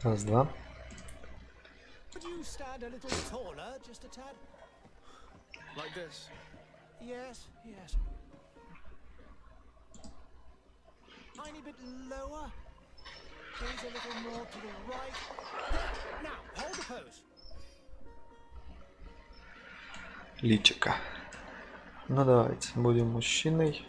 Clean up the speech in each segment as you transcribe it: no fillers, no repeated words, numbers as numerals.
Раз, два. Would you stand a little taller, just a tad? Like this. Yes, yes. Tiny bit lower. Gaze a little more to the right. There. Now, hold the pose. Личика. Ну давайте, будем мужчиной.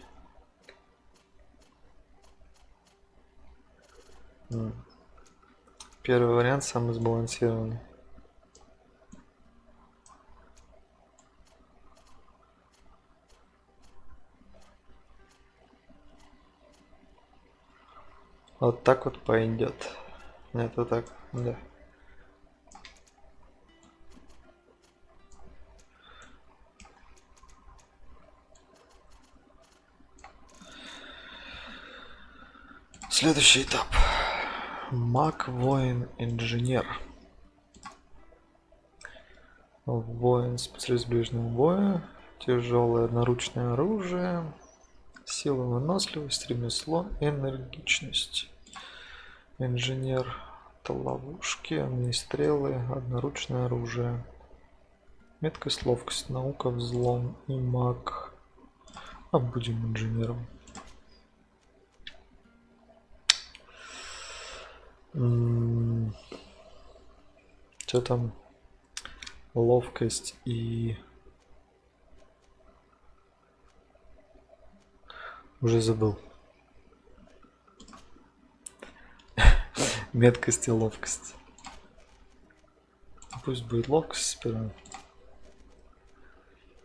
Первый вариант самый сбалансированный. Вот так вот пойдет. Нет, вот так, да. Следующий этап. Маг, воин, инженер. Воин, специалист ближнего боя. Тяжелое одноручное оружие. Сила, выносливость, ремесло, энергичность. Инженер, это ловушки, огнестрелы, одноручное оружие. Меткость, ловкость, наука, взлом и маг. А будем инженером. Что там? Ловкость и... Уже забыл. Меткость и ловкость. Пусть будет ловкость сперва.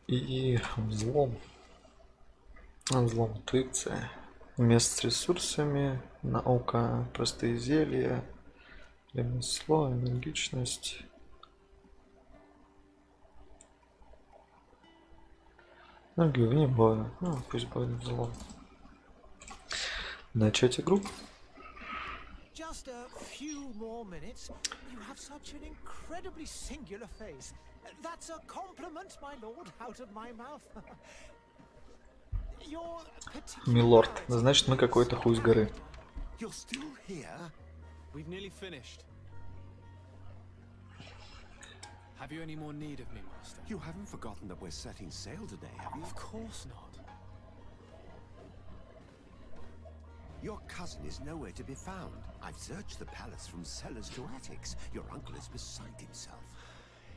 И взлом. Взлом, интуиция. Место с ресурсами. Наука, простые зелья. Ремесло, энергичность. Энергию вне боя. Ну, пусть будет взлом. Начать игру. Just a few more minutes. You have such an incredibly singular face. That's a compliment, my lord, out of my mouth. Your Милорд, значит мы какой-то хуй с горы. You're still here? We've nearly finished. Have you any more need of me, Master? You haven't forgotten that we're setting sail today, have you? Of course not. Your cousin is nowhere to be found. I've searched the palace from cellars to attics. Your uncle is beside himself.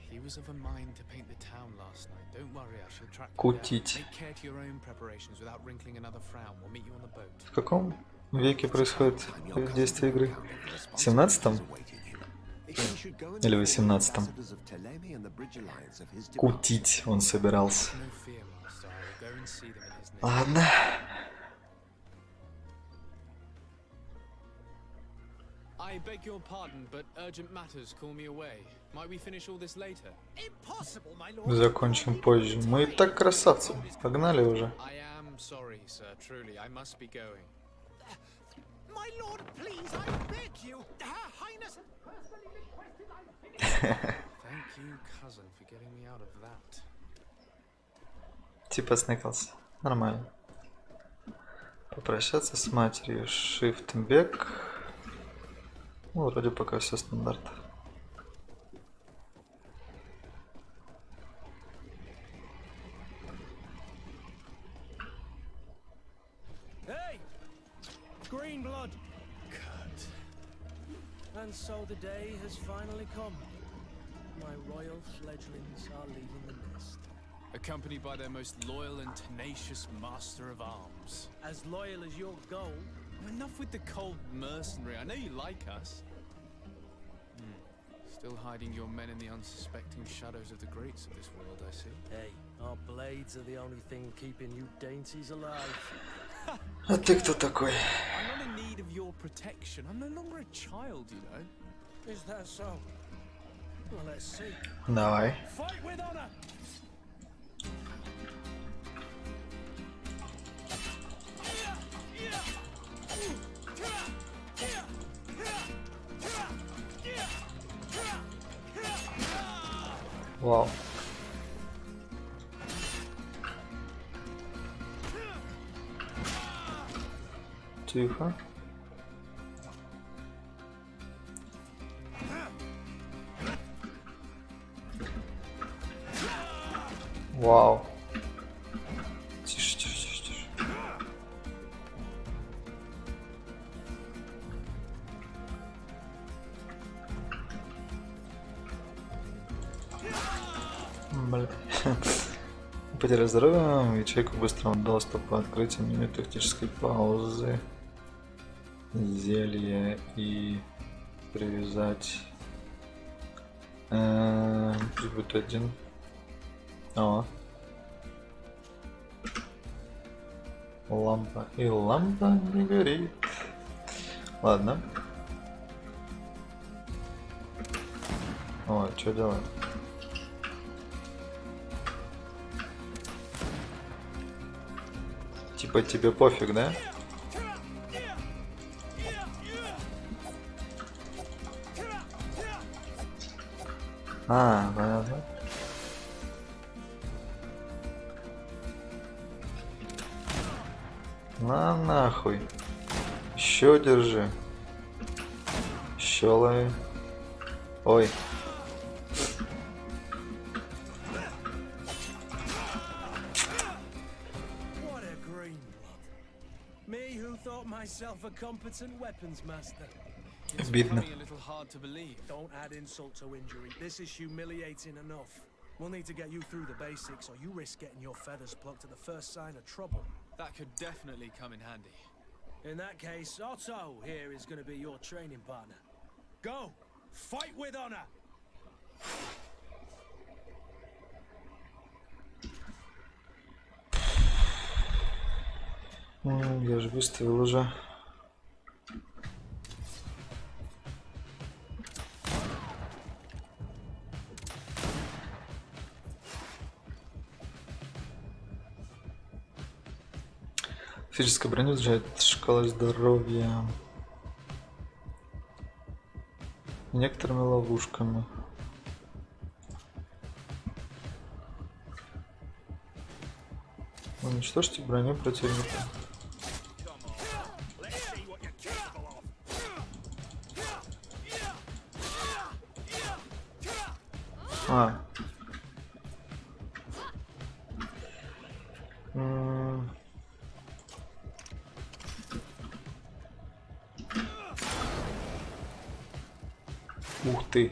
He was of a mind to paint the town last night. Don't worry, I shall track him down. Кутить. Take care to your own preparations without wrinkling another frown. We'll meet you on the boat. В каком веке происходит действие игры? В 17-м? Или в 18-м? Кутить он собирался. No fear, Master. I will go and see them in his name. Ладно. I beg your pardon, but urgent matters call me away. Might we finish all this later? impossible, my lord. Закончим позже. Мы и так красавцы. Погнали уже. I am sorry, sir. Truly, I must be going. My lord, please, I beg you. Her Highness has personally requested I finish. Thank you, cousin, for getting me out of that. Типа сныкался. Нормально. Попрощаться с матерью. Shift back. Ну, вроде пока все стандарт. Hey! Green blood! Cut. And so the day has finally come. My royal fledglings are leaving the nest. Accompanied by their most loyal and tenacious master of arms. As loyal as your gold. Enough with the cold mercenary. I know you like us. Still hiding your men in the unsuspecting shadows of the greats of this world, I see. Hey, our blades are the only thing keeping you dainties alive. А ты кто такой? I'm not in need of your protection. I'm no longer a child, you know. Is that so? Well, let's see. Давай. Fight with honor! Вау. Тихо. Вау. Тише, тише, тише, тише. Блин. Потеря здоровья, ячейку быстрого доступа, открытие меню тактической паузы, зелье и привязать прибыть один. О. Лампа. И лампа не горит. Ладно. О, что делаем? Типа тебе пофиг, да? А, понятно. На нахуй. Еще держи. Еще лови. Ой. What a green blood. Me who thought myself a competent weapons master. It's Обидно. becoming a little hard to believe. Don't add insult to injury. This is humiliating enough. We'll need to get you through the basics, or you risk getting your feathers plucked at the first sign of trouble. That could definitely come in handy. In that case, Otto here is going to be your training partner. Go! Fight with honor! Я же выставил уже. Физическая броня снижает шкала здоровья некоторыми ловушками. Уничтожьте броню противника. А. Ух ты.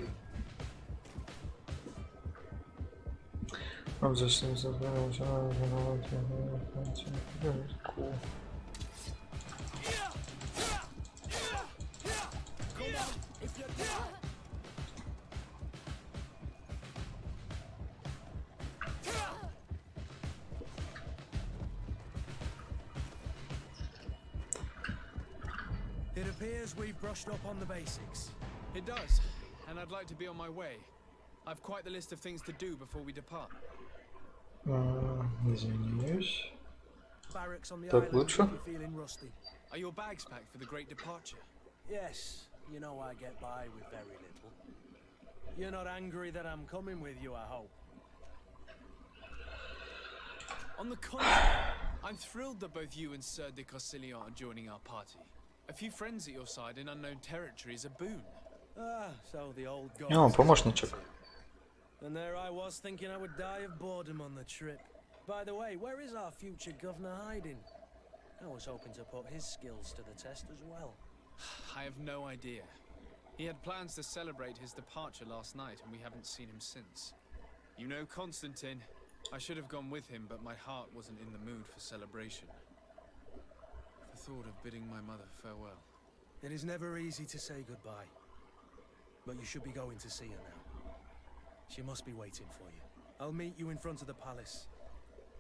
It appears we've brushed up on the basics. It does, and I'd like to be on my way. I've quite the list of things to do before we depart. Извиняюсь. Barracks on the Так island лучше? if you're feeling rusty. Are your bags packed for the great departure? Yes, you know I get by with very little. You're not angry that I'm coming with you, I hope. On the contrary, I'm thrilled that both you and Sir de Cossillon are joining our party. A few friends at your side in unknown territory is a boon. Ah, so the old О, gods. помощничек. And there I was thinking I would die of boredom on the trip. By the way, where is our future governor hiding? I was hoping to put his skills to the test as well. I have no idea. He had plans to celebrate his departure last night, and we haven't seen him since. You know Constantine. I should have gone with him, but my heart wasn't in the mood for celebration. The thought of bidding my mother farewell. It is never easy to say goodbye. But you should be going to see her now. She must be waiting for you. I'll meet you in front of the palace.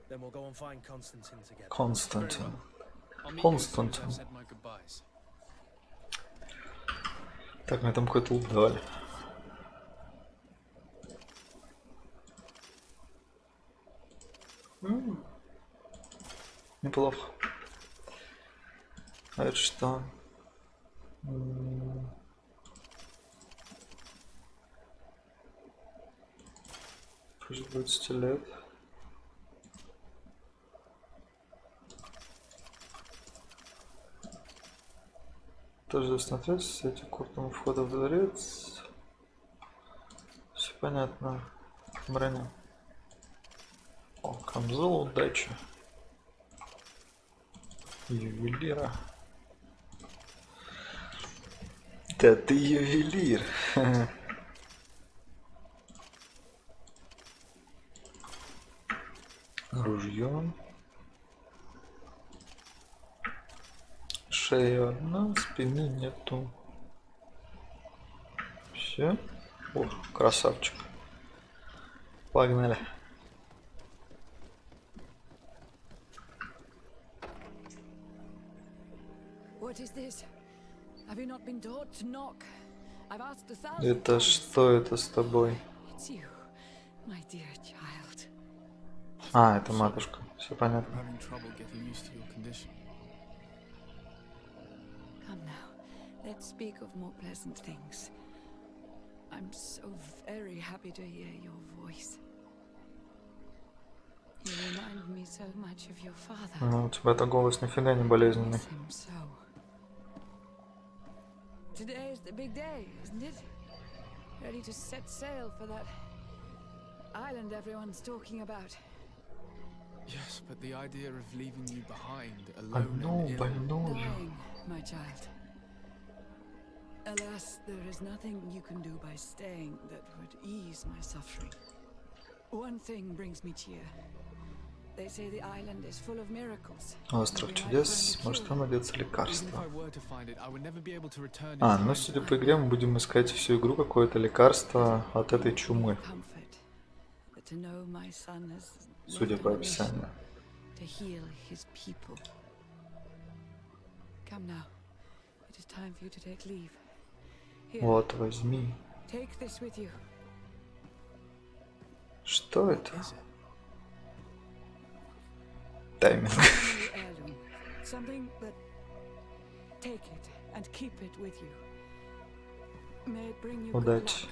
Then we'll go and find Constantine together. Константин. I'll meet you as soon as Константин. I've said my goodbyes. Так, мне там какой-то лут давали. Неплохо. А это что? Пусть 20 лет. Тоже смотреть, эти куртом входа в дворец. Все понятно. Броня. О, камзол удачи. Ювелира. Да ты ювелир. Ружье. Шея одна, спины нету. Все. О, красавчик. Погнали. What is this? Have you not been taught to knock? I've asked 1,000 Это times. что это с тобой? It's you, my dear child. А, это матушка. Все I'm понятно. having trouble getting used to your condition. Come now, let's speak of more pleasant things. I'm so very happy to hear your voice. You remind me so much of your father. Ну, у тебя-то голос нифига не болезненный. Miss him so. Today is the big day, isn't it? Ready to set sail for that island everyone's talking about. Yes, but the idea of leaving you behind, alone Одну and ill. больную. Dying, my child. Alas, there is nothing you can do by staying that would ease my suffering. One thing brings me cheer. They say the island is full of miracles. Остров чудес. Может, там найдется Even if лекарство. I were to find it, I would never be able to return А, in ну time судя to по игре, мы будем искать всю игру какое-то лекарство от этой чумы. Comfort, but to know my son has Судя left по on a mission описанию. to heal his people. Come now. It is time for you to take leave. Here, Вот, возьми. take this with you. Что это? Is it? Тайминг. Family heirloom. Something that take it and keep it with you. May it bring you good Удачи. luck.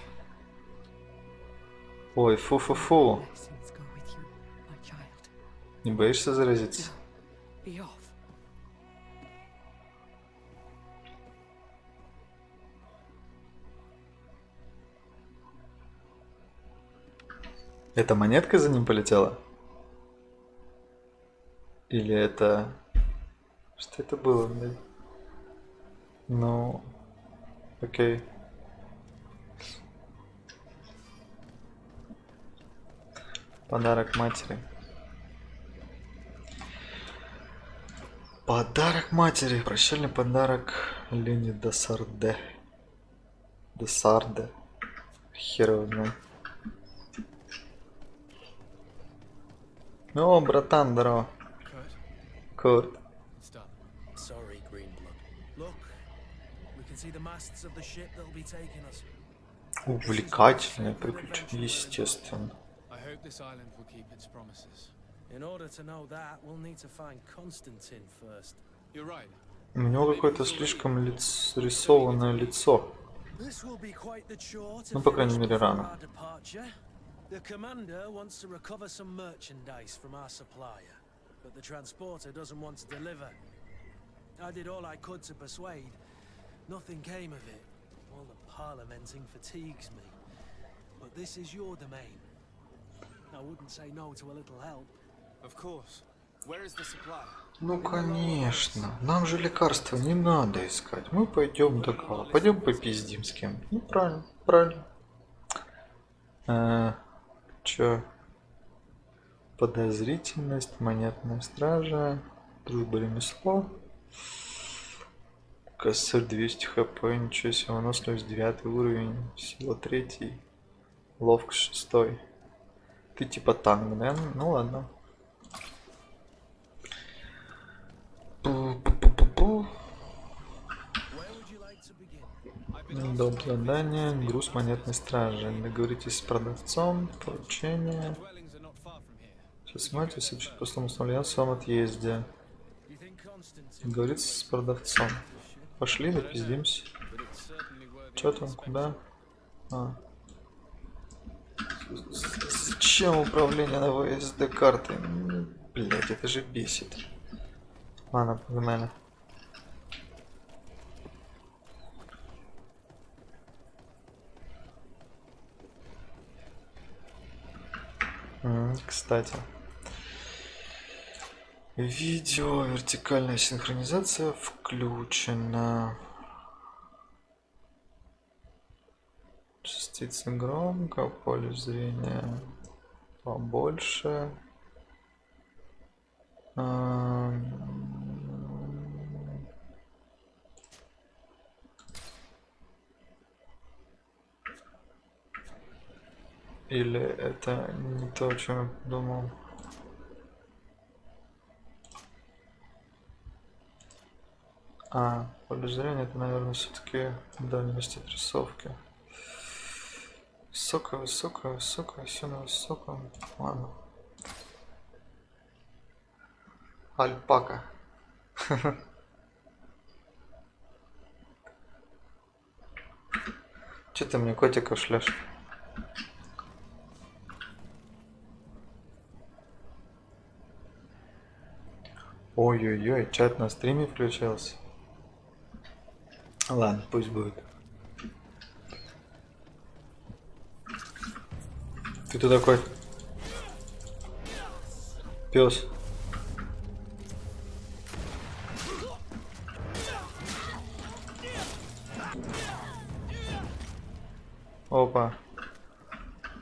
Ой, фу-фу-фу. Blessings go with you, my child. Не боишься заразиться? Be off. Это монетка за ним полетела? Или это... Что это было, блядь? Ну... Окей. Подарок матери. Подарок матери. Прощальный подарок Лени Десарде. Десарде. Хер его знает. О, братан, здорово. Kurt, Курт. it's done. Sorry, Greenblood. Look, we can see the masts of the ship that'll be taking us. Увлекательное приключение, естественно. I hope this island will keep its promises. In order to know that, we'll need to find Constantine first. You're right. У него какое-то слишком рисованное лицо. This will be quite the chore to Ну, по крайней finish мере, before рано. our departure. The commander wants to recover some merchandise from our supplier, but the transporter doesn't want to deliver. I did all I could to persuade. Nothing came of it. All the parliamenting fatigues me. But this is your domain. I wouldn't say no to a little help. Of course. Where is the supply? Ну, конечно. Нам же лекарства не надо искать. Мы пойдем до кого? Пойдем попиздим с кем. Ну, правильно, правильно. Чё? Подозрительность, монетная стража, дружба, ремесло. Косарь 200 хп, ничего себе, выносливость 9 уровень, сила 3, ловкость 6. Ты типа танк, да? Ну ладно. Пу-пу-пу-пу-пу. Where would you like to begin? Дом задания, груз монетной стражи. Договоритесь с продавцом, поручение. Dwellings are not far from here. Сейчас смотрите, сообщить пустому установлению о своем отъезде. You think Constantine? Договориться с продавцом. Пошли, напиздимся. But it's certainly worthy Чё of там, inspection. куда? Зачем управление на ВСД картой? Блять, это же бесит. Ладно, погнали. Кстати, Видео, вертикальная синхронизация включена. Частицы громко, поле зрения побольше. Или это не то, о чем я думал? Поле зрения это, наверное, все-таки дальность отрисовки. Высокая, все на высоком. Ладно. Альпака. Че ты мне котика шлешь? Ой-ой-ой, чат на стриме включился. Ладно, пусть будет. Ты кто такой? Пес. Опа.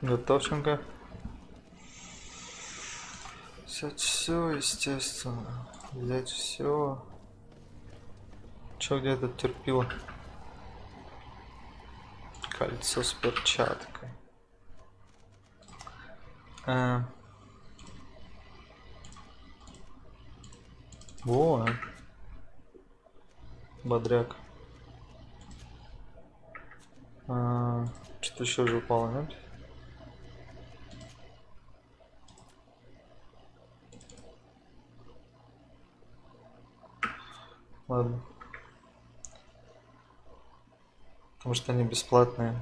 Готовченко. Взять все, естественно. Взять все. Че, где этот терпило? Кольцо с перчаткой. Во. Бодряк. Что-то еще же упало, нет? Ладно. Потому что они бесплатные.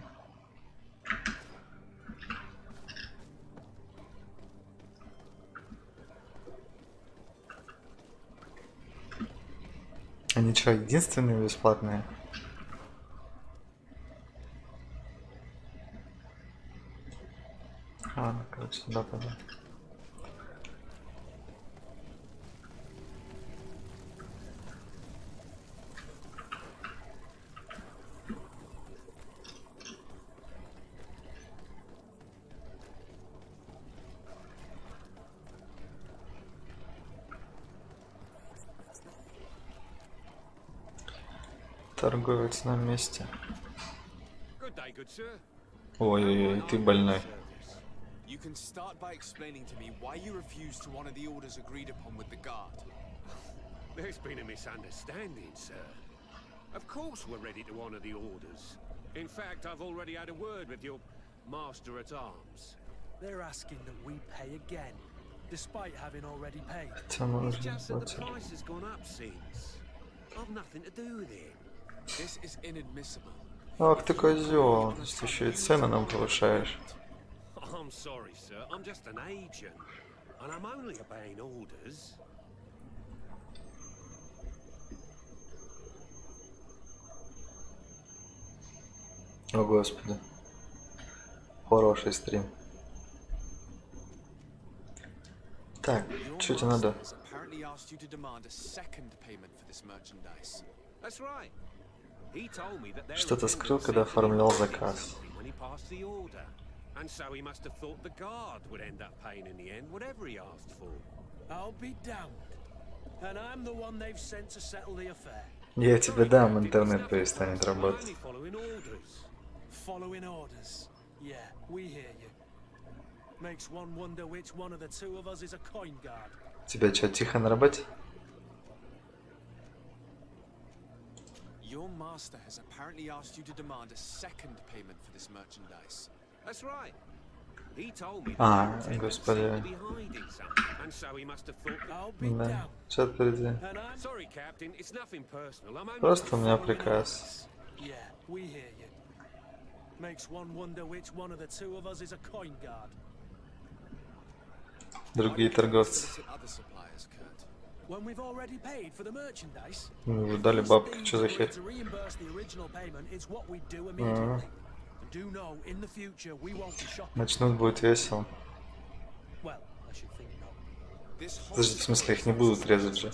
Они что, единственные бесплатные? Ладно, короче, сюда пойду. Торговец на месте. Ой-ой-ой, ты больной. You can start by explaining to me why you refused to honor the orders agreed upon with the guard. There's been a misunderstanding, sir. Of course we're ready to honor the orders. In fact, I've already had a word with your master-at-arms. They're asking that we pay again, despite having already paid. It's just that the price has gone up since. I've nothing to do with it. This is inadmissible. Ах ты козел, ты еще и цены нам повышаешь. I'm sorry, sir. I'm just an agent. And I'm only obeying orders. О господи. Хороший стрим. Так, что тебе надо? Apparently asked you to demand a second payment for this merchandise. That's right. He told me that there Что-то скрыл, когда оформлял заказ. when he passed the order. And so he must have thought the guard would end up paying in the end whatever he asked for. I'll be damned. And I'm the one they've sent to settle the affair. Я тебе дам, интернет перестанет работать. Only following orders. Following orders. Yeah, we hear you. Makes one wonder which one of the two of us is a coin guard. Тебя что, тихо на работе? Your master has apparently asked you to demand a second payment for this merchandise. That's right. He told me господи. to be hiding something. And so he must have thought I'll be Да. damned. Что впереди? And I'm sorry, Captain, it's nothing personal. I'm only Просто у меня приказ. Yeah, we hear you. Makes one wonder which one of the two of us is a coin guard. Другие торговцы. Solicit other suppliers, Kurt. When we've already paid for the merchandise. Ну, вы dали бабки, что за херь? To reimburse the original payment, it's what we do immediately. And do know, in the future, we won't be shopping. Начнут будет весело. Well, I should think not. Подожди, в смысле, их не будут резать же?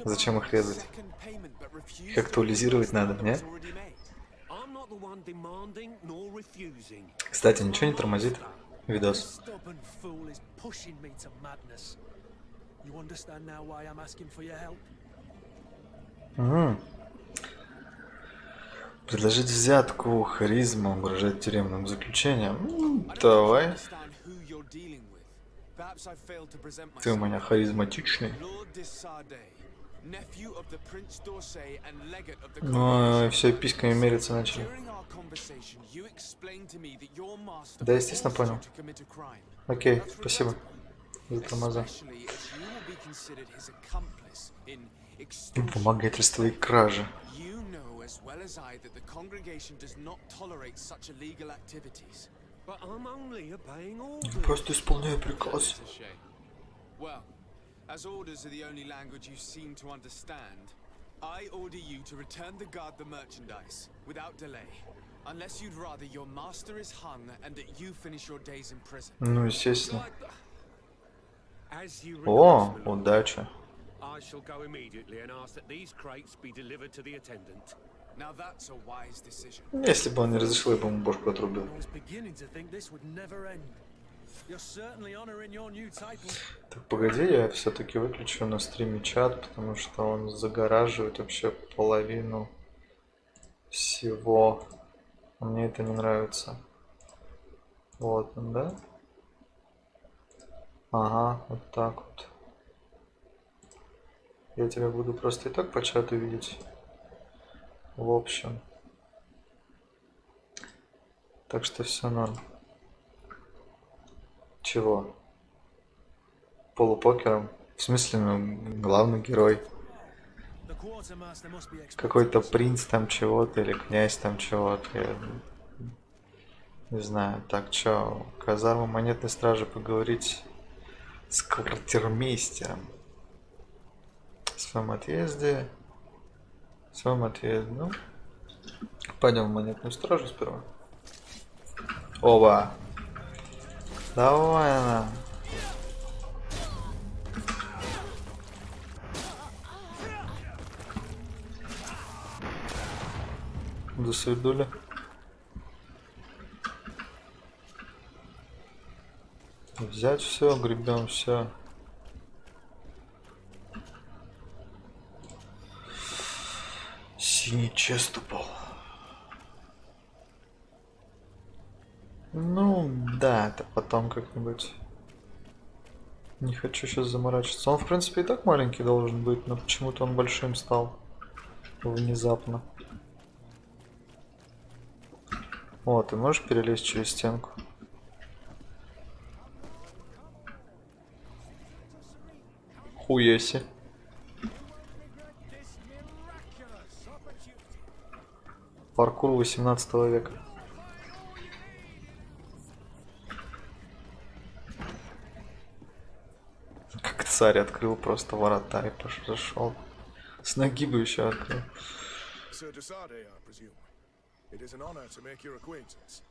Зачем их резать? Их актуализировать надо, не? Кстати, ничего не тормозит видос. Угу. Предложить взятку, харизму, угрожать тюремным заключением. Давай. Ты у меня харизматичный. Ну, все письками мериться начали. Да, естественно, понял. Окей, спасибо за тормоза. Вымогательство и кражи. Просто исполняю приказ. As orders are the only language you seem to understand, I order you to return the guard the merchandise, without delay. Unless you'd rather your master is hung and that you finish your days in prison. Ну, естественно. О, удача. I shall go immediately and ask that these crates be delivered to the attendant. Now that's a wise decision. Если бы он не разрешил, я бы ему бошку отрубил. Так, погоди, я все-таки выключу на стриме чат, потому что он загораживает вообще половину всего. Мне это не нравится. Вот он, да? Ага, вот так вот. Я тебя буду просто и так по чату видеть. В общем. Так что все норм. Чего? Полупокером? В смысле, ну, главный герой. Какой-то принц там чего-то или князь там чего-то. Я не знаю. Так, чё? Казарма монетной стражи поговорить с квартирмейстером. В своем отъезде. В своем отъезде. Ну, пойдем в монетную стражу сперва. Оба! Давай она. До свидули. Взять все, гребем все. Синий чест упал. Ну, да, это потом как-нибудь. Не хочу сейчас заморачиваться. Он, в принципе, и так маленький должен быть, но почему-то он большим стал. Внезапно. О, ты можешь перелезть через стенку? Хуеси. Паркур 18 века. Как царь открыл просто ворота и пошел. С ноги бы еще открыл. It is an honor to make your acquaintance.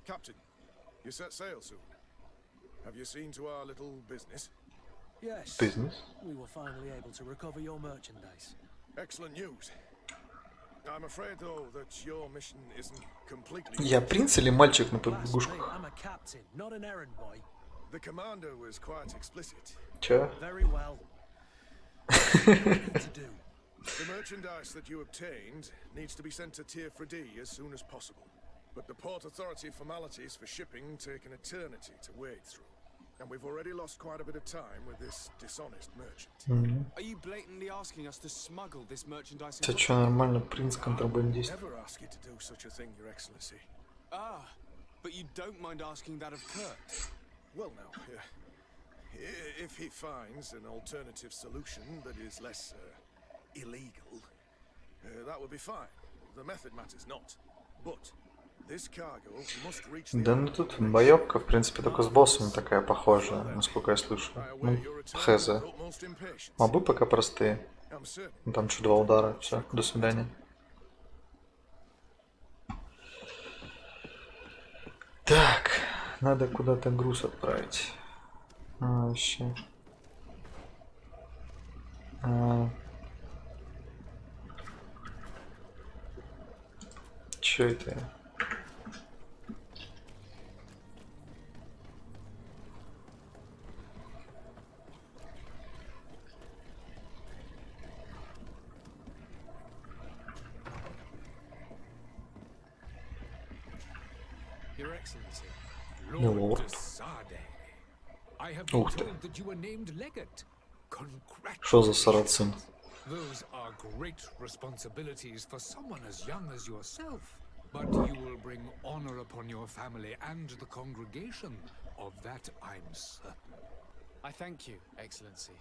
Captain, you set sail soon. Have you seen to our little business? Yes. Business? We were finally able to recover your merchandise. Excellent news. I'm afraid though that your mission isn't completely. Я принц или мальчик на побегушках? I'm a captain, not an errand boy. The commander was quite explicit. Чё? Very well. What do you need to do? The merchandise that you obtained needs to be sent to Tier 3D as soon as possible. But the Port Authority formalities for shipping take an eternity to wade through. And we've already lost quite a bit of time with this dishonest merchant. Are you blatantly asking us to smuggle this merchandise? Это что, нормально, принц-контрабандист? Never ask you to do such a thing, Your Excellency. Ah, but you don't mind asking that of Kurt? Well, now, if he finds an alternative solution that is less illegal, that would be fine. The method matters not. But this cargo must reach the. Да, ну тут боевка, в принципе, только с боссами такая похожая, насколько я слышу. Ну, хз. Мобы пока простые. Ну, там что, 2 удара, все, до свидания. Так, надо куда-то груз отправить. Вообще. Чё это? Your Excellency. Lord. I have been Ух ты. told that you were named legate. Что за сарацин? Those are great responsibilities for someone as young as yourself. But you will bring honor upon your family and the congregation. Of that I'm certain. I thank you, Excellency.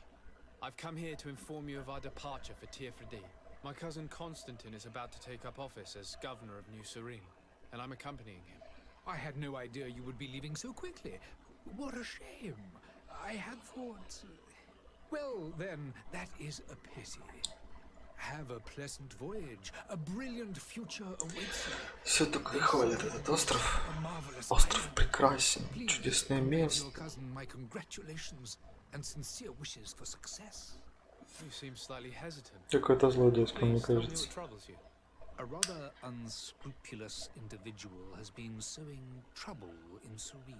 I've come here to inform you of our departure for Tirfredi. My cousin Constantine is about to take up office as governor of New Serene, and I'm accompanying him. I had no idea you would be leaving so quickly. What a shame. I had thought... Well, then, that is a pity. Have a pleasant voyage. A brilliant future awaits you. Все только и хвалят этот остров. A marvelous Остров island. прекрасен, Please чудесное convey to место. your cousin my congratulations and sincere wishes for success. You seem slightly hesitant. Какое-то злодейство, мне Please tell me кажется. what troubles you. A rather unscrupulous individual has been sowing trouble in Serene.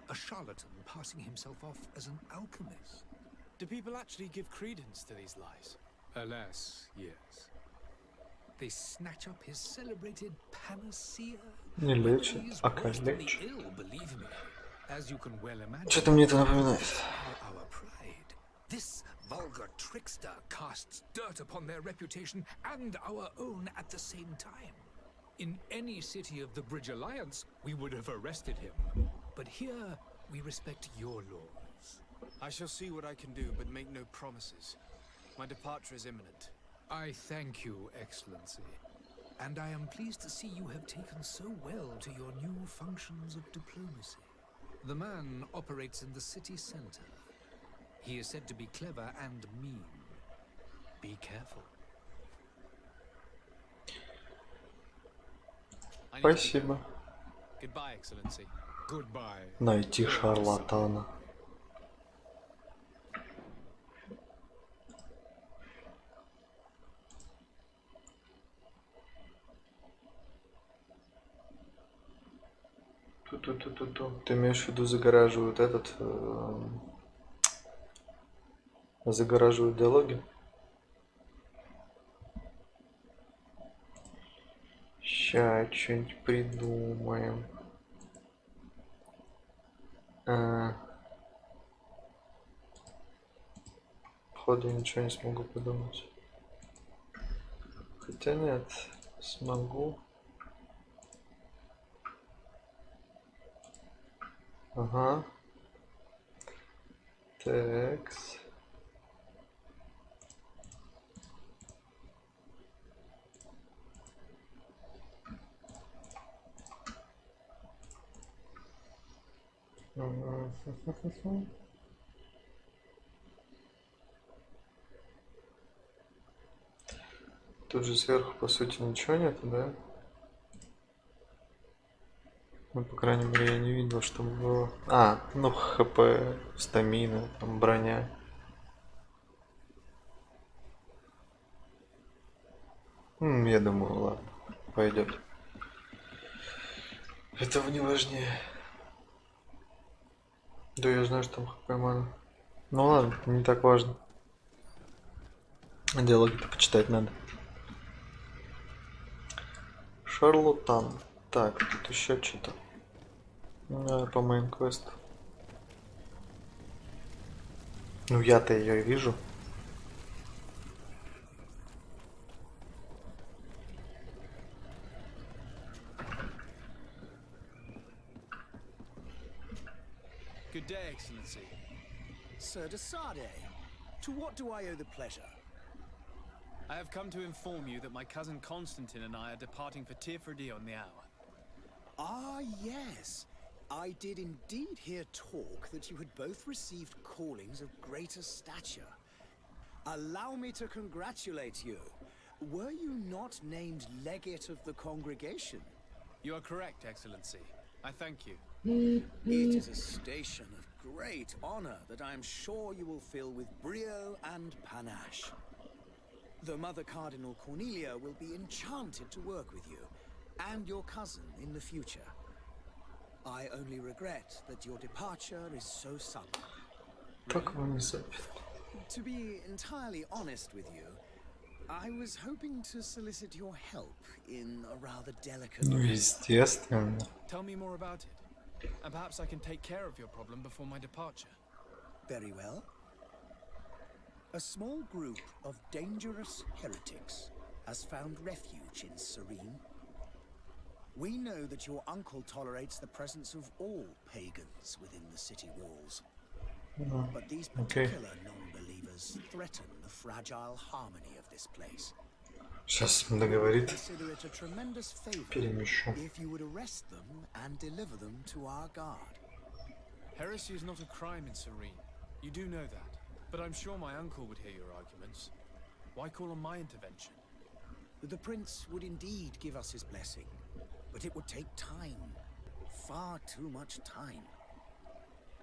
A charlatan passing himself off as an alchemist. Do people actually give credence to these lies? Alas, yes. They snatch up his celebrated panacea. Не лечит, He's а worse как than the лечит? ill, believe me. As you can well imagine. Что-то мне это напоминает. Our pride. This vulgar trickster casts dirt upon their reputation and our own at the same time. In any city of the Bridge Alliance, we would have arrested him. But here, we respect your laws. I shall see what I can do, but make no promises. My departure is imminent. I thank you, Excellency. And I am pleased to see you have taken so well to your new functions of diplomacy. The man operates in the city center. He is said to be clever and mean. Be careful. I need to Спасибо. go. Goodbye, Excellency. Goodbye. Найти шарлатана. Ту-ту-ту-ту-ту. Ты имеешь в виду загораживают этот... загораживают диалоги? Ща что-нибудь придумаем. Походу ничего не смогу придумать. Хотя нет, смогу. Ага. Текс. Тут же сверху, по сути, ничего нету, да? Ну, по крайней мере, я не видел, чтобы было... А, ну, хп, стамина, там, броня. Я думаю, ладно, пойдет. Этого не важнее. Да, я знаю, что там хп мана. Ну ладно, не так важно. Диалоги-то почитать надо. Шарлатан. Так, тут еще что-то. По моим квесту. Ну я-то ее и вижу. Good day, Excellency. Sir de Sade, to what do I owe the pleasure? I have come to inform you that my cousin Constantine and I are departing for Tirfredi on the hour. Ah, yes. I did indeed hear talk that you had both received callings of greater stature. Allow me to congratulate you. Were you not named legate of the congregation? You are correct, Excellency. I thank you. It is a station of great honor that I am sure you will fill with brio and panache. The Mother Cardinal Cornelia will be enchanted to work with you, and your cousin in the future. I only regret that your departure is so sudden. Как его не зовут? To be entirely honest with you, I was hoping to solicit your help in a rather delicate Ну, matter. естественно. Tell me more about it, and perhaps I can take care of your problem before my departure. Very well. A small group of dangerous heretics has found refuge in Serene. We know that your uncle tolerates the presence of all pagans within the city walls. But these particular non-believers threaten the fragile harmony of this place. Сейчас договорит. Consider it a tremendous favor Перемещу. if you would arrest them and deliver them to our guard. Heresy is not a crime in Serene. You do know that. But I'm sure my uncle would hear your arguments. Why call on my intervention? The prince would indeed give us his blessing, but it would take time. Far too much time.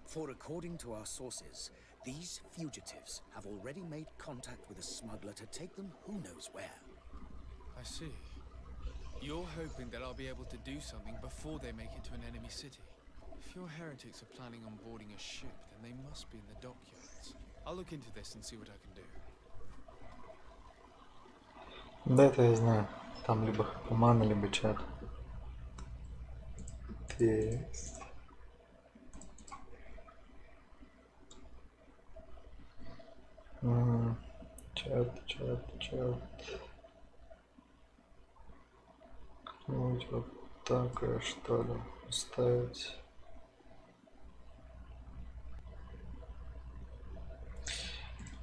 For according to our sources, these fugitives have already made contact with a smuggler to take them who knows where. I see. You're hoping that I'll be able to do something before they make it to an enemy city. If your heretics are planning on boarding a ship, then they must be in the dockyards. I'll look into this and see what I can do. Да, это я знаю. Там либо команда, либо чат. Текст. Чат. Как-нибудь вот такое, что ли, поставить.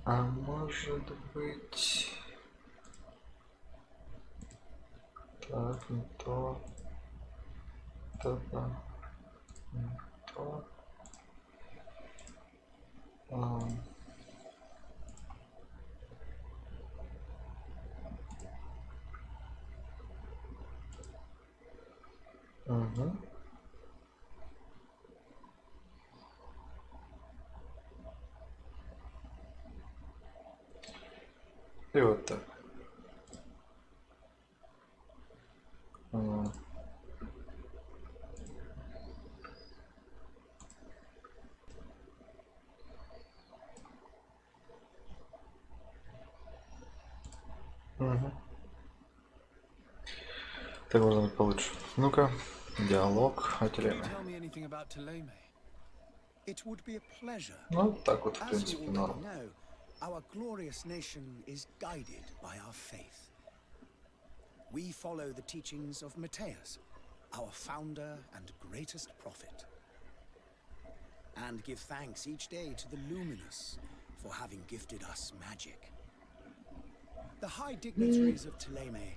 А может быть... Так, не то. Да. Не то. Угу. И вот так. Угу. Так можно быть получше. Ну-ка, диалог о телеме. Tell me anything about Thélème. It would be a pleasure. Ну, так вот, в As you принципе, already норм. know, our glorious nation is guided by our faith. We follow the teachings of Matthias, our founder and greatest prophet, and give thanks each day to the Luminous for having gifted us magic. The high dignitaries of Thélème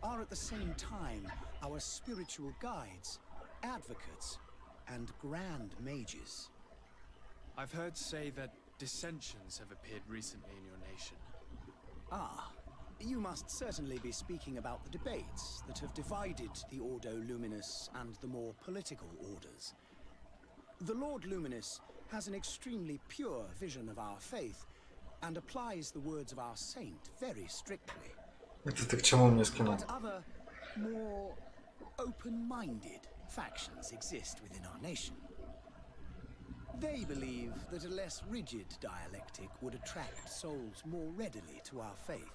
are at the same time our spiritual guides, advocates, and grand mages. I've heard say that dissensions have appeared recently in your nation. Ah, you must certainly be speaking about the debates that have divided the Ordo Luminous and the more political orders. The Lord Luminous has an extremely pure vision of our faith and applies the words of our saint very strictly. Это ты к чему мне скинул? But other, more open-minded factions exist within our nation. They believe that a less rigid dialectic would attract souls more readily to our faith.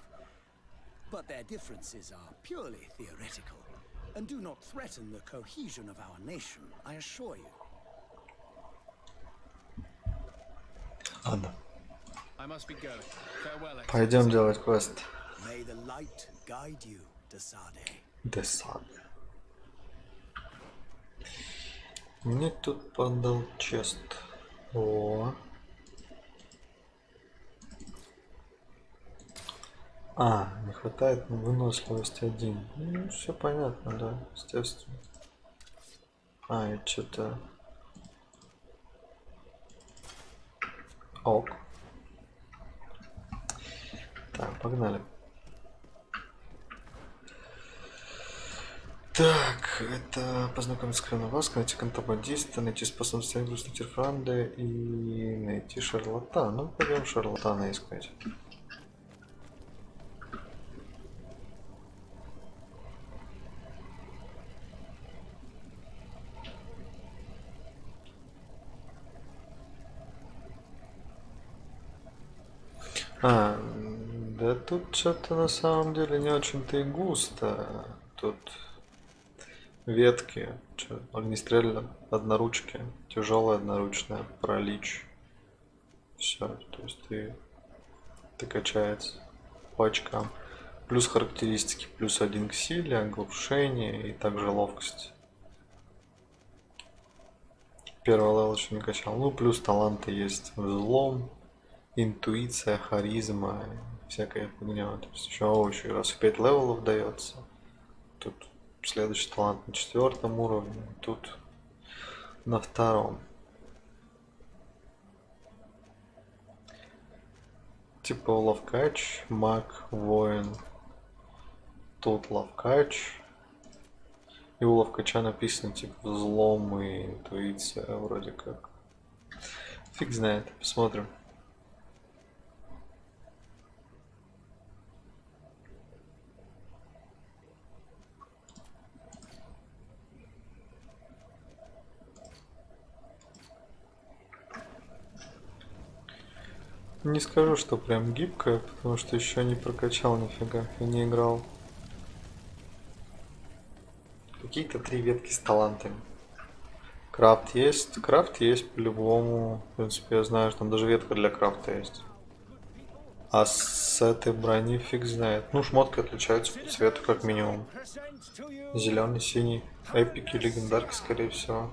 But their differences are purely theoretical and do not threaten the cohesion of our nation, I assure you. Ладно. I must be going. Farewell, Пойдем делать квест. May the light guide you, Desade. Десад. Мне тут подал чест. О. Не хватает выносливости 1. Ну, все понятно, да, естественно. И что-то... Ок. Так, погнали. Так, это познакомиться с Крановаской, найти контрабандиста, найти способности грустить Франды и найти шарлатана. Ну, пойдем шарлатана искать. Да тут что-то на самом деле не очень-то и густо. Тут ветки, огнестрельно, одноручки, тяжелая одноручная, паралич. Все, то есть ты качается по очкам. Плюс характеристики, плюс 1 к силе, оглушение и также ловкость. Первый левел еще не качал. Ну, плюс таланты есть взлом, интуиция, харизма, всякая фигня. То есть еще раз в 5 левелов дается. Тут следующий талант на 4-м уровне, тут на 2-м. Типа ловкач, маг, воин. Тут ловкач. И у ловкача написано типа взлом и интуиция вроде как. Фиг знает, посмотрим. Не скажу, что прям гибкая, потому что еще не прокачал нифига и не играл. Какие-то 3 ветки с талантами. Крафт есть по-любому. В принципе, я знаю, что там даже ветка для крафта есть. А с этой брони фиг знает. Ну, шмотки отличаются по цвету как минимум. Зеленый, синий, эпики, легендарки, скорее всего.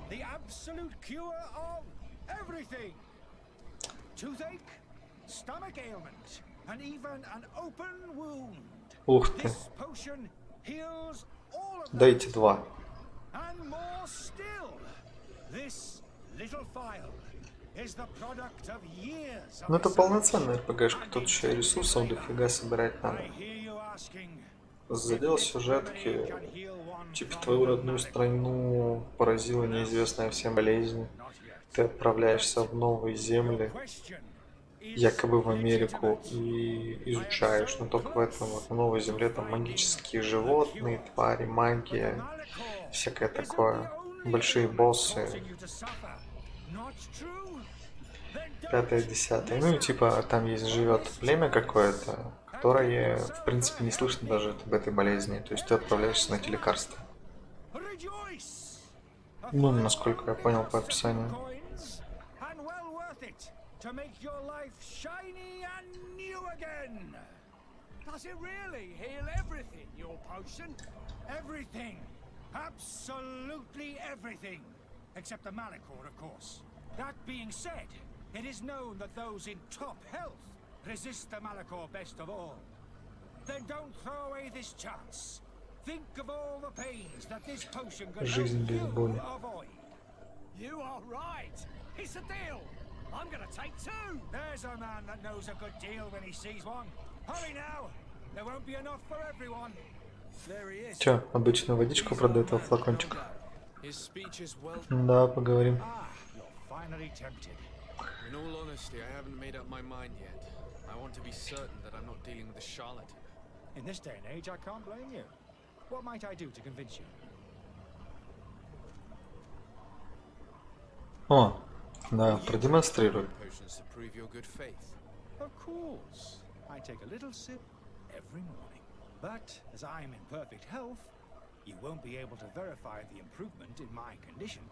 Ух ты. Дайте 2. Ну это полноценная РПГшка, тут еще и ресурсов дофига собирать надо. Задел сюжетки, типа твою родную страну поразила неизвестная всем болезнь. Ты отправляешься в новые земли, якобы в Америку, и изучаешь, но только в этом вот, в новой земле там магические животные, твари, магия, всякое такое, большие боссы. 5-10. Ну и типа там есть живет племя какое-то, которое в принципе не слышно даже об этой болезни. То есть ты отправляешься найти лекарство. Ну, насколько я понял по описанию. That being said, it is known that those in top health resist the Malachor best of all. Then don't throw away this chance. Think of all the pains that this potion could help you avoid. You are right. It's a deal. I'm gonna take 2. There's a man that knows a good deal when he sees one. Hurry now. There won't be enough for everyone. There he is. Чё, обычную водичку продают во флакончиках? Да, поговорим. In all honesty, I haven't made up my mind yet. I want to be certain that I'm not dealing with a charlatan. In this day and age, I can't blame you. What might I do to convince you? О, да, продемонстрируй. Of course. I take a little sip every morning. But as I'm in perfect health, you won't be able to verify the improvement in my condition.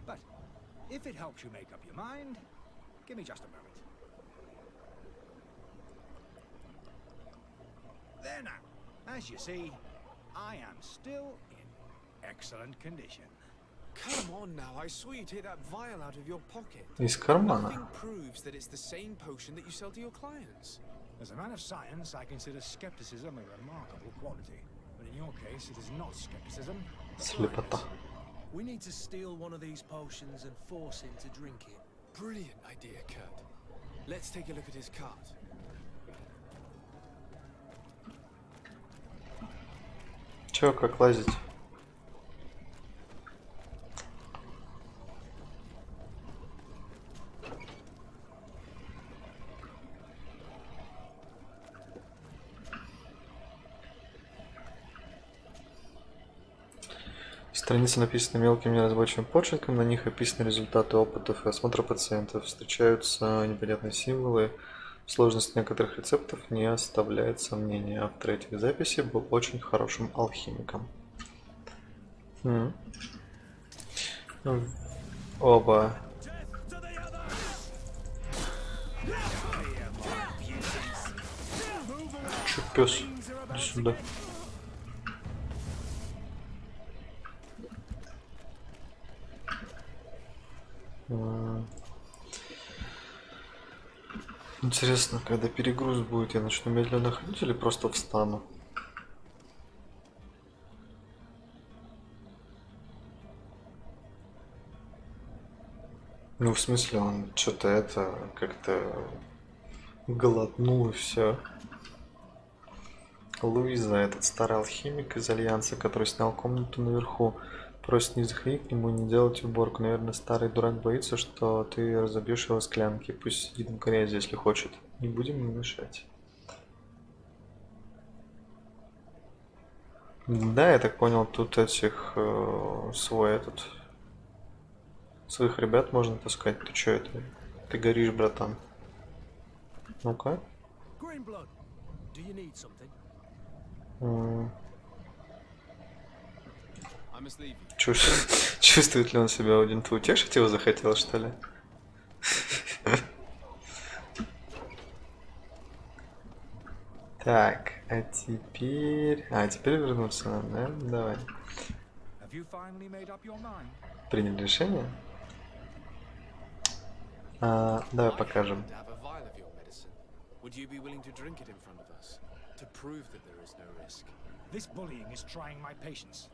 But if it helps you make up your mind, give me just a moment. There now. As you see, I am still in excellent condition. Come on now, I saw you take that vial out of your pocket. Из кармана. Nothing proves that it's the same potion that you sell to your clients. As a man of science, I consider skepticism a remarkable quality. But in your case, it is not skepticism. Слепота. We need to steal one of these potions and force him to drink it. Brilliant idea, Kurt. Let's take a look at his cart. Чё, как лазить? Страницы написаны мелким неразборчивым почерком, на них описаны результаты опытов и осмотра пациентов. Встречаются непонятные символы. Сложность некоторых рецептов не оставляет сомнений. Автор этих записей был очень хорошим алхимиком. Оба. Чё, пёс? Иди сюда. Интересно, когда перегруз будет, я начну медленно ходить или просто встану? Ну, в смысле, он что-то это как-то глотнул и все. Луиза, этот старый алхимик из Альянса, который снял комнату наверху, просит не заходить к нему и не делать уборку. Наверное, старый дурак боится, что ты разобьешь его склянки. Пусть сидит в грязи, если хочет. Не будем ему мешать. Да, я так понял, тут этих своих ребят можно таскать. Ты чё это? Ты горишь, братан. Ну-ка. Greenblood, do you need something? I must leave you. Чувствует ли он себя один? Ты утешить его захотел, что ли? Так, а теперь вернуться надо, да? Давай. Приняли решение? Давай покажем. Would you be willing to drink it in front of us to prove that there is no risk? This bullying is trying my patience.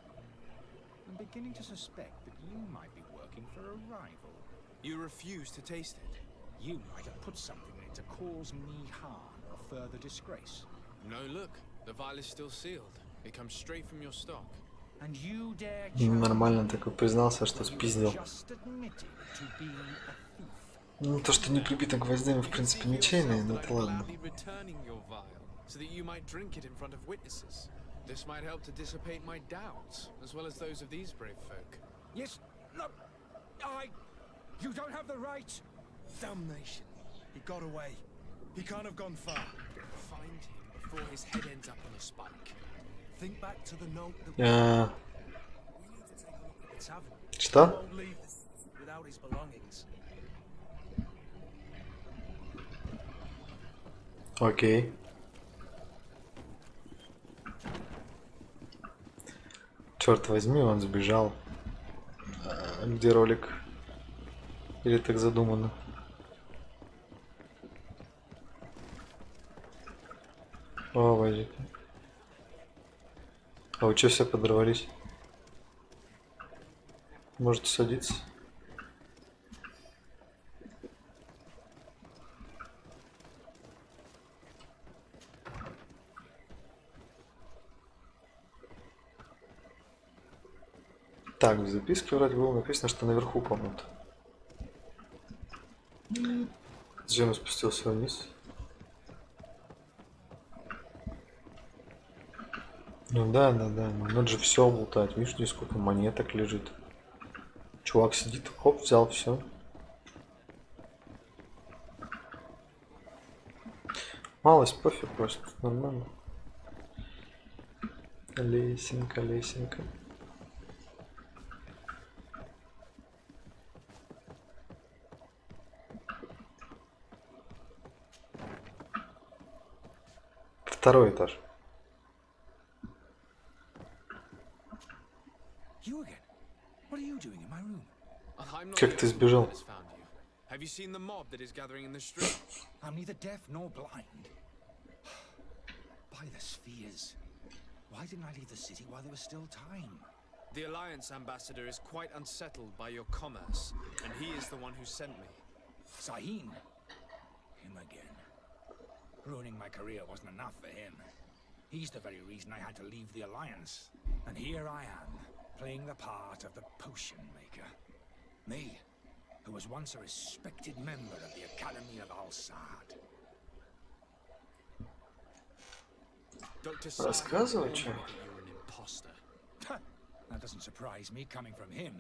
I'm beginning to suspect that you might be working for a rival. You refuse to taste it. You might have put something in it to cause me harm or further disgrace. No, look, the vial is still sealed. It comes straight from your stock. And you dare Нормально такой признался, что спиздил. just admitted to being a thief. Ну, то, что не прибито гвоздями, в принципе, ничейное, но это ладно. So that you might drink it in front of witnesses. This might help to dissipate my doubts, as well as those of these brave folk. Yes, no, you don't have the right. Damnation. He got away. He can't have gone far. Find him before his head ends up on a spike. Think back to the note that we need to take a look at the tavern. Что? Won't leave this without his belongings. Окей. Черт возьми, он сбежал. Где ролик? Или так задумано? О, возик. А вы что все подорвались? Можете садиться. Так, в записке вроде было написано, что наверху комната. Зачем я спустился вниз? Ну да, надо же все облутать. Видишь, здесь сколько монеток лежит. Чувак сидит, хоп, взял все. Малость, пофиг просто, нормально. Лесенка. Второй этаж. You again? What are you doing in my room? I'm not Как ты the сбежал? one that has found you. Have you seen the mob that is gathering in the street? I'm neither deaf nor blind. By the spheres. Why didn't I leave the city while there was still time? The Alliance ambassador is quite unsettled by your commerce, and he is the one who sent me. Sahin? Him again. Ruining my career wasn't enough for him. He's the very reason I had to leave the Alliance. And here I am, playing the part of the potion maker. Me, who was once a respected member of the Academy of Al-Sad. Dr. Рассказывай, чё? You're an imposter. That doesn't surprise me coming from him.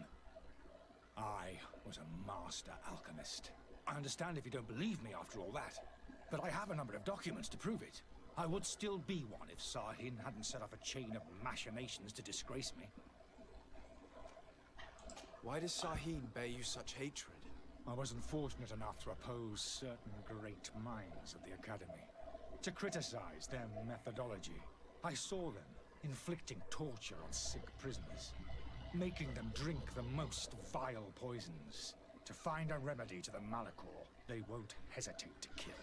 I was a master alchemist. I understand if you don't believe me after all that, but I have a number of documents to prove it. I would still be one if Sahin hadn't set up a chain of machinations to disgrace me. Why does Sahin bear you such hatred? I wasn't fortunate enough to oppose certain great minds of the Academy, to criticize their methodology. I saw them inflicting torture on sick prisoners, making them drink the most vile poisons. To find a remedy to the malachor, they won't hesitate to kill.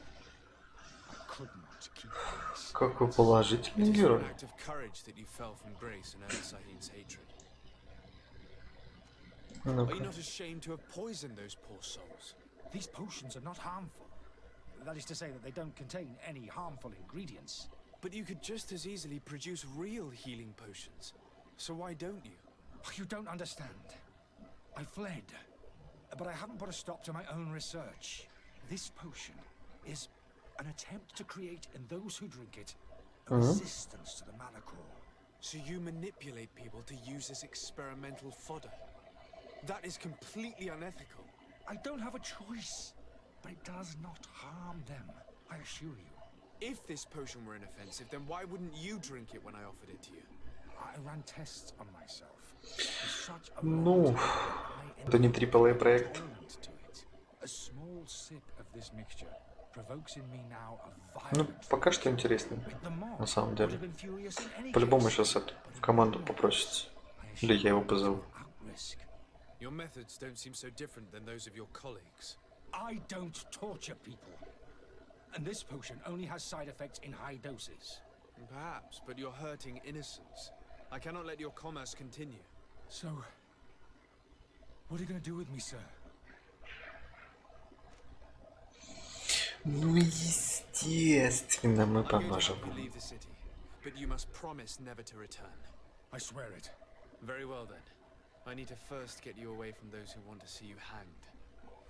I could not keep this. Какой положительный It is an герой. act of courage that you fell from grace and earned Sahin's hatred. Are you Ну-ка. not ashamed to have poisoned those poor souls? These potions are not harmful. That is to say that they don't contain any harmful ingredients. But you could just as easily produce real healing potions. So why don't you? You don't understand. I fled, but I haven't put a stop to my own research. This potion is an attempt to create in those who drink it a resistance to the malachor. So you manipulate people to use as experimental fodder? That is completely unethical. I don't have a choice, but it does not harm them, I assure you. If this potion were inoffensive, then why wouldn't you drink it when I offered it to you? I ran tests on myself. For such a Ну, long time, I это не ended AAA up проект. intolerant to it. A small sip of this mixture provokes in me now a Ну, violent пока что интересно, The mob на самом would деле. have been furious in any По-любому case. сейчас это в команду попросится. Или я его позову. At risk. Your methods don't seem so different than those of your colleagues. I don't torture people. And this potion only has side effects in high doses. Perhaps, but you're hurting innocents. I cannot let your commerce continue. So, what are you going to do with me, sir? Ну, естественно, мы I'm going to поможем. help you leave the city, but you must promise never to return. I swear it. Very well then. I need to first get you away from those who want to see you hanged.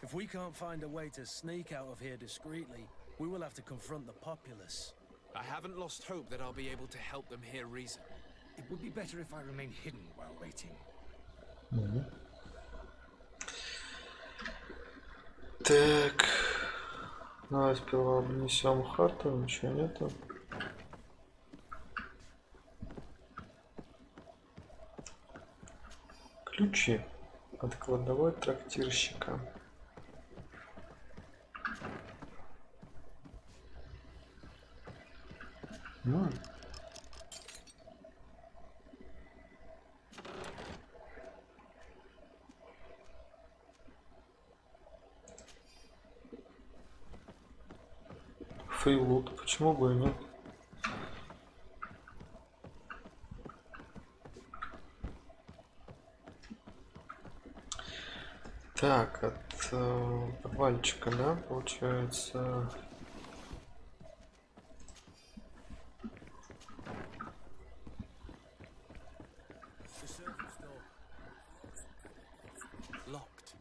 If we can't find a way to sneak out of here discreetly, we will have to confront the populace. I haven't lost hope that I'll be able to help them hear reason. It would be better if I remain hidden while waiting. Так. Давай сперва обнесем харту, ничего нету. Ключи от кладовой трактирщика. Фейлут, почему бы и нет? Так, от подвальчика, да, получается. The servants' door. Locked.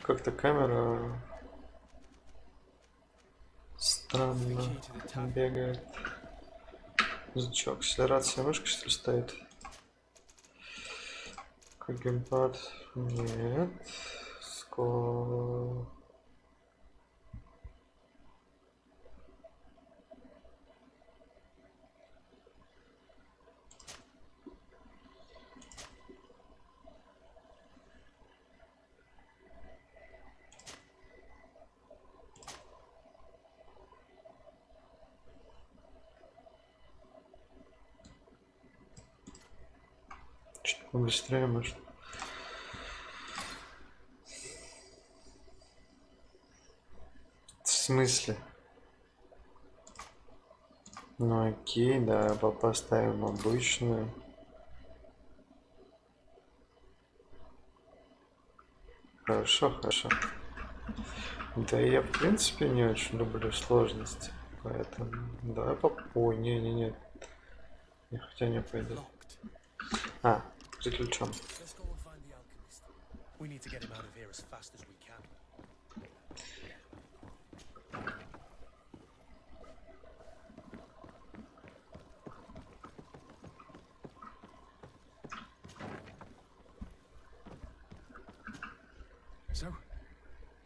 Как-то камера странно бегает. Значок, акселерация мышки, что ли, стоит? Как геймпад? Нет. Чуть побыстрее, может. В смысле? Ну окей, да, поставим обычную. Хорошо, хорошо. Да я в принципе не очень люблю сложности, поэтому давай Ой, не. Я хотя не пойду. А, за ключом. Let's go and find the alchemist. We need to get him out of here as fast as we can.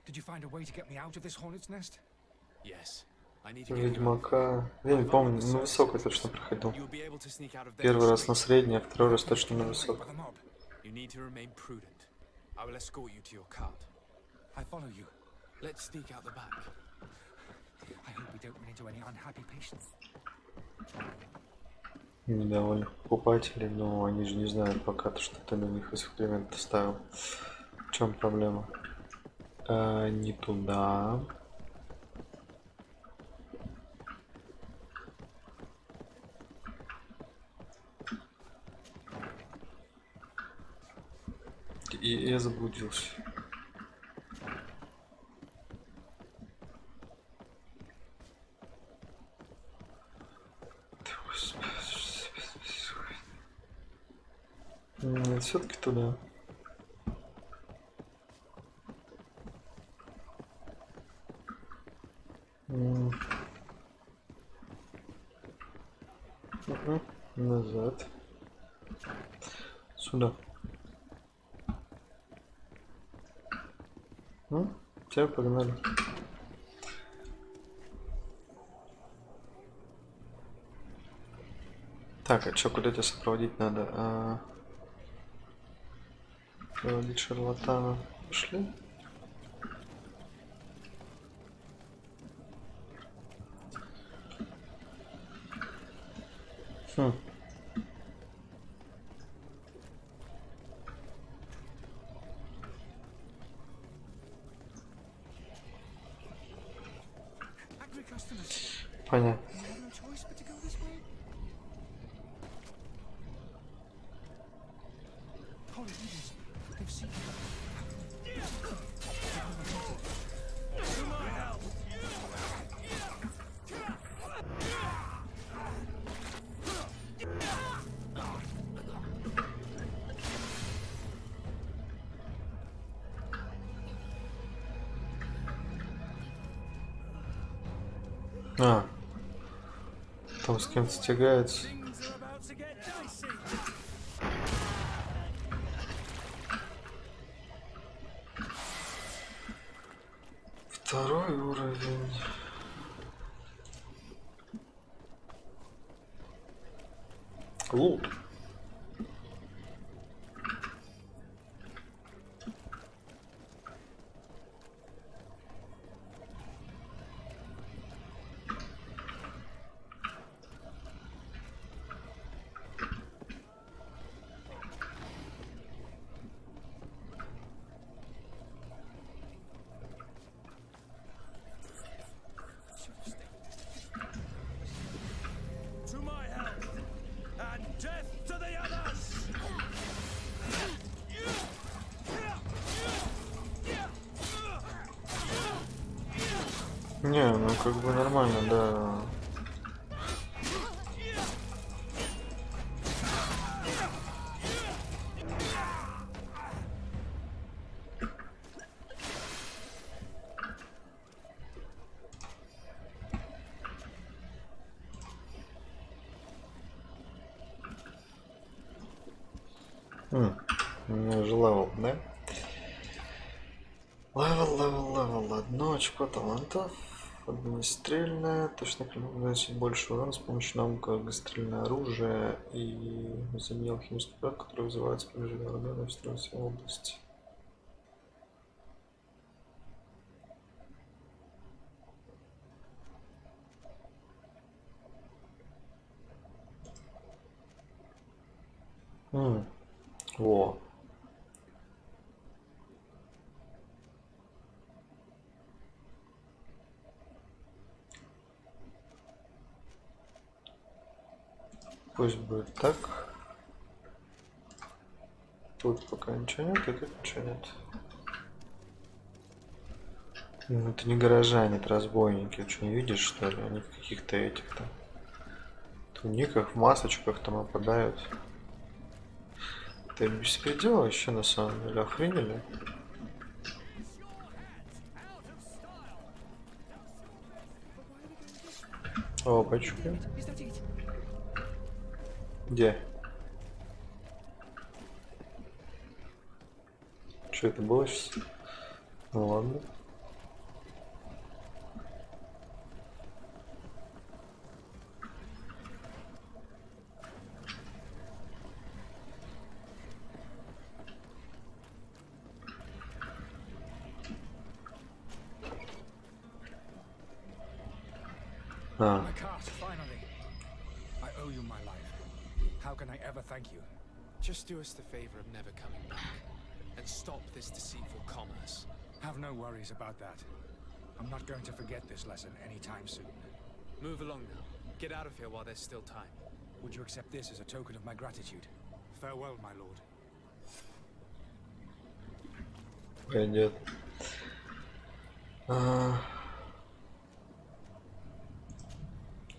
Did you find a way to get me out of this hornet's nest? Yes. I need to get you out. Ведьмака. Я не помню, на высокой точно проходил. You'll be able to sneak out of there Первый раз на easily. средней, а второй раз точно на By высокой. the mob. You need to remain prudent. I will escort you to your cart. I follow you. Let's sneak out the back. I hope we don't run into any unhappy patients. Недовольных покупателей, но они же не знают пока, что ты на них эксперимент ставил. В чем проблема? Не туда. И я заблудился. Все-таки туда. Назад. Сюда. Все, погнали. Так, а что, куда тебя сопроводить надо? Проводить шарлатана. Пошли. Angry customers. Понятно. You have no choice but to go this way. Holy Edens, they've seen you. Там с кем-то стягается. Things are about to get dicey. Второй уровень. Лут. To my health and death to the others. Не, ну как бы нормально, да. У меня же левел, да? Левел. Одно очко талантов. Огнестрельное. Точно наносит больше урона с помощью навыка огнестрельное оружие и заменил химический препарат, который вызывается при повреждении врага в строительной области. Во. Пусть будет так. Тут пока ничего нет, и тут ничего нет. Ну, это не горожане, это разбойники. Что, не видишь, что ли? Они в каких-то этих-то туниках, в масочках там нападают. Это беспредел вообще, на самом деле. Охренели? О, пачуки. Is that it? Где? Что это было сейчас? Ну ладно. My cart, finally. I owe you my life. How can I ever thank you? Just do us the favor of never coming back. And stop this deceitful commerce. Have no worries about that. I'm not going to forget this lesson anytime soon. Move along now. Get out of here while there's still time. Would you accept this as a token of my gratitude? Farewell, my lord. Пойдет.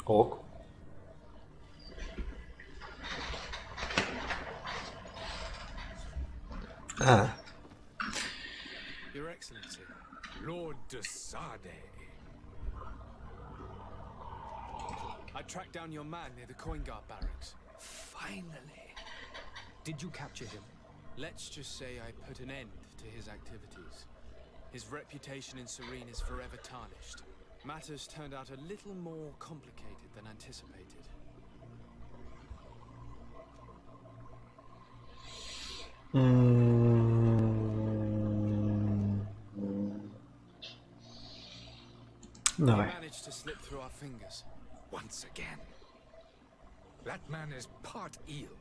Ок. Your Excellency. Lord de Sade. I tracked down your man near the coin guard barracks. Finally. Did you capture him? Let's just say I put an end to his activities. His reputation in Serene is forever tarnished. Matters turned out a little more complicated than anticipated. Давай. He managed to slip through our fingers. Once again. That man is part eel.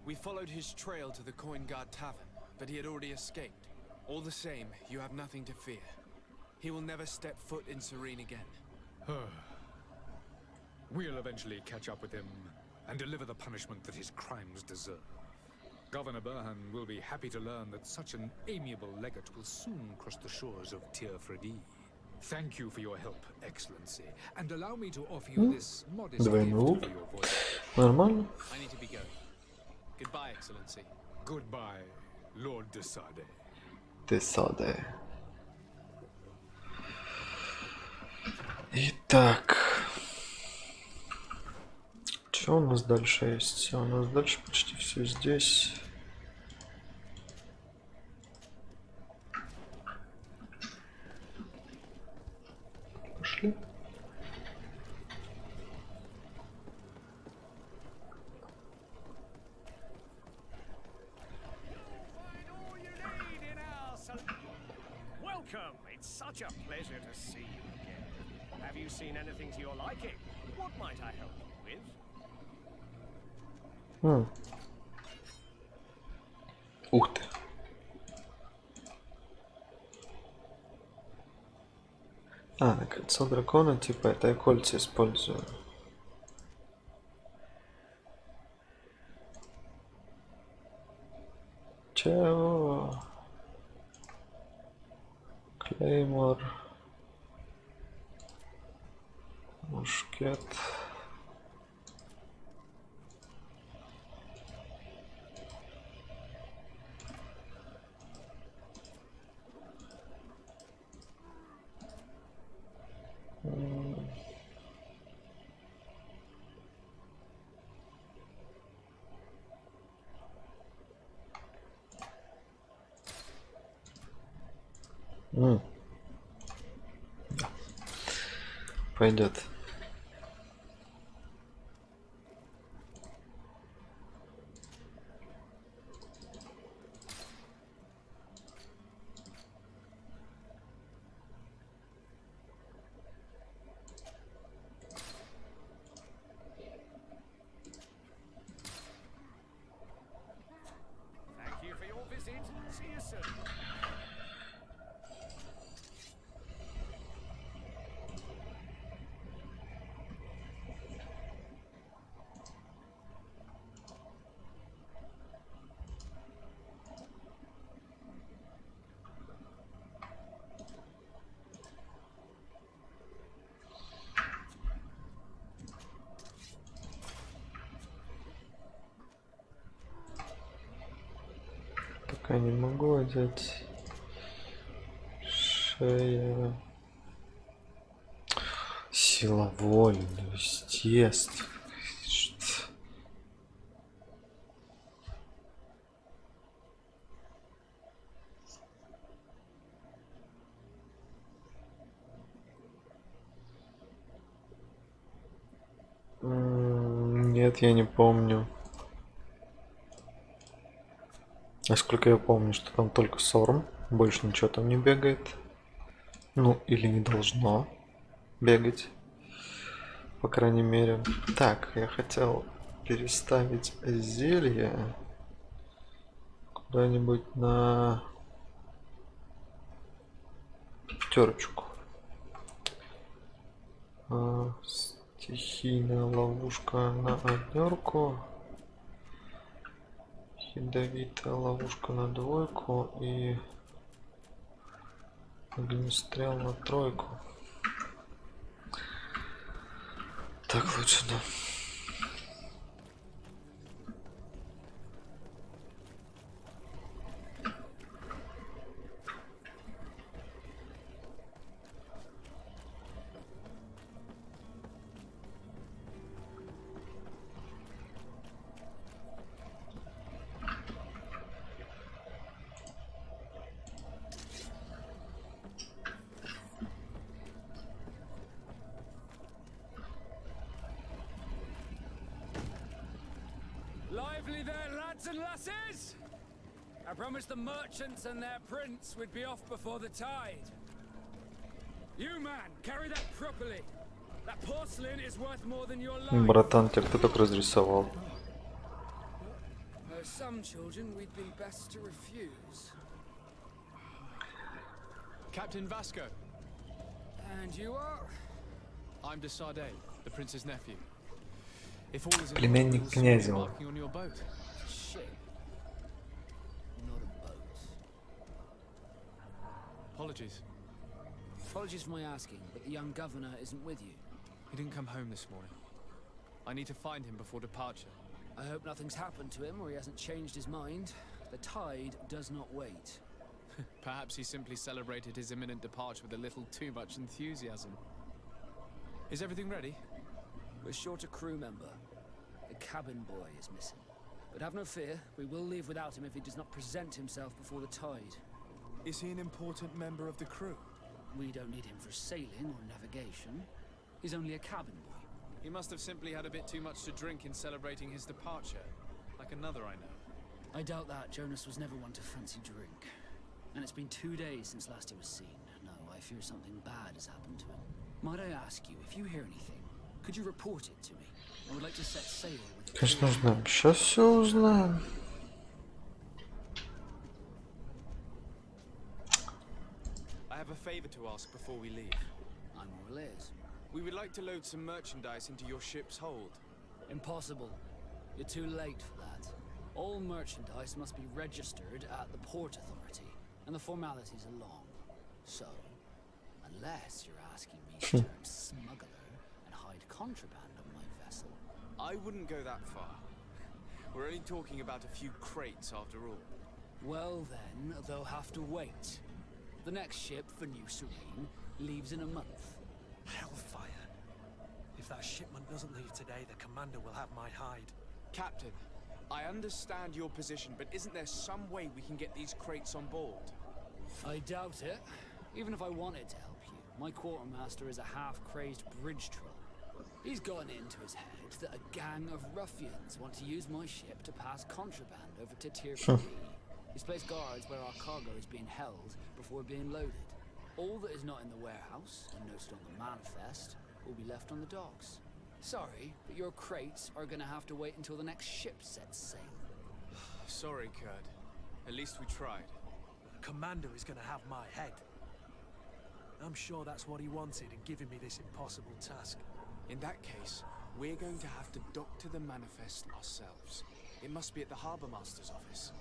We followed his trail to the Coin Guard Tavern, but he had already escaped. All the same, you have nothing to fear. He will never step foot in Serene again. We'll eventually catch up with him and deliver the punishment that his crimes deserve. Governor Burhan will be happy to learn that such an amiable legate will soon cross the shores of Tir-Fredi. Thank you for your help, Excellency, and allow me to offer you this modest gift for your voyage. Нормально? I need to be going. Goodbye, Excellency. Goodbye, Lord de Sade. Десаде. Итак. Что у нас дальше есть? У нас дальше почти все здесь. Пошли. Welcome. It's such a pleasure to see you again. Have you seen anything to your liking? What might I help you with? Ух ты. На кольцо дракона, типа это я кольца использую. Чего? Клеймор. Мушкет. Да. Пойдет. Thank you for your visit. See you soon. Пока не могу одеть. Шея. Сила воли, ну, естественно. Нет, я не помню. Насколько я помню, что там только Сорм, больше ничего там не бегает. Ну, или не должно бегать. По крайней мере. Так, я хотел переставить зелье куда-нибудь на пятерочку. Стихийная ловушка на однерку. Ядовитая ловушка на двойку и огнестрел на тройку. Так лучше, да. Lively there, lads and lasses! I promised the merchants and their prince we'd be off before the tide. You, man, carry that properly. That porcelain is worth more than your life. Братан, тебя кто так разрисовал? There are some children we'd be best to refuse. Captain Vasco. And you are? I'm de Sardet, the prince's nephew. If all is in Племянник order, князя. embarking on your boat. Ship. Not a boat. Apologies. Apologies for my asking, but the young governor isn't with you. He didn't come home this morning. I need to find him before departure. I hope nothing's happened to him or he hasn't changed his mind. The tide does not wait. Perhaps he simply celebrated his imminent departure with a little too much enthusiasm. Is everything ready? We're short a crew member. The cabin boy is missing. But have no fear, we will leave without him if he does not present himself before the tide. Is he an important member of the crew? We don't need him for sailing or navigation. He's only a cabin boy. He must have simply had a bit too much to drink in celebrating his departure, like another I know. I doubt that. Jonas was never one to fancy drink. And it's been 2 days since last he was seen. No, I fear something bad has happened to him. Might I ask you, if you hear anything, could you report it to me? I would like to set sail with it. Конечно, узнаем. Сейчас все узнаем. I have a favor to ask before we leave. I'm all ears. We would like to load some merchandise into your ship's hold. Impossible. You're too late for that. All merchandise must be registered at the Port Authority, and the formalities are long. So, unless you're asking me to turn smuggler and hide contraband on my vessel. I wouldn't go that far. We're only talking about a few crates after all. Well then, they'll have to wait. The next ship for New Serene leaves in a month. Hellfire. If that shipment doesn't leave today, the commander will have my hide. Captain, I understand your position, but isn't there some way we can get these crates on board? I doubt it. Even if I wanted to help you, my quartermaster is a half-crazed bridge troll. He's gotten into his head that a gang of ruffians want to use my ship to pass contraband over to Tier 3. He's placed guards where our cargo is being held before being loaded. All that is not in the warehouse and noted on the manifest will be left on the docks. Sorry, but your crates are gonna have to wait until the next ship sets sail. Sorry, Kurd. At least we tried. The commander is gonna have my head. I'm sure that's what he wanted in giving me this impossible task. In that case, we're going to have to dock to the manifest ourselves. It must be at the Harbour Master's office.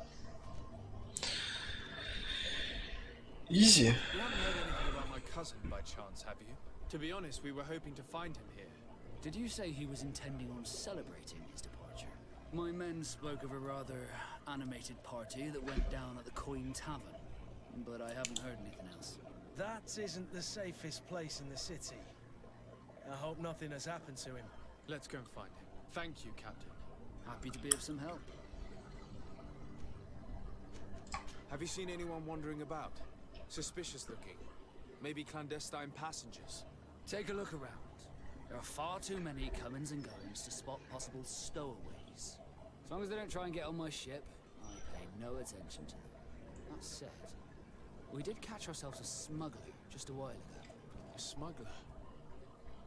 Easy. You haven't heard anything about my cousin by chance, have you? To be honest, we were hoping to find him here. Did you say he was intending on celebrating his departure? My men spoke of a rather animated party that went down at the Coin Tavern, but I haven't heard anything else. That isn't the safest place in the city. I hope nothing has happened to him. Let's go and find him. Thank you, Captain. Happy to be of some help. Have you seen anyone wandering about? Suspicious looking. Maybe clandestine passengers. Take a look around. There are far too many comings and goings to spot possible stowaways. As long as they don't try and get on my ship, I pay no attention to them. That said, we did catch ourselves a smuggler just a while ago. A smuggler?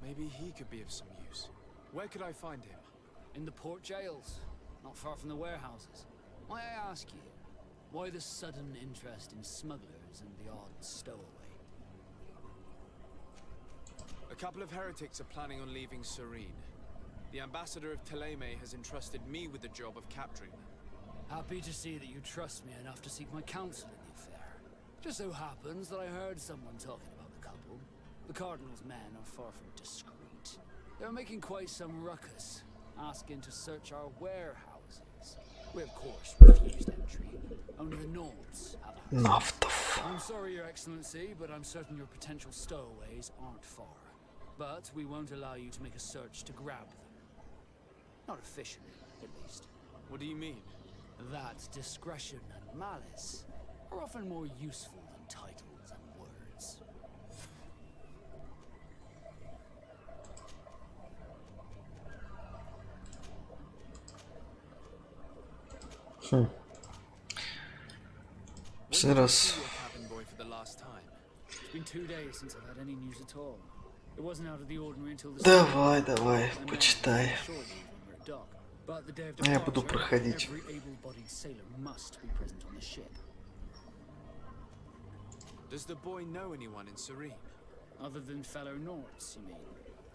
Maybe he could be of some use. Where could I find him? In the port jails, not far from the warehouses. May I ask you, why the sudden interest in smugglers and the odd stowaway? A couple of heretics are planning on leaving Serene. The ambassador of Teleme has entrusted me with the job of capturing them. Happy to see that you trust me enough to seek my counsel in the affair. Just so happens that I heard someone talking about the couple. The Cardinal's men are far from discreet. They're making quite some ruckus, asking to search our warehouses. We, of course, refused entry. Only the Nords have access. Нафтов. I'm sorry, Your Excellency, but I'm certain your potential stowaways aren't far. But we won't allow you to make a search to grab them. Not officially, at least. What do you mean? That discretion and malice are often more useful than titles and words. Последний раз. Cabin boy for the last time. It's been 2 days since I've had any news at all. It wasn't out of the ordinary until this Давай, давай, почитай. But the day of Я буду departure, проходить. every able-bodied sailor must be present on the ship. Does the boy know anyone in Serene? Other than fellow Nords, you mean?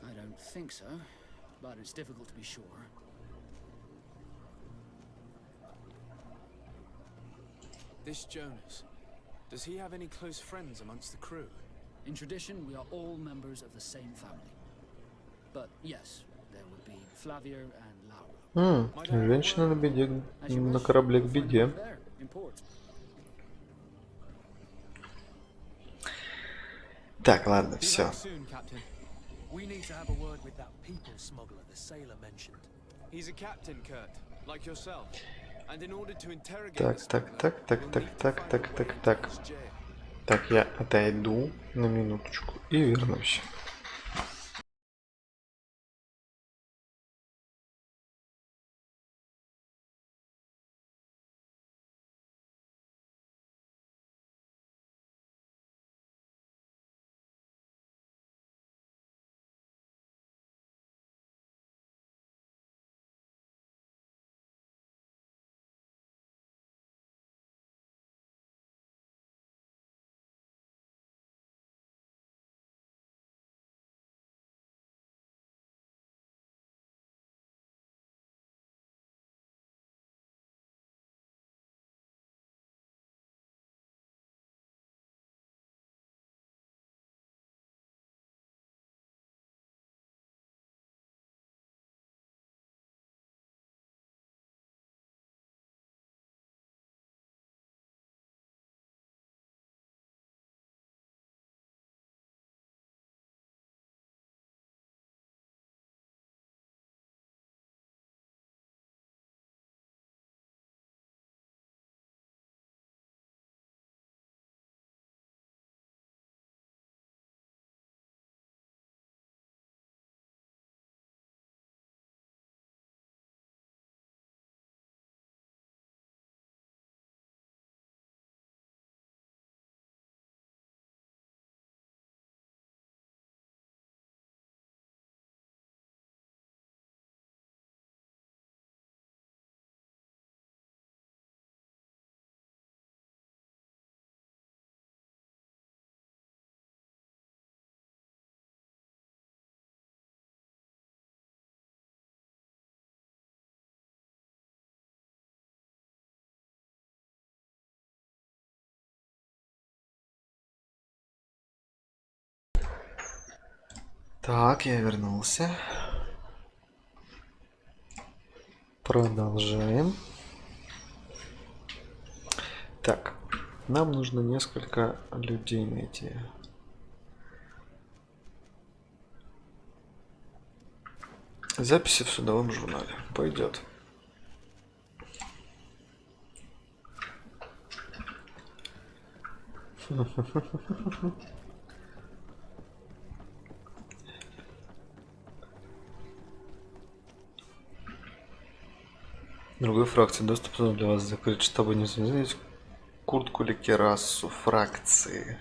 I don't think so, but it's difficult to be sure. This Jonas, does he have any close friends amongst the crew? In tradition, we are all members of the same family. But yes, there would be Flavia and Laura. Женщина на беде, на корабле к беде. There, in port. Так, ладно, все. Soon, Captain. We need to have a word with that people smuggler the sailor mentioned. He's a captain, Kurt, like yourself. And in order to interrogate Так, the так, smuggler, так, так, we'll так, need to так, find так, a way так, into так. his jail. Так, я отойду на минуточку и вернусь. Так, я вернулся. Продолжаем. Так, нам нужно несколько людей найти. Записи в судовом журнале. Пойдет. Другой фракции доступ для вас закрыть, чтобы не заменить куртку или керасу фракции.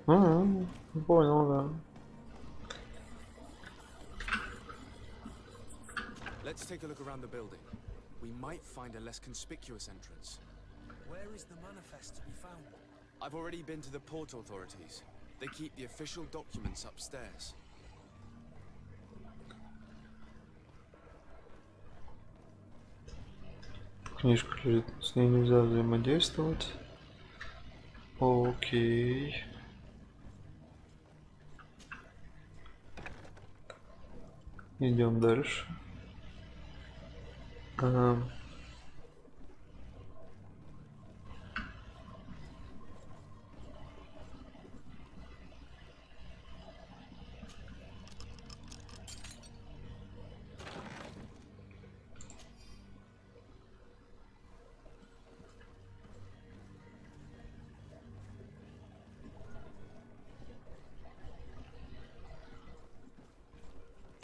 Понял, да. Let's take a look around the building. We might find a less conspicuous entrance. Where is the manifest to be found? I've already been to the port authorities. They keep the official documents upstairs. Книжка лежит, с ней нельзя взаимодействовать. Окей. Идем дальше.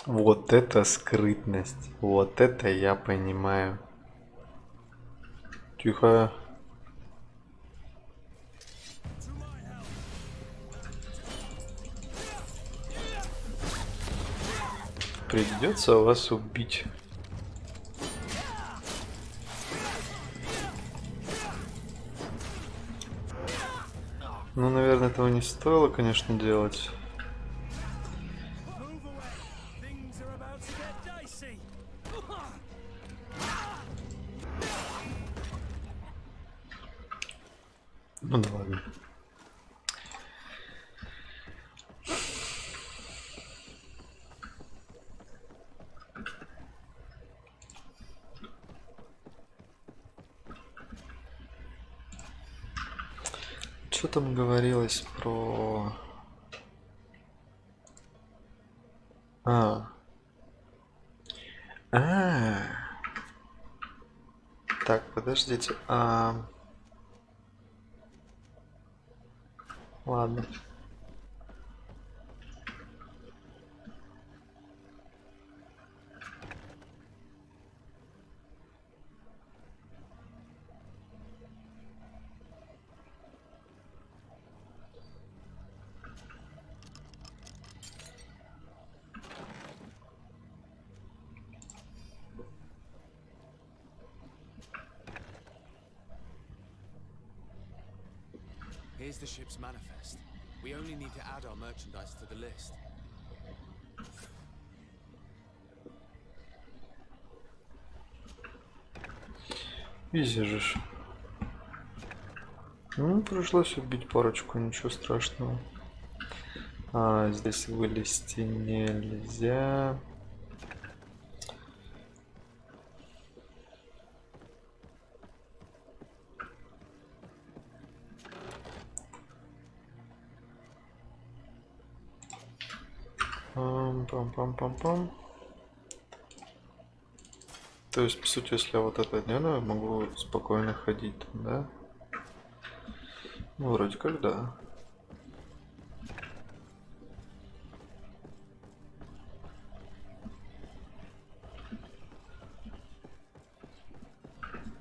Вот это скрытность. Вот это я понимаю. Тихо. Придется вас убить. Ну, наверное, этого не стоило, конечно, делать. Ну да ладно. Что там говорилось про... Так, подождите. Ладно. Here's the ship's manifest. We only need to add our merchandise to the list. Изи же. Ну, пришлось убить парочку, ничего страшного. Здесь вылезти нельзя. Пам-пам-пам-пам. То есть, по сути, если я вот это делаю, могу спокойно ходить, да? Ну, вроде как да.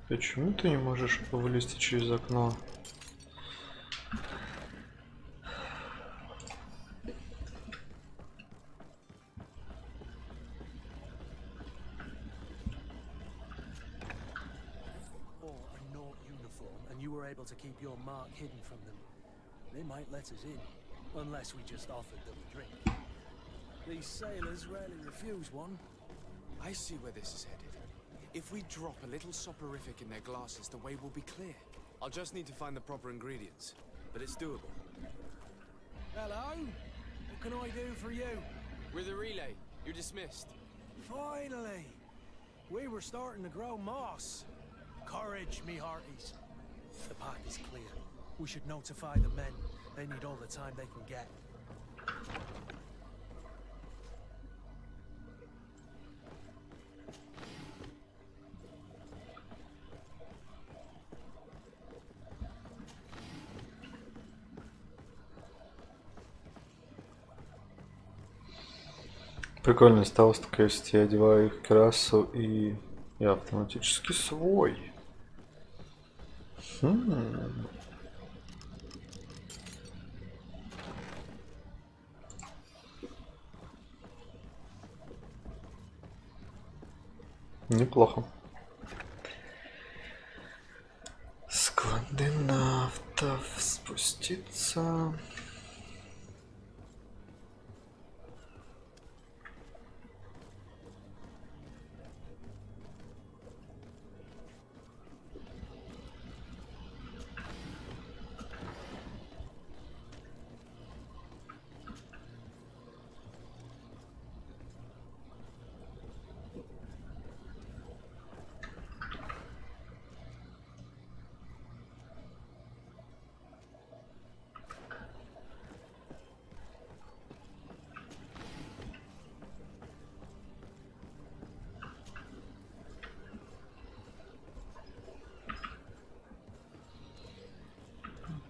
Почему ты не можешь вылезти через окно? To keep your mark hidden from them. They might let us in, unless we just offered them a drink. These sailors rarely refuse one. I see where this is headed. If we drop a little soporific in their glasses, the way will be clear. I'll just need to find the proper ingredients, but it's doable. Hello? What can I do for you? We're the relay. You're dismissed. Finally! We were starting to grow moss. Courage, me hearties. The path is clear. We should notify the men. They need all the time they can get. Прикольно стало, что если я одеваю их кирасу, и я автоматически свой. Неплохо. Склады нафтов спуститься.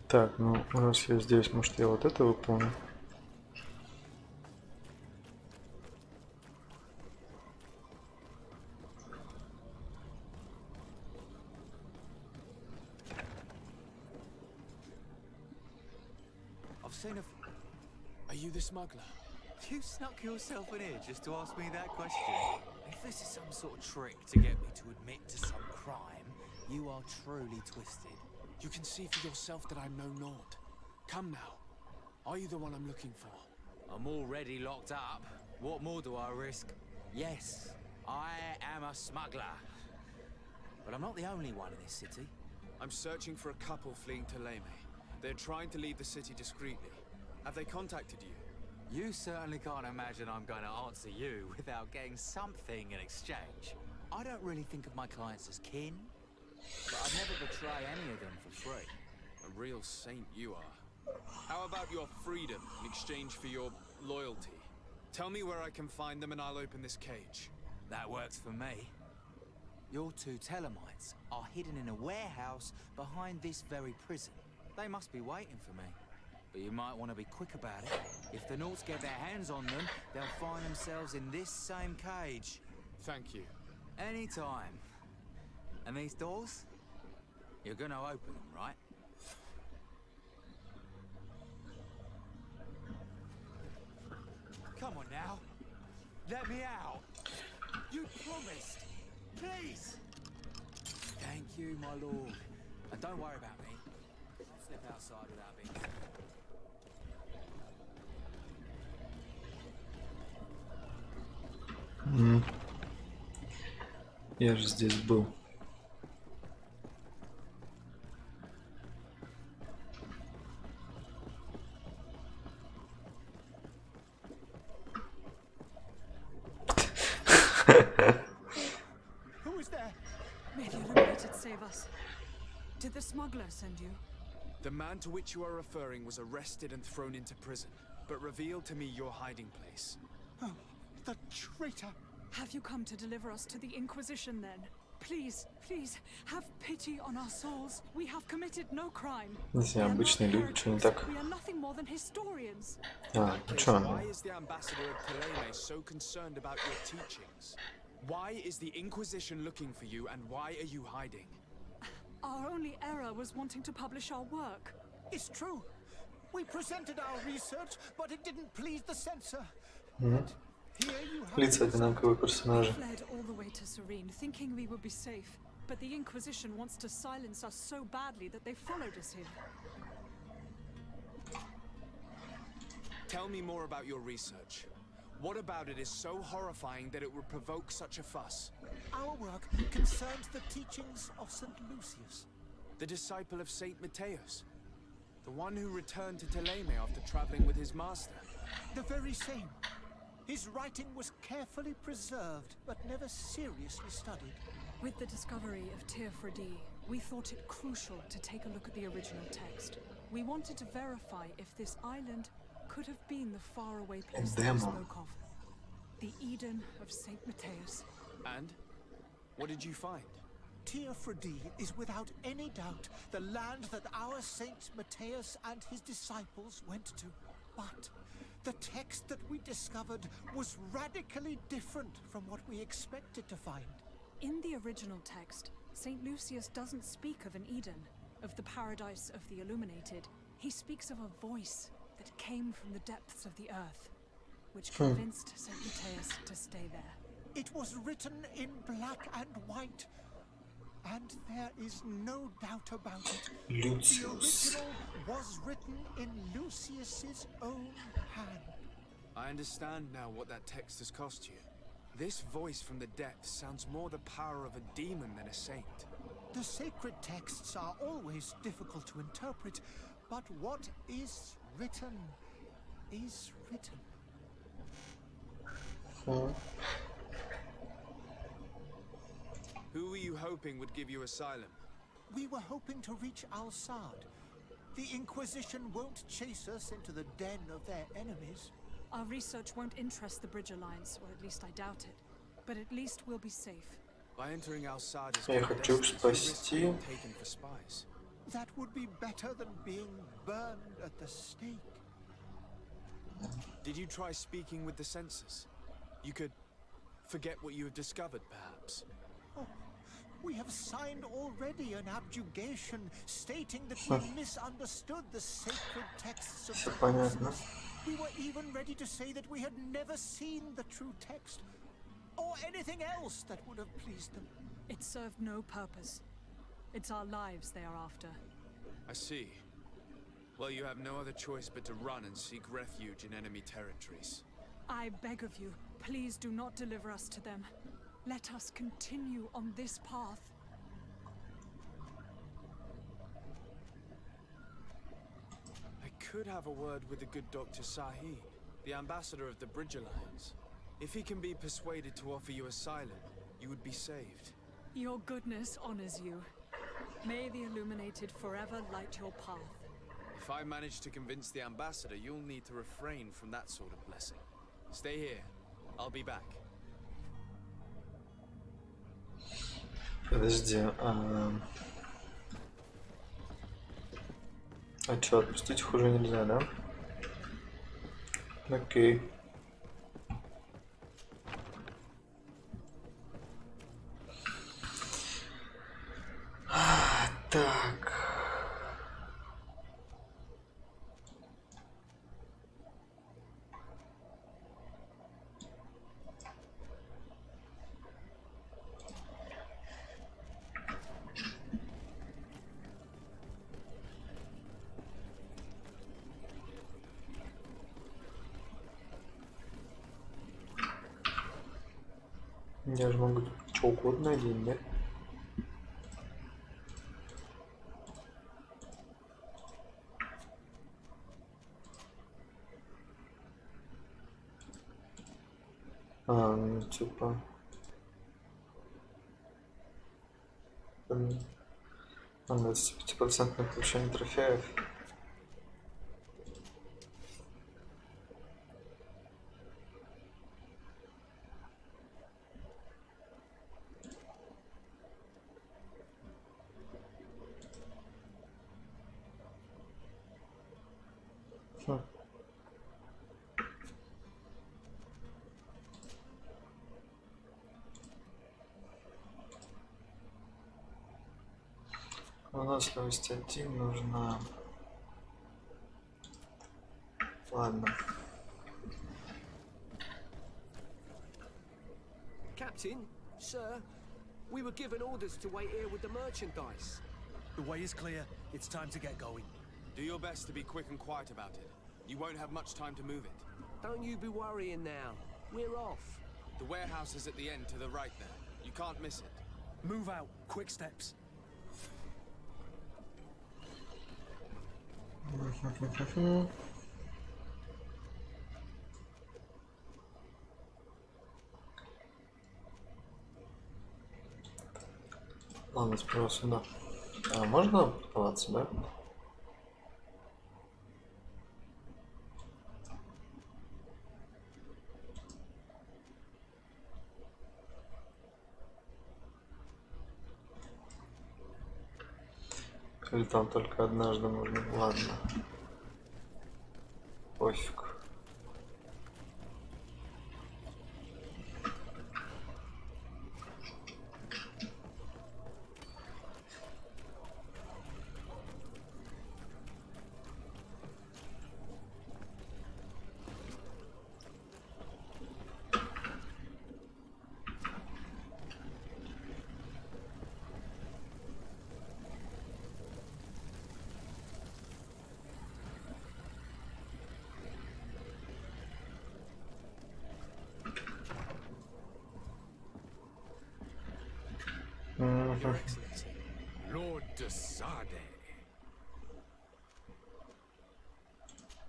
Так, ну раз я здесь, может я вот это выполню. I've seen a... Are you the smuggler? You snuck yourself in here just to ask me that question? If this is some sort of trick to get me to admit to some crime, you are truly twisted. You can see for yourself that I'm no naught. Come now. Are you the one I'm looking for? I'm already locked up. What more do I risk? Yes, I am a smuggler. But I'm not the only one in this city. I'm searching for a couple fleeing to Leme. They're trying to leave the city discreetly. Have they contacted you? You certainly can't imagine I'm going to answer you without getting something in exchange. I don't really think of my clients as kin, but I'd never betray any of them for free. A real saint you are. How about your freedom in exchange for your loyalty? Tell me where I can find them and I'll open this cage. That works for me. Your two Telemites are hidden in a warehouse behind this very prison. They must be waiting for me. But you might want to be quick about it. If the Nauts get their hands on them, they'll find themselves in this same cage. Thank you. Anytime. And these doors? You're gonna open them, right? Come on now. Let me out. You promised. Please. Thank you, my lord. And don't worry about me. I'll step outside without being seen. Я же здесь был. Who is there? May the Illuminated save us. Did the smuggler send you? The man to which you are referring was arrested and thrown into prison, but revealed to me your hiding place. Oh, the traitor! Have you come to deliver us to the Inquisition then? Please, please, have pity on our souls. We have committed no crime. Если обычные люди, что не так? We are nothing more than historians. А, ну чё? Why is the ambassador of Teleme so concerned about your teachings? Why is the Inquisition looking for you, and why are you hiding? Our only error was wanting to publish our work. It's true. We presented our research, but it didn't please the censor. Лица одинаковые персонажи. We fled all the way to Serene, thinking we would be safe. But the Inquisition wants to silence us so badly that they followed us here. Tell me more about your research. What about it is so horrifying that it would provoke such a fuss? Our work concerns the teachings of St. Lucius. The disciple of Saint Mateus? The one who returned to Teleme after traveling with his master? The very same. His writing was carefully preserved, but never seriously studied. With the discovery of Teofredi, we thought it crucial to take a look at the original text. We wanted to verify if this island could have been the faraway place that we spoke of. The Eden of Saint Mateus. And? What did you find? Teofredi is without any doubt the land that our Saint Mateus and his disciples went to. But the text that we discovered was radically different from what we expected to find. In the original text, St. Lucius doesn't speak of an Eden, of the paradise of the Illuminated. He speaks of a voice that came from the depths of the earth, which convinced St. Mateus to stay there. It was written in black and white. And there is no doubt about it. Lucius. The original was written in Lucius's own hand. I understand now what that text has cost you. This voice from the depths sounds more the power of a demon than a saint. The sacred texts are always difficult to interpret, but what is written is written. Who were you hoping would give you asylum? We were hoping to reach Al-Sad. The Inquisition won't chase us into the den of their enemies. Our research won't interest the Bridge Alliance, or at least I doubt it. But at least we'll be safe. By entering Al-Sad as Я хочу спасти. taken for spies. That would be better than being burned at the stake. Did you try speaking with the censors? You could forget what you have discovered, perhaps. Oh, we have signed already an abjugation stating that we misunderstood the sacred texts of the apostles. We were even ready to say that we had never seen the true text, or anything else that would have pleased them. It served no purpose. It's our lives they are after. I see. Well, you have no other choice but to run and seek refuge in enemy territories. I beg of you, please do not deliver us to them. Let us continue on this path. I could have a word with the good Dr. Sahid, the ambassador of the Bridge Alliance. If he can be persuaded to offer you asylum, you would be saved. Your goodness honors you. May the Illuminated forever light your path. If I manage to convince the ambassador, you'll need to refrain from that sort of blessing. Stay here. I'll be back. Подожди, а чё, отпустить их уже нельзя, да? Окей. Так. Я же могу что угодно один, нет? Ну типа... На 25% получение трофеев. Выносливость 1 нужна. Ладно. Captain, sir, we were given orders to wait here with the merchandise. The way is clear. It's time to get going. Do your best to be quick and quiet about it. You won't have much time to move it. Don't you be worrying now. We're off. The warehouse is at the end to the right there. You can't miss it. Move out. Quick steps. Ладно, сперва сюда. А можно продаваться, да? Или там только однажды можно? Ладно. Пофиг. Your Excellency. Lord de Sade.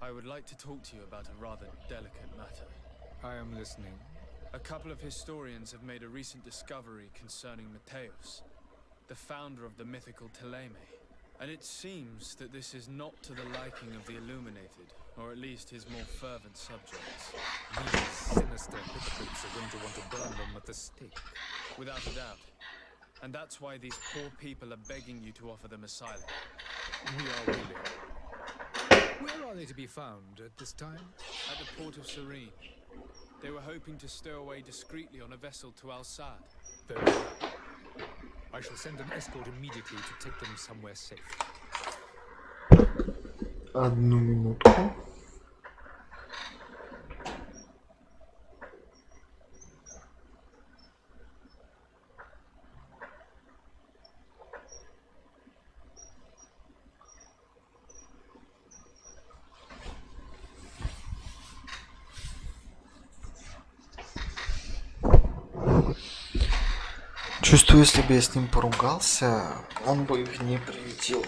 I would like to talk to you about a rather delicate matter. I am listening. A couple of historians have made a recent discovery concerning Matthäus, the founder of the mythical Teleme. And it seems that this is not to the liking of the Illuminated, or at least his more fervent subjects. These sinister hypocrites are going to want to burn them at the stake. Without a doubt. And that's why these poor people are begging you to offer them asylum. We are willing. Where are they to be found at this time? At the port of Serene. They were hoping to stow away discreetly on a vessel to Al-Sad. Very well. I shall send an escort immediately to take them somewhere safe. Одну минутку. Чувствую, если бы я с ним поругался, он бы их не приютил.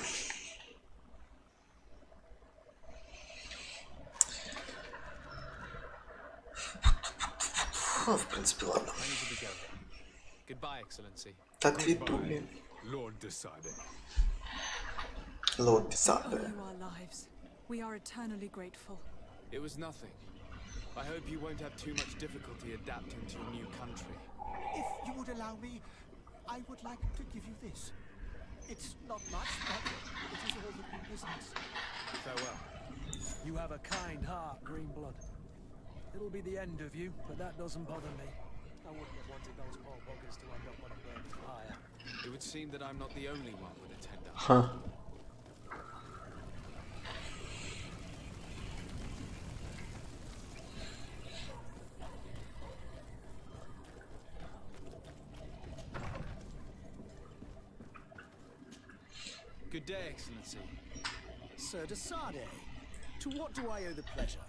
В принципе, ладно. Так ведули. Lord de Sade. Lord de Sade. You our lives. We are eternally grateful. It was nothing. I hope you won't have too much difficulty adapting to a new country. If you would allow me, I would like to give you this. It's not much, but it is all that we business. Farewell. You have a kind heart, Greenblood. It'll be the end of you, but that doesn't bother me. I wouldn't have wanted those poor buggers to end up on a burning fire. It would seem that I'm not the only one with a tender Huh. heart. Good day, Excellency. Sir de Sade, to what do I owe the pleasure?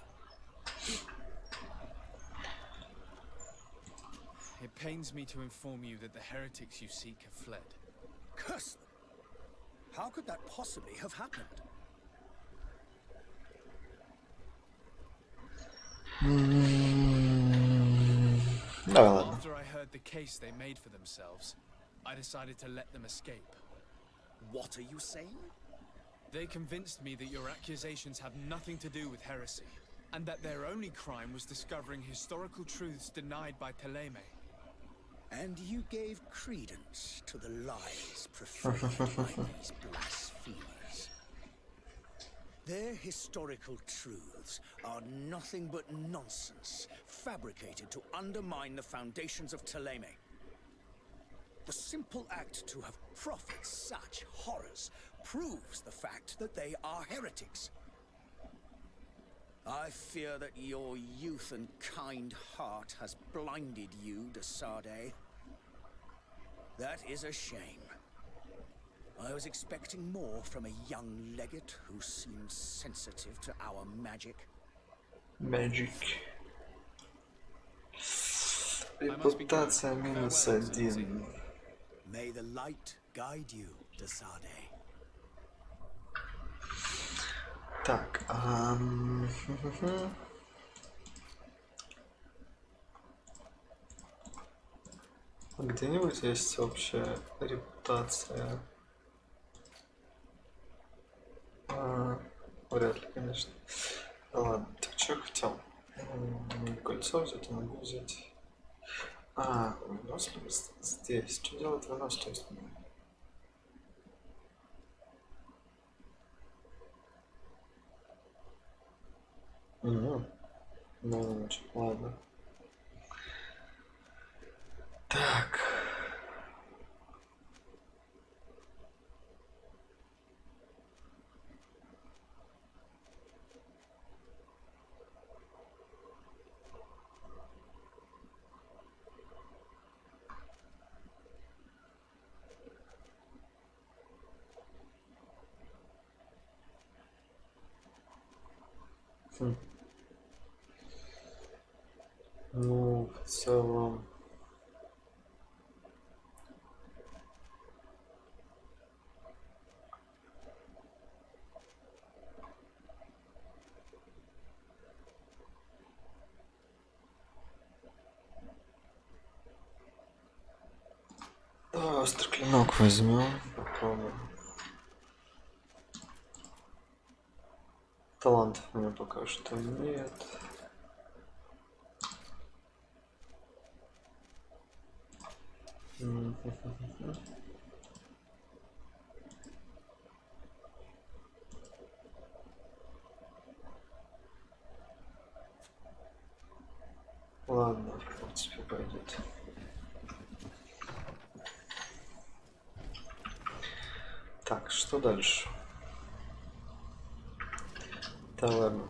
It pains me to inform you that the heretics you seek have fled. Curse them! How could that possibly have happened? After I heard the case they made for themselves, I decided to let them escape. What are you saying? They convinced me that your accusations have nothing to do with heresy, and that their only crime was discovering historical truths denied by Teleme. And you gave credence to the lies proffered by these blasphemers. Their historical truths are nothing but nonsense, fabricated to undermine the foundations of Teleme. The simple act to have profited such horrors proves the fact that they are heretics. I fear that your youth and kind heart has blinded you, de Sade. That is a shame. I was expecting more from a young legate who seemed sensitive to our magic. Magic. Репутация -1. May the light guide you, de Sade. Так, где-нибудь есть общая репутация? Вряд ли, конечно. Да ладно, так что я хотел? Кольцо взять, могу взять. Выносливость здесь. Что делает выносливость? Ну, ладно. Так. Ну, в целом... Давай острый клинок возьмем, попробуем. Талантов у меня пока что нет. Ладно, в принципе, пойдет. Так, что дальше? Таверна.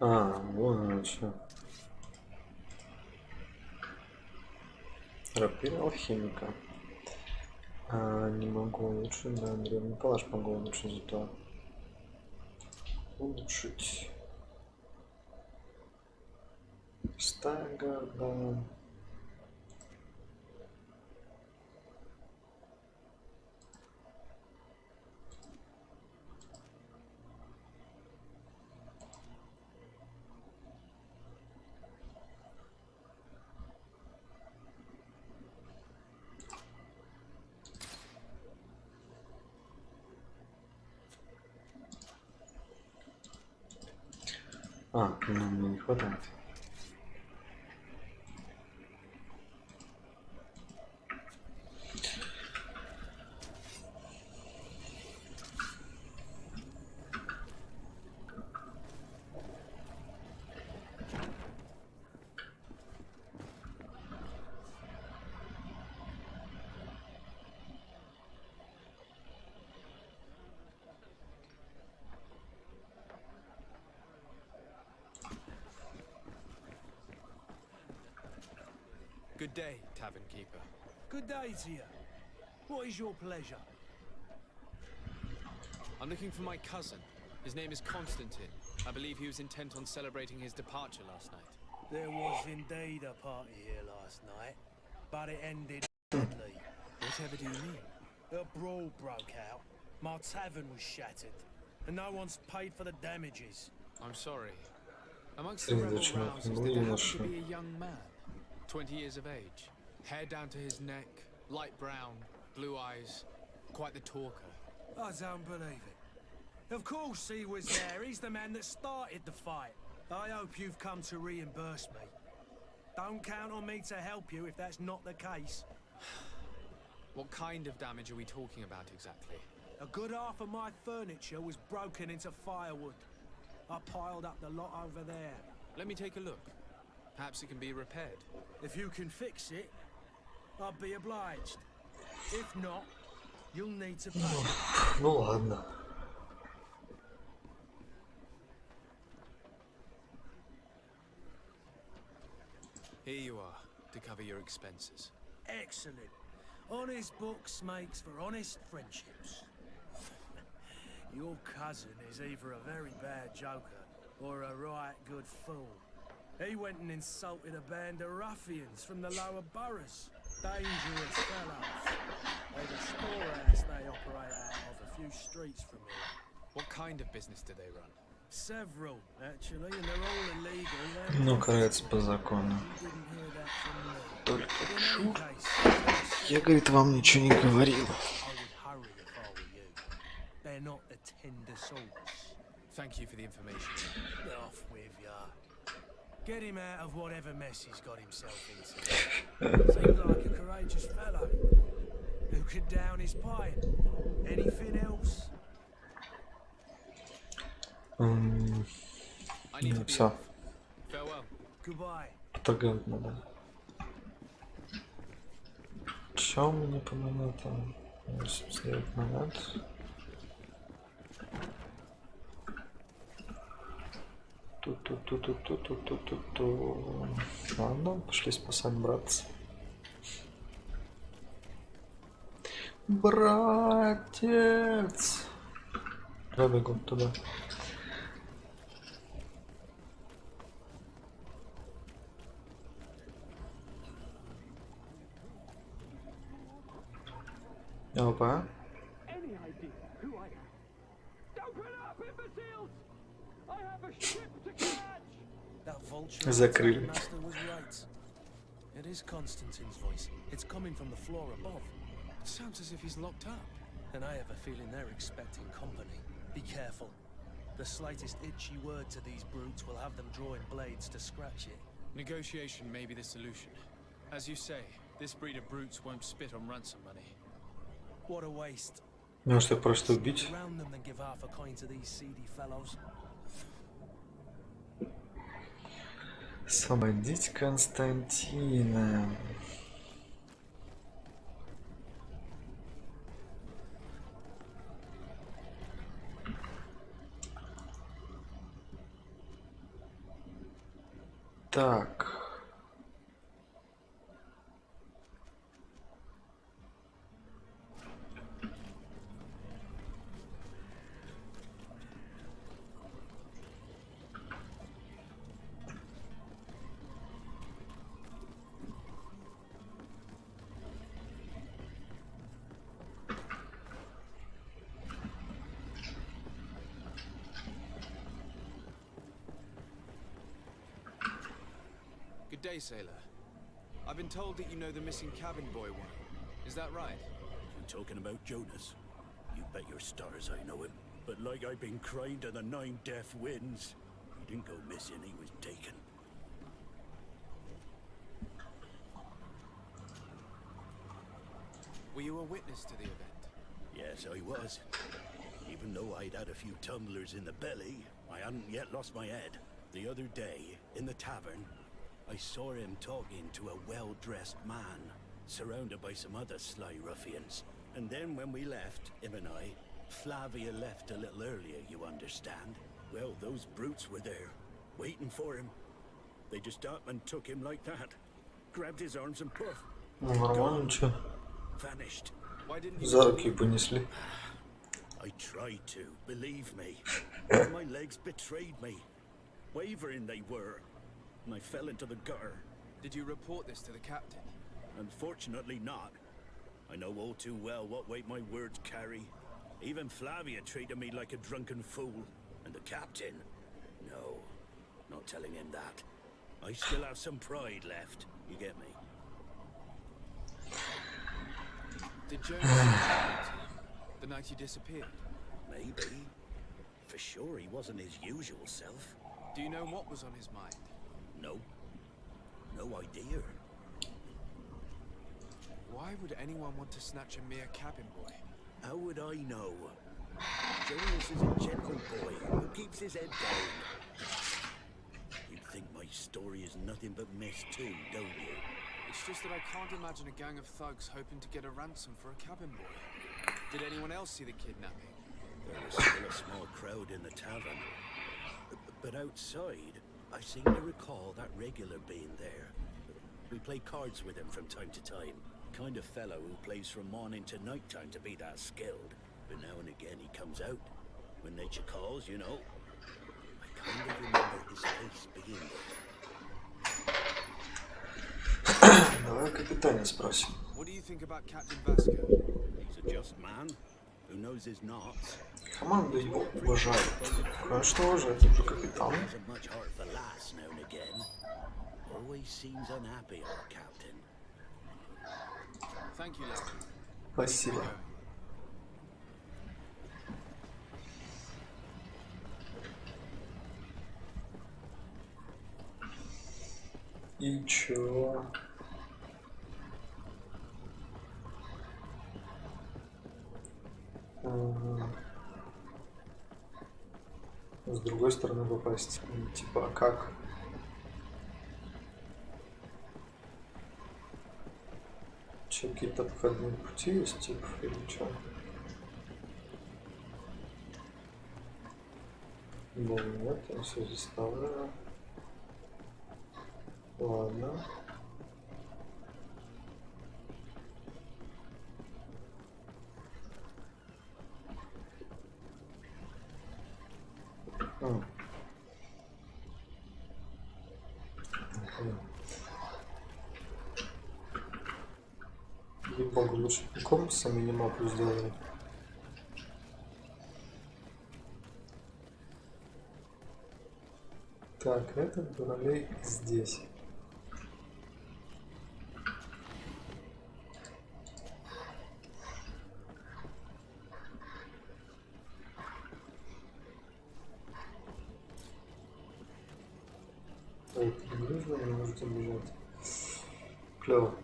Вон оно что. Рапира алхимика. Не могу улучшить, да, древний палаш могу улучшить зато. Улучшить. Стага, да. Ну, мне не хватает. Good day, tavern keeper. Good day to you. What is your pleasure? I'm looking for my cousin. His name is Constantine. I believe he was intent on celebrating his departure last night. There was indeed a party here last night, but it ended badly. Whatever do you mean? A brawl broke out. My tavern was shattered, and no one's paid for the damages. I'm sorry. Amongst the rebel rousers, did there happen to be a young man? 20 years of age, hair down to his neck, light brown, blue eyes, quite the talker. I don't believe it. Of course he was there. He's the man that started the fight. I hope you've come to reimburse me. Don't count on me to help you if that's not the case. What kind of damage are we talking about exactly? A good half of my furniture was broken into firewood. I piled up the lot over there. Let me take a look. Perhaps it can be repaired. If you can fix it, I'll be obliged. If not, you'll need to pay. Ну ладно. Here you are, to cover your expenses. Excellent. Honest books makes for honest friendships. Your cousin is either a very bad joker or a right good fool. He went and insulted a band of ruffians from the lower boroughs. Dangerous fellows. There's a storehouse they operate out of a few streets from here. What kind of business do they run? Several, actually, and they're all illegal. Ну, кажется, по закону. Только шут. Я, говорит, вам ничего не говорил. They're not the tender sorts. Thank you for the information. Off with ya. Get him out of whatever mess he's got himself into. Seems like a courageous fellow who could down his pint. Anything else? Все. Farewell. Goodbye. Поторгать надо. Чё мне по монетам? 89 монет. Ту-ту-ту-ту-ту-ту-ту-ту-ту. Ладно, пошли спасать братца. Братец! Я бегу туда. Опа. Any idea who I am? Open up, imbeciles! I have a ship to catch! That vulture Закрыли. master was right. It is Constantine's voice. It's coming from the floor above. It sounds as if he's locked up. And I have a feeling they're expecting company. Be careful. The slightest itchy word to these brutes will have them drawing blades to scratch it. Negotiation may be the solution. As you say, this breed of brutes won't spit on ransom money. What a waste. Может, их просто убить? Around them than give half a coin to these seedy fellows. Освободить Константина. Так. Good day, sailor. I've been told that you know the missing cabin boy one. Is that right? You talking about Jonas? You bet your stars I know him. But like I've been crying to the 9 deaf winds, he didn't go missing, he was taken. Were you a witness to the event? Yes, I was. Even though I'd had a few tumblers in the belly, I hadn't yet lost my head. The other day, in the tavern, I saw him talking to a well-dressed man, surrounded by some other sly ruffians. And then when we left, him and I, Flavia left a little earlier, you understand? Well, those brutes were there, waiting for him. They just up and took him like that. Grabbed his arms and poof. Нормально, ничего. Vanished. За руки понесли. I tried to, believe me. But my legs betrayed me. Wavering they were. And I fell into the gutter. Did you report this to the captain? Unfortunately not. I know all too well what weight my words carry. Even Flavia treated me like a drunken fool. And the captain? No, not telling him that. I still have some pride left. You get me? Did Jonas the night you disappeared? Maybe. For sure he wasn't his usual self. Do you know what was on his mind? No. No idea. Why would anyone want to snatch a mere cabin boy? How would I know? Jonas is a gentle boy who keeps his head down. You'd think my story is nothing but mess too, don't you? It's just that I can't imagine a gang of thugs hoping to get a ransom for a cabin boy. Did anyone else see the kidnapping? There was still a small crowd in the tavern. But outside, I seem to recall that regular being there. We play cards with him from time to time. Kind of fellow who plays from morning to night time to be that skilled. But now and again he comes out. When nature calls, you know. I kind of remember his face being there. Давай капитана спросим. What do you think about Captain Vasco? He's a just man who knows his knots. Команда его уважает. Конечно, уважает, это же капитан. Hasn't much heart for laughs now and again. Always seems unhappy, our captain. Thank you, lad. Спасибо. И чё? С другой стороны попасть. Типа, а как? Что, какие-то обходные пути есть, типа, или что? Ну, нет, я все заставляю. Ладно. Ей-богу, лучше компаса минимапу сделали. Так, этот дуралей здесь. Ой, перегружено, не можете бежать. Клево.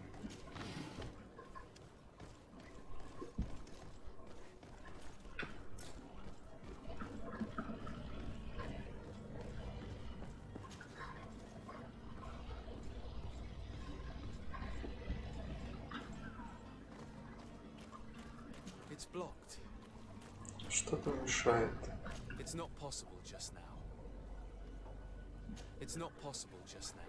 It's blocked. Что-то мешает. It's not possible just now. It's not possible just now.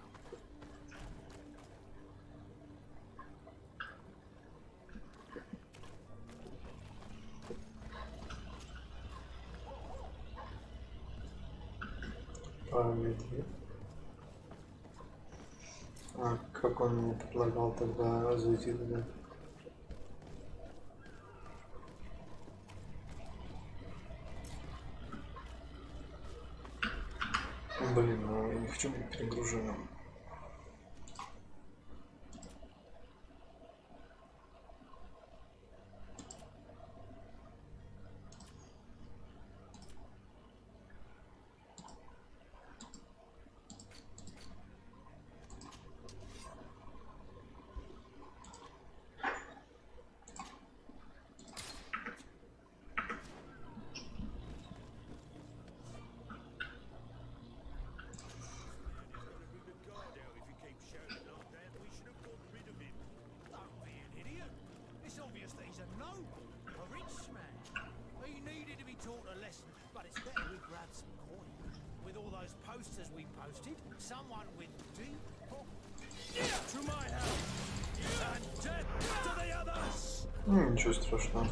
Погоди. А как он мне предлагал тогда зайти туда? Блин, ну я не хочу быть перегруженным. Someone with deep to my help and death to the others. Ничего страшного.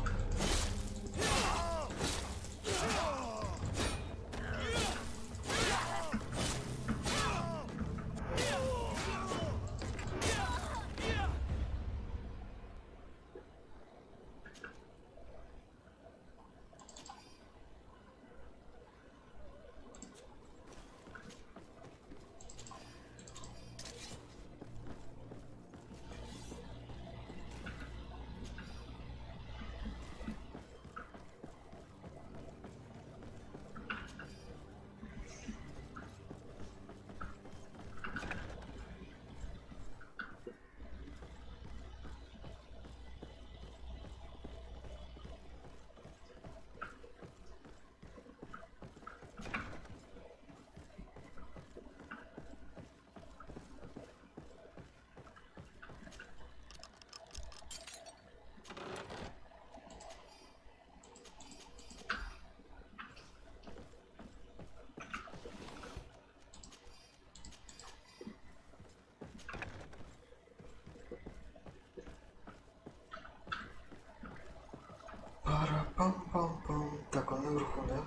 Пам-пам-пам. Так, он наверху, да?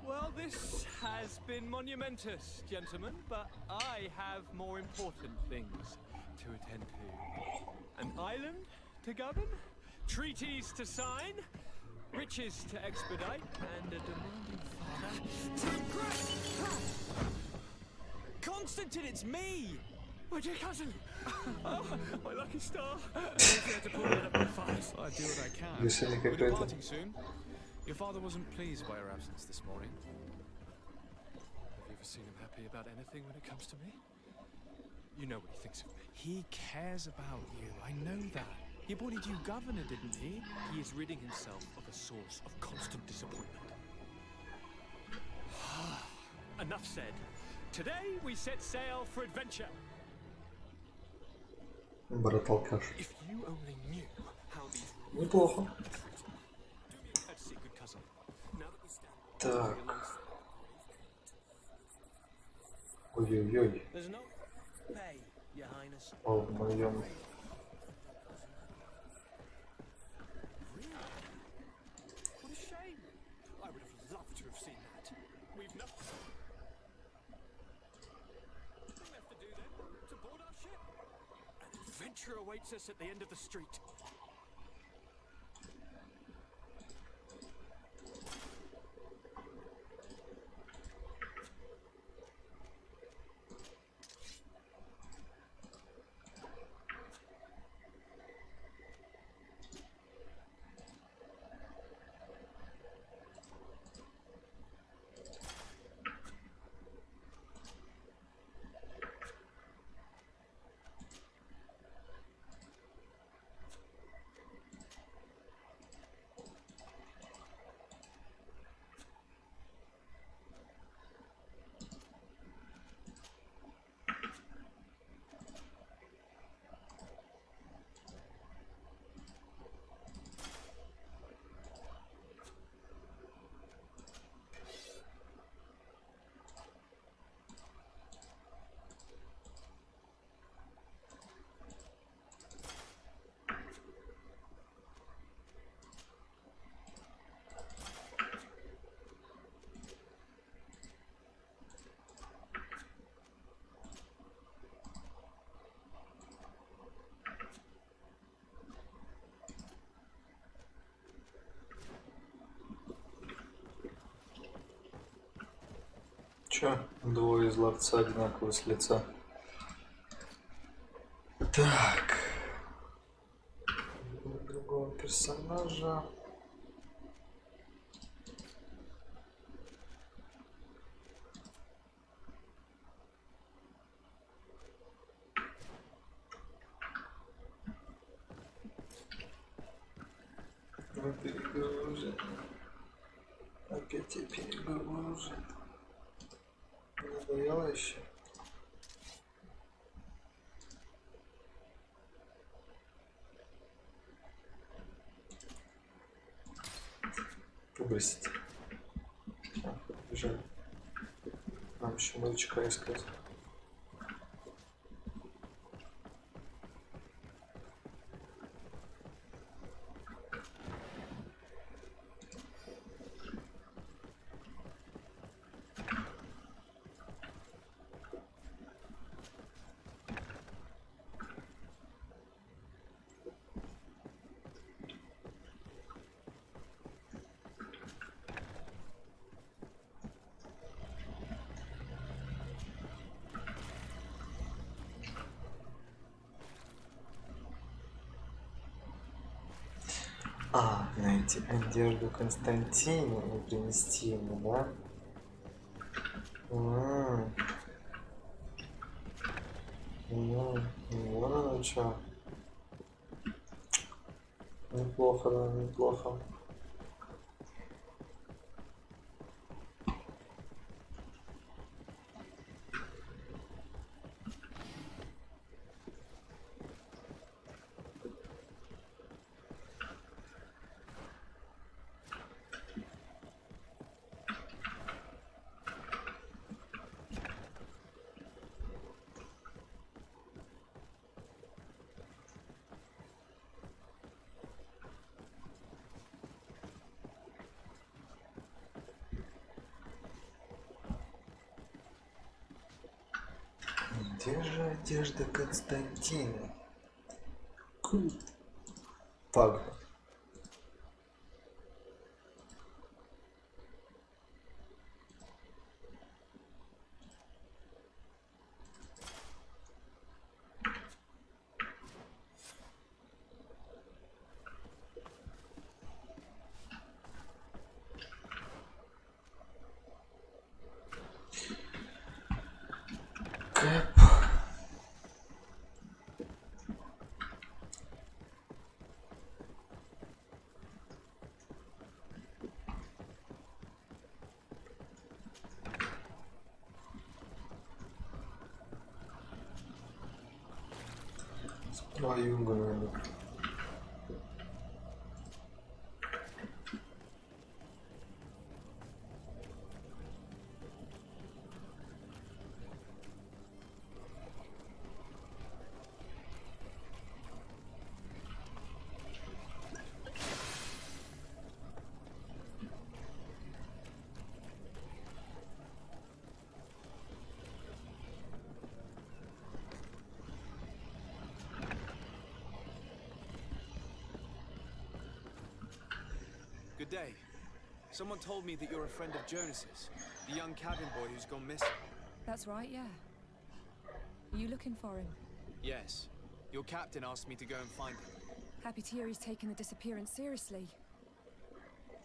Well, this has been monumentous, gentlemen, but I have more important things to attend to. An island to govern, treaties to sign, riches to expedite, and a demanding father to impress. Constantine, it's me! My dear cousin! Oh, my lucky star! I had to pull that up in files. I'll do what I can. Веселье We're какое-то. departing soon. Your father wasn't pleased by your absence this morning. Have you ever seen him happy about anything when it comes to me? You know what he thinks of me. He cares about you. I know that. He appointed you governor, didn't he? He is ridding himself of a source of constant disappointment. Enough said. Today we set sail for adventure. Брат алкаш. If you only knew how these Неплохо. courtesy, good cousin. Now that we stand Так. Ой-ой-ой. There's no pay, Your Highness. О, в моем. What a shame. I would have loved to have seen that. We've nothing. Nothing left to do then. To board our ship. An adventure awaits us at the end of the street. Чё? Двое из ларца одинаковые с лица. Так. Другого персонажа. Мы перегружены. Опять я перегружен. Надоело еще? Выбросить. Побежали. Нам еще мальчика искать. А, найти одежду Константину и принести ему, да? Вон оно что. Неплохо, да, неплохо. Где же одежда Константина? Пагу. Кэп. Good day. Someone told me that you're a friend of Jonas's, the young cabin boy who's gone missing. That's right, yeah. Are you looking for him? Yes. Your captain asked me to go and find him. Happy to hear he's taken the disappearance seriously.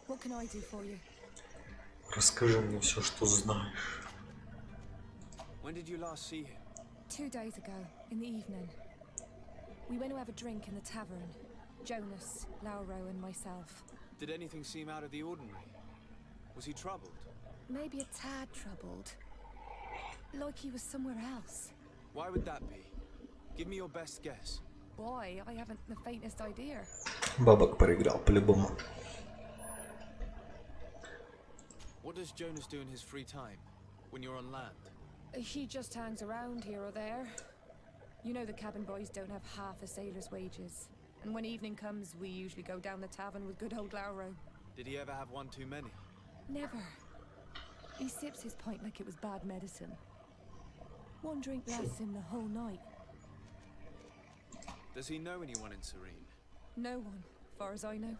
What can I do for you? Расскажи мне все, что знаешь. When did you last see him? 2 days ago, in the evening. We went to have a drink in the tavern. Jonas, Lauro, and myself. Did anything seem out of the ordinary? Was he troubled? Maybe a tad troubled. Like he was somewhere else. Why would that be? Give me your best guess. Boy, I haven't the faintest idea. Бабок проиграл по-любому. What does Jonas do in his free time, when you're on land? He just hangs around here or there. You know the cabin boys don't have half a sailor's wages. And when evening comes, we usually go down the tavern with good old Lauro. Did he ever have one too many? Never. He sips his pint like it was bad medicine. One drink lasts him the whole night. Does he know anyone in Serene? No one, far as I know.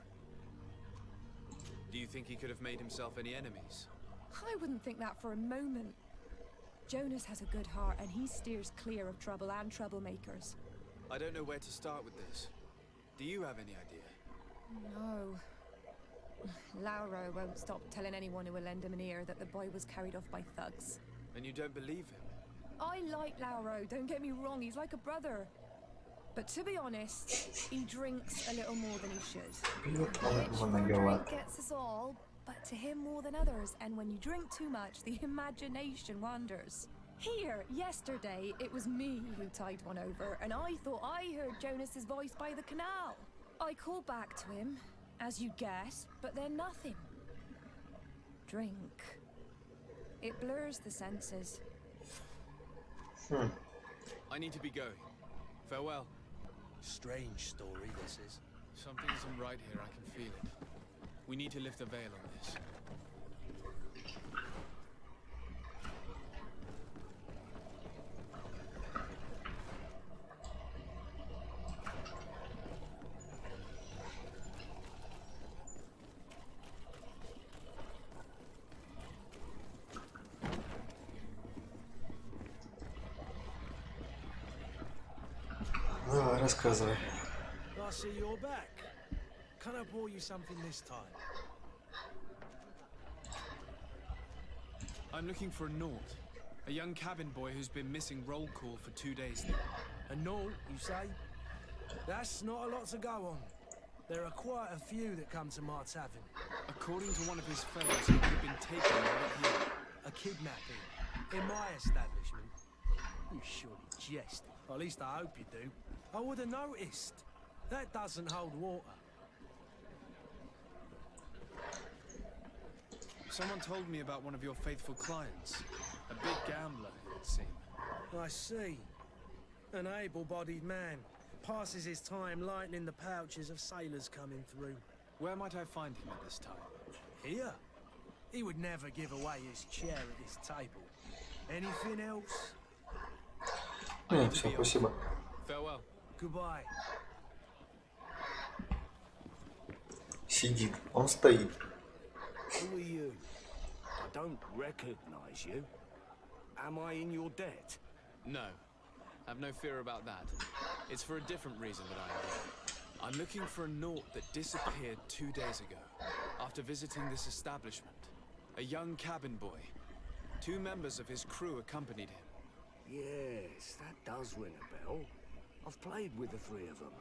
Do you think he could have made himself any enemies? I wouldn't think that for a moment. Jonas has a good heart and he steers clear of trouble and troublemakers. I don't know where to start with this. Do you have any idea? No. Lauro won't stop telling anyone who will lend him an ear that the boy was carried off by thugs. And you don't believe him? I like Lauro, don't get me wrong, he's like a brother. But to be honest, he drinks a little more than he should. Which for a drink gets us all, but to him more than others. And when you drink too much, the imagination wanders. Here, yesterday, it was me who tied one over, and I thought I heard Jonas's voice by the canal. I called back to him, as you guess, but then nothing. Drink. It blurs the senses. I need to be going. Farewell. Strange story this is. Something isn't right here, I can feel it. We need to lift the veil on this. Давай, рассказывай. I see you're back. Can I pour you something this time? I'm looking for a Naut, a young cabin boy who's been missing roll call for 2 days now. A Naut, you say? That's not a lot to go on. There are quite a few that come to my tavern. According to one of his fellows, he had been taken right here. A kidnapping. In my establishment. You surely jest. Or at least I hope you do. I would have noticed. That doesn't hold water. Someone told me about one of your faithful clients. A big gambler, it would seem. I see. An able-bodied man. Passes his time lightening the pouches of sailors coming through. Where might I find him at this time? Here? He would never give away his chair at this table. Anything else? Все, спасибо. Farewell. Goodbye. Сидит, он стоит. Who are you? I don't recognize you. Am I in your debt? No. Have no fear about that. It's for a different reason that I am here. I'm looking for a Naut that disappeared 2 days ago, after visiting this establishment. A young cabin boy. 2 members of his crew accompanied him. Yes, that does ring a bell. I've played with the 3 of them.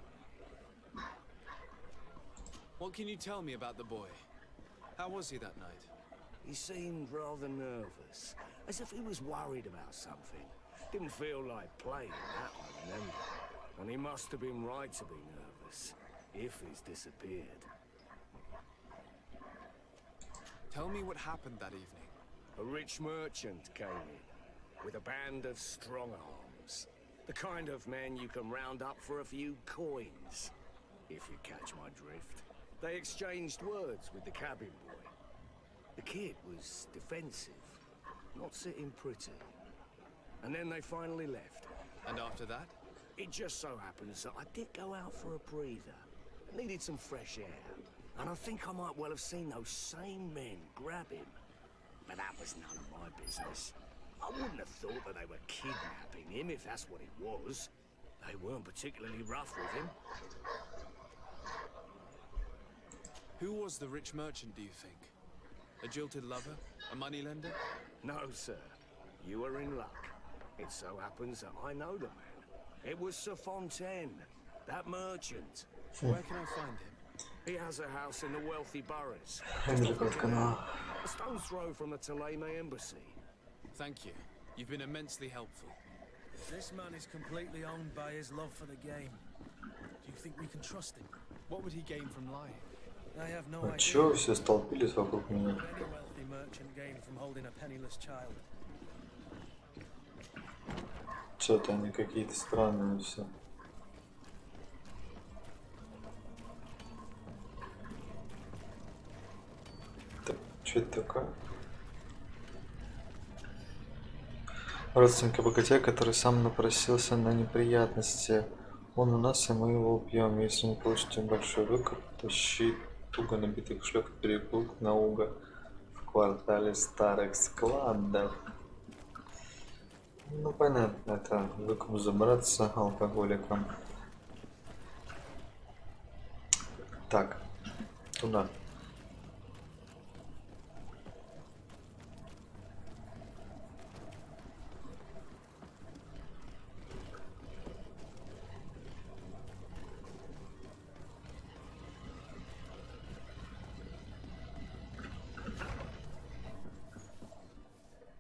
What can you tell me about the boy? How was he that night? He seemed rather nervous, as if he was worried about something. Didn't feel like playing, that I remember. And he must have been right to be nervous, if he's disappeared. Tell me what happened that evening. A rich merchant came in, with a band of strong arms. The kind of men you can round up for a few coins, if you catch my drift. They exchanged words with the cabin boy. The kid was defensive, not sitting pretty. And then they finally left. And after that? It just so happens that I did go out for a breather. I needed some fresh air. And I think I might well have seen those same men grab him. But that was none of my business. I wouldn't have thought that they were kidnapping him, if that's what it was. They weren't particularly rough with him. Who was the rich merchant, do you think? A jilted lover? A moneylender? No, sir. You are in luck. It so happens that I know the man. It was Sir Fontaine, that merchant. Where can I find him? He has a house in the wealthy boroughs. A stone's throw from the Theleme embassy. Thank you. You've been immensely helpful. This man is completely owned by his love for the game. Do you think we can trust him? What would he gain from lying? I have no А idea. чё все столпились вокруг меня? What any wealthy merchant gained from holding a penniless child. Что-то они какие-то странные все. Так, что это такое? Родственника богатея, который сам напросился на неприятности. Он у нас, и мы его убьем. Если не получите большой выкуп, тащи туго набитый кошелек в переулок науга в квартале старых складов. Ну понятно, это выкуп забраться алкоголиком. Так, туда.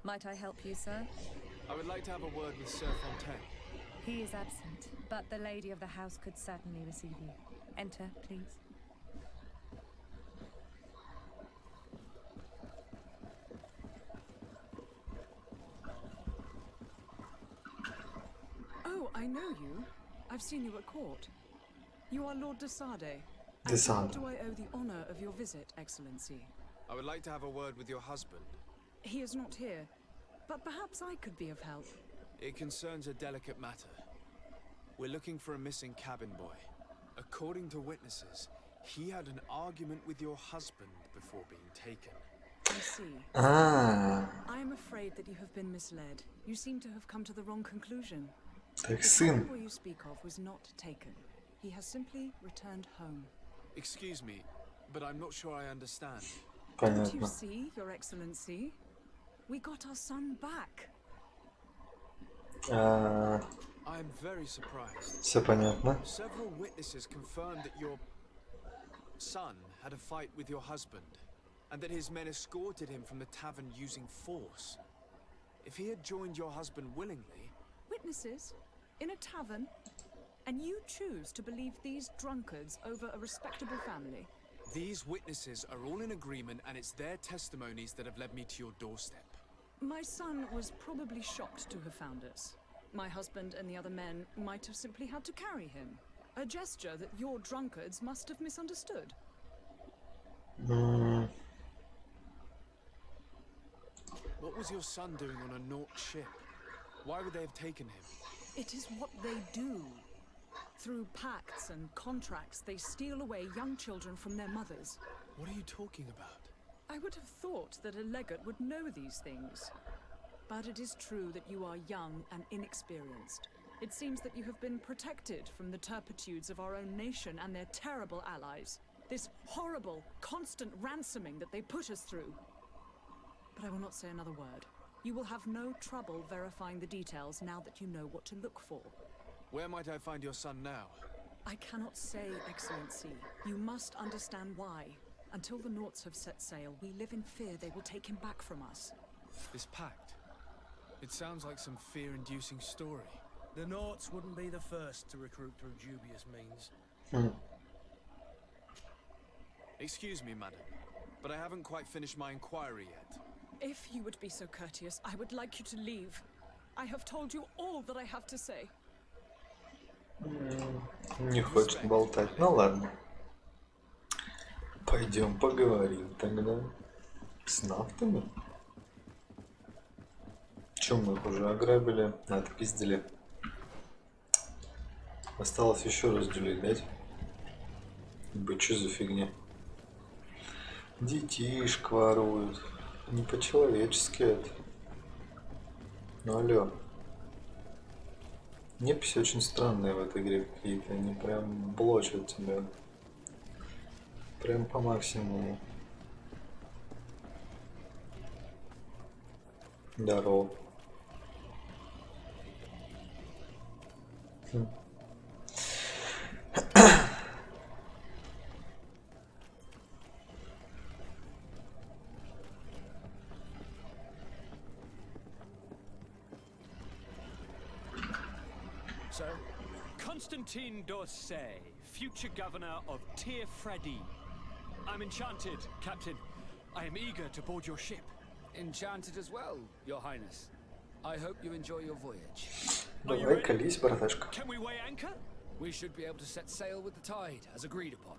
Might I help you, sir? I would like to have a word with Sir Fontaine. He is absent, but the lady of the house could certainly receive you. Enter, please. Oh, I know you. I've seen you at court. You are Lord de Sade. De Sade. What do I owe the honor of your visit, Excellency? I would like to have a word with your husband. He is not here, but perhaps I could be of help. It concerns a delicate matter. We're looking for a missing cabin boy. According to witnesses, he had an argument with your husband before being taken. I see. Ah. I am afraid that you have been misled. You seem to have come to the wrong conclusion. Так, The сын. cabin boy you speak of was not taken. He has simply returned home. Excuse me, but I'm not sure I understand. Don't you see, Your Excellency? We got our son back. I am very surprised. Все понятно. Several witnesses confirmed that your son had a fight with your husband, and that his men escorted him from the tavern using force. If he had joined your husband willingly... Witnesses? In a tavern? And you choose to believe these drunkards over a respectable family? These witnesses are all in agreement, and it's their testimonies that have led me to your doorstep. My son was probably shocked to have found us. My husband and the other men might have simply had to carry him. A gesture that your drunkards must have misunderstood. What was your son doing on a Naut ship? Why would they have taken him? It is what they do. Through pacts and contracts, they steal away young children from their mothers. What are you talking about? I would have thought that a legate would know these things. But it is true that you are young and inexperienced. It seems that you have been protected from the turpitudes of our own nation and their terrible allies. This horrible, constant ransoming that they put us through. But I will not say another word. You will have no trouble verifying the details now that you know what to look for. Where might I find your son now? I cannot say, Excellency. You must understand why. Until the Nauts have set sail, we live in fear they will take him back from us. This pact? It sounds like some fear-inducing story. The Naughts wouldn't be the first to recruit through dubious means. Excuse me, madam, but I haven't quite finished my inquiry yet. If you would be so courteous, I would like you to leave. I have told you all that I have to say. Не хочет болтать. Ну ладно. Пойдем поговорим тогда с нафтами. Чем мы их уже ограбили, отпиздили. Осталось еще разделить, дать? Быть, что за фигня? Детишек воруют. Не по-человечески это. Ну алло. Неписи очень странные в этой игре какие-то. Они прям блочат тебя. Прям по максимуму. Здорово. So, Constantine d'Orsay, future governor of Tir Freddy. I'm enchanted, Captain. I am eager to board your ship. Enchanted as well, Your Highness. I hope you enjoy your voyage. Давай колись, браташка. Can we weigh anchor? We should be able to set sail with the tide, as agreed upon.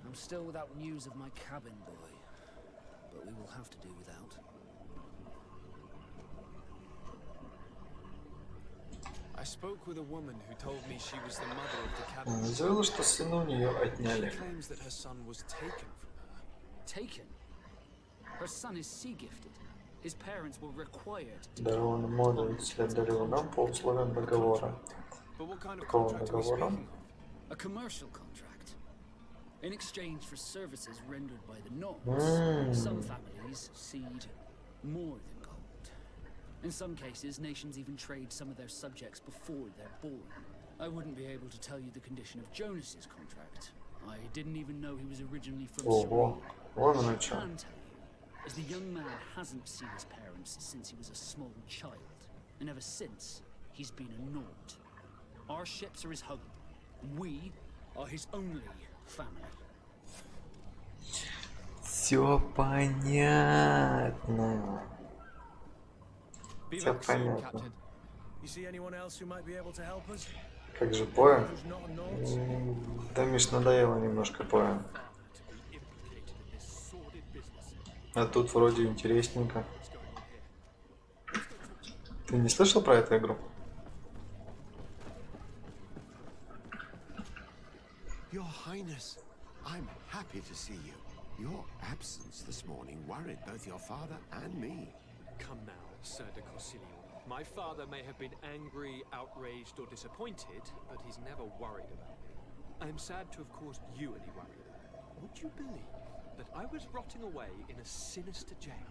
I'm still without news of my cabin boy, but we will have to do without. I spoke with a woman who told me she was the mother of the cabin. Заявила, что сына у нее отняли. She claims that her son was taken from her. Taken? Her son is sea gifted. His parents were required to... Дарованный молодость дарил нам по условиям договора. Какого договора? A commercial contract. In exchange for services rendered by the Nords, some families cede more than gold. In some cases, nations even trade some of their subjects before they're born. I wouldn't be able to tell you the condition of Jonas's contract. I didn't even know he was originally from Syria. What I can tell you is the young man hasn't seen his parents since he was a small child, and ever since, he's been a Nord. Our ships are his home. We are his only family. Все понятно. Все понятно. Как же Поя? Да, Миш, надоело немножко Поя. А тут вроде интересненько. Ты не слышал про эту игру? Your Highness, I'm happy to see you. Your absence this morning worried both your father and me. Come now, Sir de Corsilio. My father may have been angry, outraged, or disappointed, but he's never worried about me. I'm sad to have caused you any worry. Would you believe that I was rotting away in a sinister jail,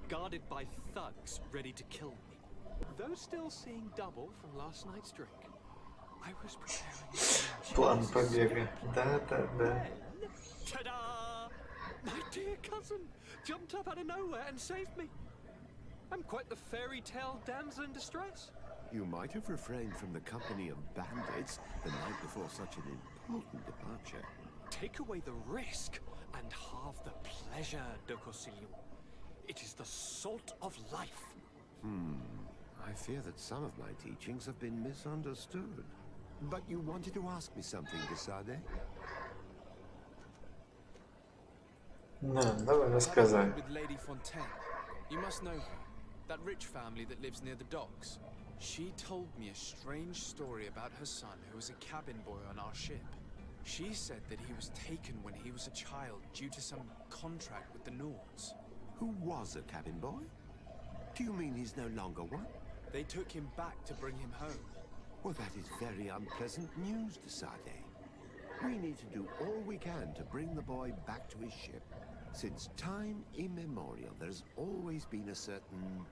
guarded by thugs ready to kill me? Though still seeing double from last night's drink, I was preparing План побега. Да. Ta-da! My dear cousin jumped up out of nowhere and saved me. I'm quite the fairy tale damsel in distress. You might have refrained from the company of bandits the night before such an important departure. Take away the risk and halve the pleasure, de Corsilio. It is the salt of life. I fear that some of my teachings have been misunderstood. But you wanted to ask me something, Desade? No, давай рассказывай. With Lady Fontaine. You must know her. That rich family that lives near the docks. She told me a strange story about her son who was a cabin boy on our ship. She said that he was taken when he was a child due to some contract with the Nords. Who was a cabin boy? Do you mean he's no longer one? They took him back to bring him home. Well, that is very unpleasant news, Desade. We need to do all we can to bring the boy back to his ship. Since time immemorial, there's always been a certain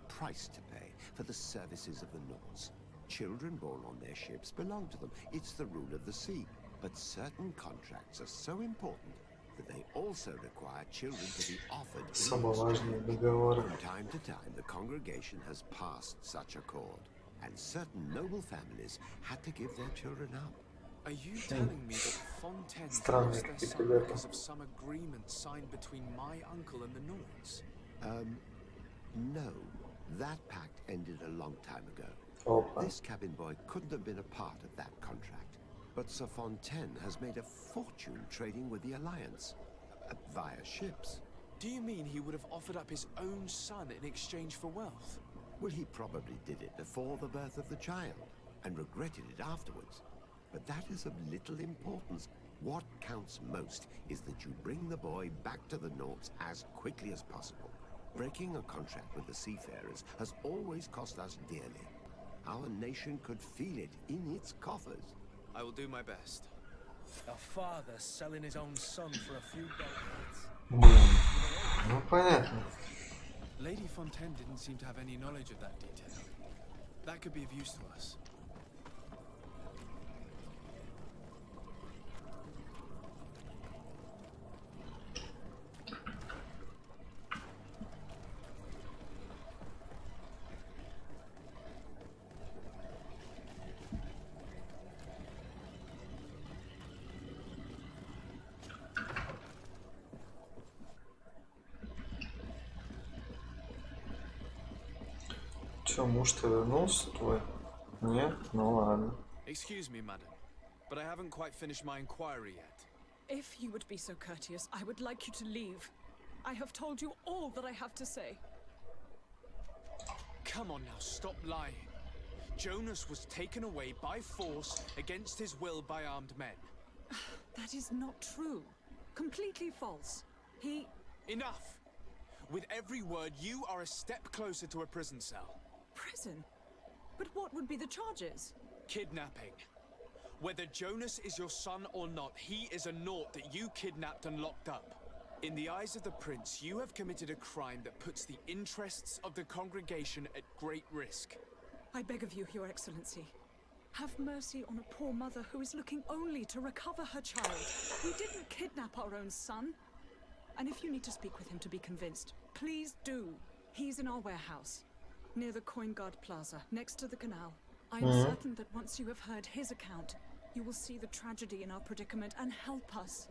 price to pay for the services of the Nords. Children born on their ships belong to them. It's the rule of the sea. But certain contracts are so important that they also require children to be offered. Самый важный договор. From time to time, the congregation has passed such accord. and certain noble families had to give their children up. Are you telling me that the Fontaines Странные lost their какие-то son ребята. because of some agreement signed between my uncle and the Nords? No. That pact ended a long time ago. Опа. This cabin boy couldn't have been a part of that contract. But Sir Fontaine has made a fortune trading with the Alliance. Via ships. Do you mean he would have offered up his own son in exchange for wealth? Well, he probably did it before the birth of the child, and regretted it afterwards. But that is of little importance. What counts most is that you bring the boy back to the Nords as quickly as possible. Breaking a contract with the seafarers has always cost us dearly. Our nation could feel it in its coffers. I will do my best. A father selling his own son for a few dollars. Ну понятно. Lady Fontaine didn't seem to have any knowledge of that detail. That could be of use to us. Чё, муж-то вернулся твой? Нет? Ну ладно. Excuse me, madam, but I haven't quite finished my inquiry yet. If you would be so courteous, I would like you to leave. I have told you all that I have to say. Come on now, stop lying. Jonas was taken away by force against his will by armed men. That is not true. Completely false. He... Enough! With every word, you are a step closer to a prison cell. Prison? But what would be the charges? Kidnapping. Whether Jonas is your son or not, he is a Nort that you kidnapped and locked up. In the eyes of the prince, you have committed a crime that puts the interests of the congregation at great risk. I beg of you, Your Excellency. Have mercy on a poor mother who is looking only to recover her child. We didn't kidnap our own son. And if you need to speak with him to be convinced, please do. He's in our warehouse, near the Coin Guard Plaza, next to the canal. I am certain that once you have heard his account, you will see the tragedy in our predicament and help us.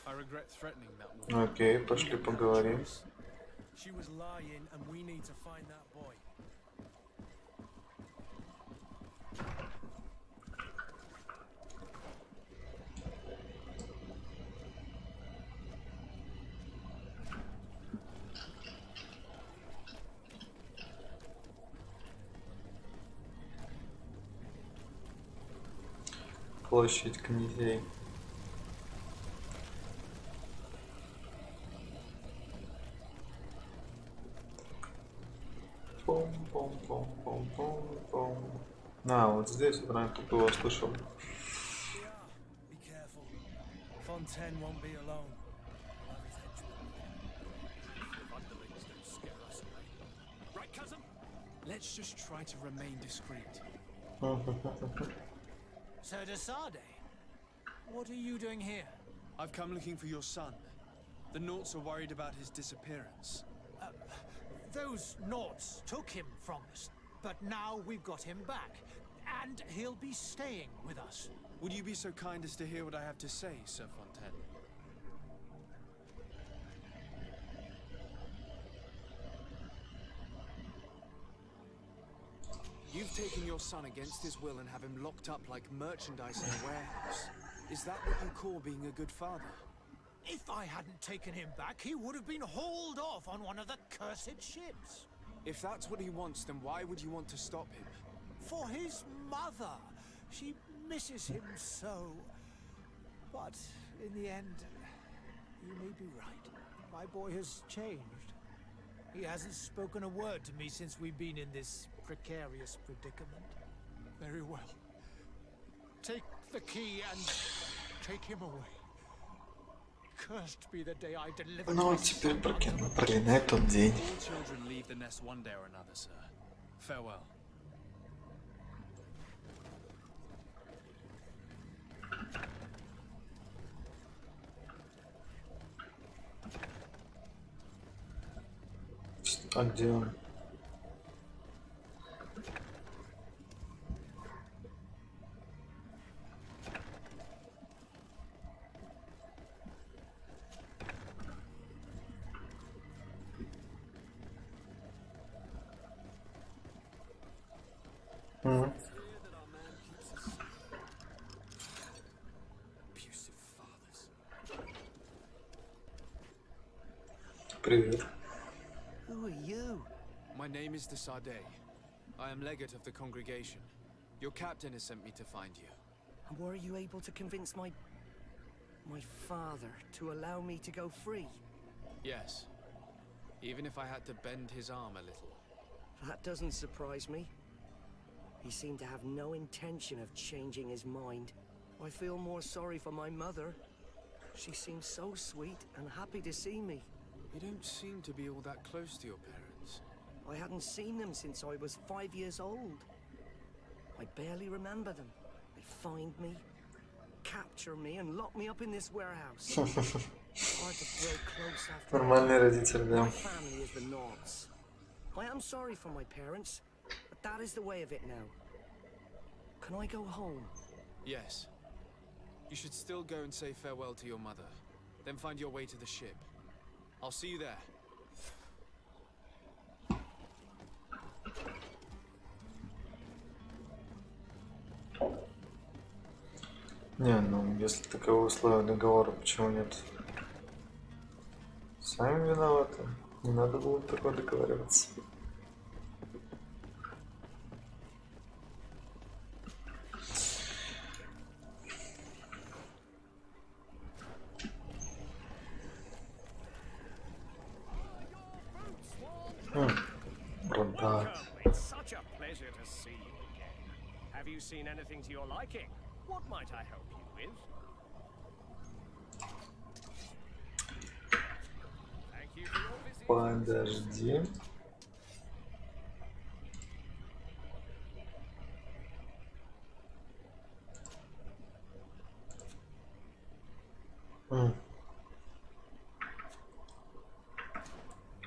I regret threatening that woman. Окей, пошли поговорим. She was lying, and we need to find that boy. Площадь князей. Пом-пом-пом-пом-пом-пом. А, вот здесь я прям только его слышал. Be careful. Fontaine won't be alone. Right, cousin? Let's just try to remain discreet. Sir de Sade, what are you doing here? I've come looking for your son. The Norts are worried about his disappearance. Those Nords took him from us, but now we've got him back, and he'll be staying with us. Would you be so kind as to hear what I have to say, Sir Fontaine? You've taken your son against his will and have him locked up like merchandise in a warehouse. Is that what you call being a good father? If I hadn't taken him back, he would have been hauled off on one of the cursed ships. If that's what he wants, then why would you want to stop him? For his mother. She misses him so. But in the end, you may be right. My boy has changed. He hasn't spoken a word to me since we've been in this precarious predicament. Very well. Take the key and take him away. Cursed be the day I delivered Ну, my теперь son. проклинай тот день. All children leave the nest one day or another, sir. Farewell. А где он? Привет. Who are you? My name is the Sade. I am legate of the congregation. Your captain has sent me to find you. And were you able to convince my father to allow me to go free? Yes. Even if I had to bend his arm a little. That doesn't surprise me. He seemed to have no intention of changing his mind. I feel more sorry for my mother. She seems so sweet and happy to see me. You don't seem to be all that close to your parents. I hadn't seen them since I was 5 years old. I barely remember them. They find me, capture me, and lock me up in this warehouse. Hard to grow close after. Нормальный родитель, да. My family is the Nords. I am sorry for my parents, but that is the way of it now. Can I go home? Yes. You should still go and say farewell to your mother. Then find your way to the ship. I'll see you there. Не, ну если таковы условия договора, почему нет? Сами виноваты. Не надо было такое договариваться. It's such a pleasure to see you again. Have you seen anything to your liking? What might I help you with? Thank you for your visit. Подожди.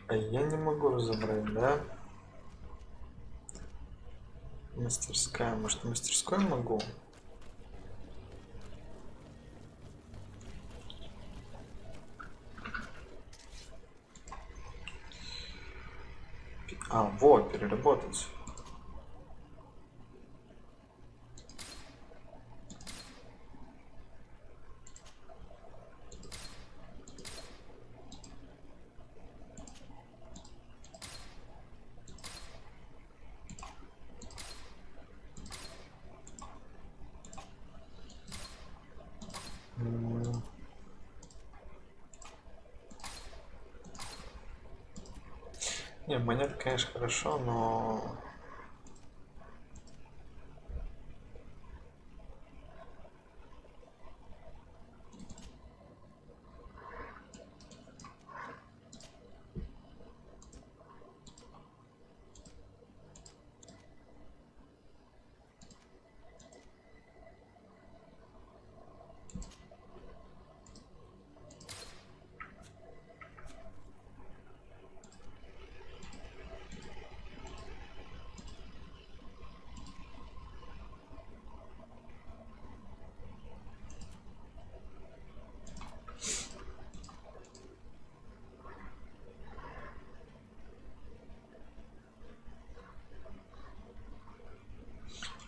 А я не могу разобрать, да? Мастерская. Может, в мастерской могу? А, вот, переработать. Не, монет, конечно, хорошо, но...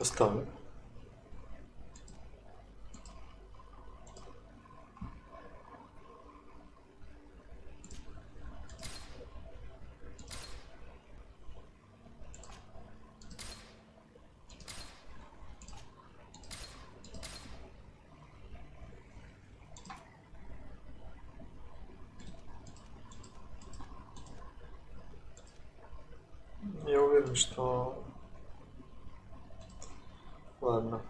Оставлю. Я уверен, что... Ладно.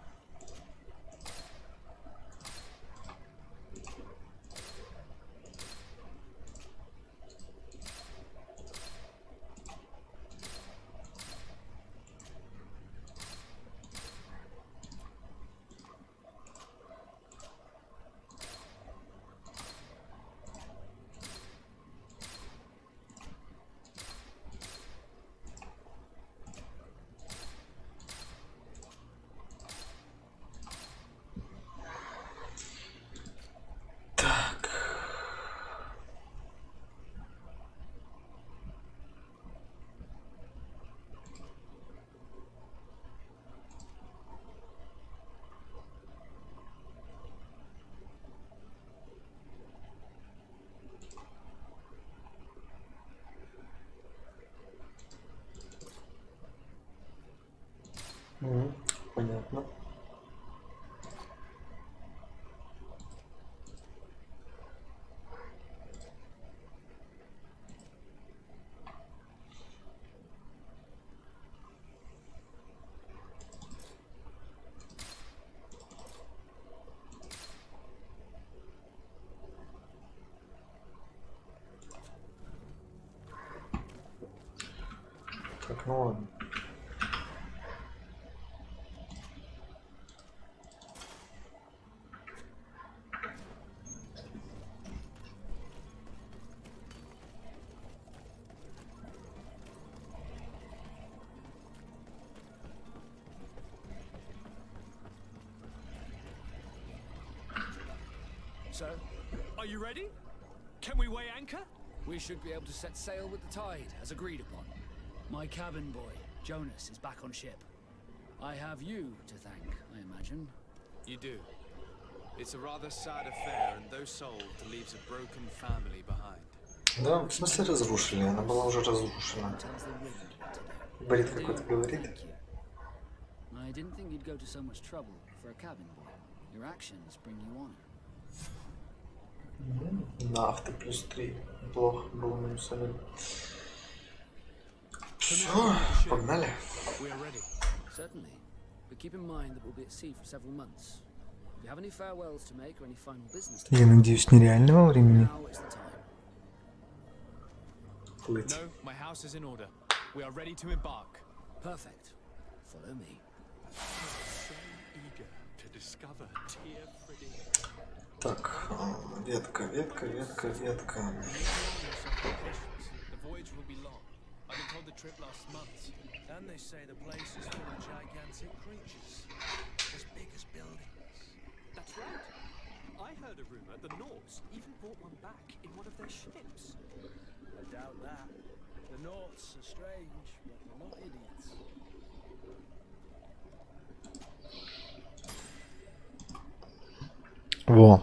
ну ладно. So, Are you ready? Can we weigh anchor? we should be able to set sail with the tide, as agreed upon. My cabin boy, Jonas, is back on ship. I have you to thank, I imagine. You do. It's a rather sad affair, and though solved, leaves a broken family behind. Да, в смысле разрушили? Она была уже разрушена. Брит какой-то говорит. I didn't think you'd go to so much trouble for a cabin boy. Your actions bring you honor. Нафта плюс 3. Плохо было минус 1. Все, погнали. Certainly. But keep in mind that we'll be at sea for several months. If you have any farewells to make or any final business to Я надеюсь, нереального времени. now is the time. Плыть. No, my house is in order. We are ready to embark. Perfect. Follow me. So eager to discover Tear Freddy. Так, ветка, ветка, ветка, ветка. The voyage will be long. I've been told the trip lasts months. And they say the place is full of gigantic creatures, as big as buildings. That's right. I heard a rumor the Nords even brought one back in one of their ships. I doubt that. The Norts are strange, but they're not idiots. Во.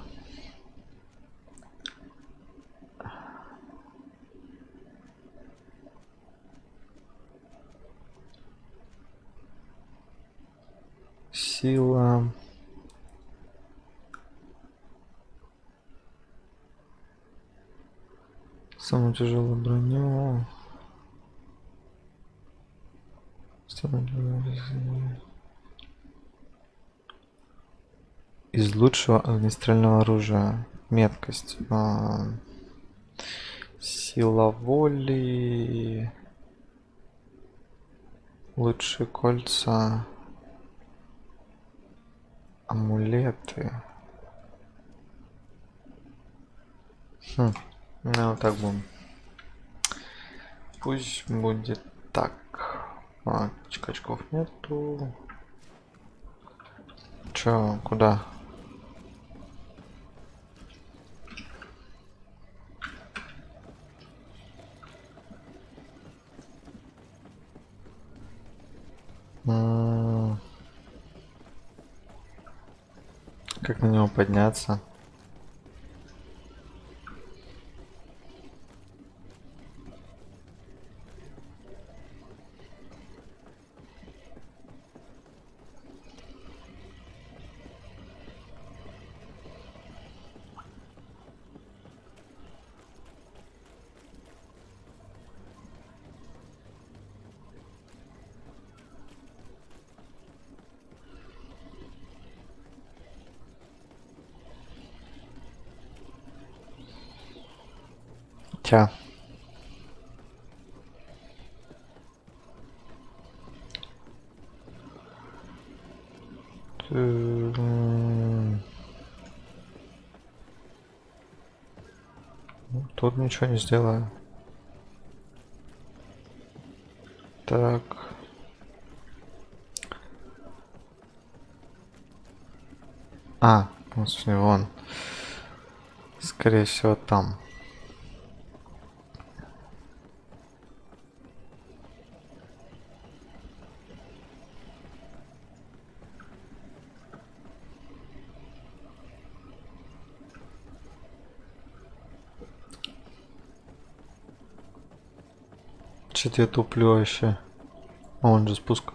Сила. Самую тяжелую броню. Из лучшего огнестрельного оружия. Меткость. Сила воли. Лучшие кольца. Амулеты. Ну, вот так будем. Пусть будет так. Очков нету. Чё, куда? Как на него подняться? Тя. Тут ничего не сделаю. Так. Господи, вон. Скорее всего, там. Что-то я туплю вообще. Он же спуск.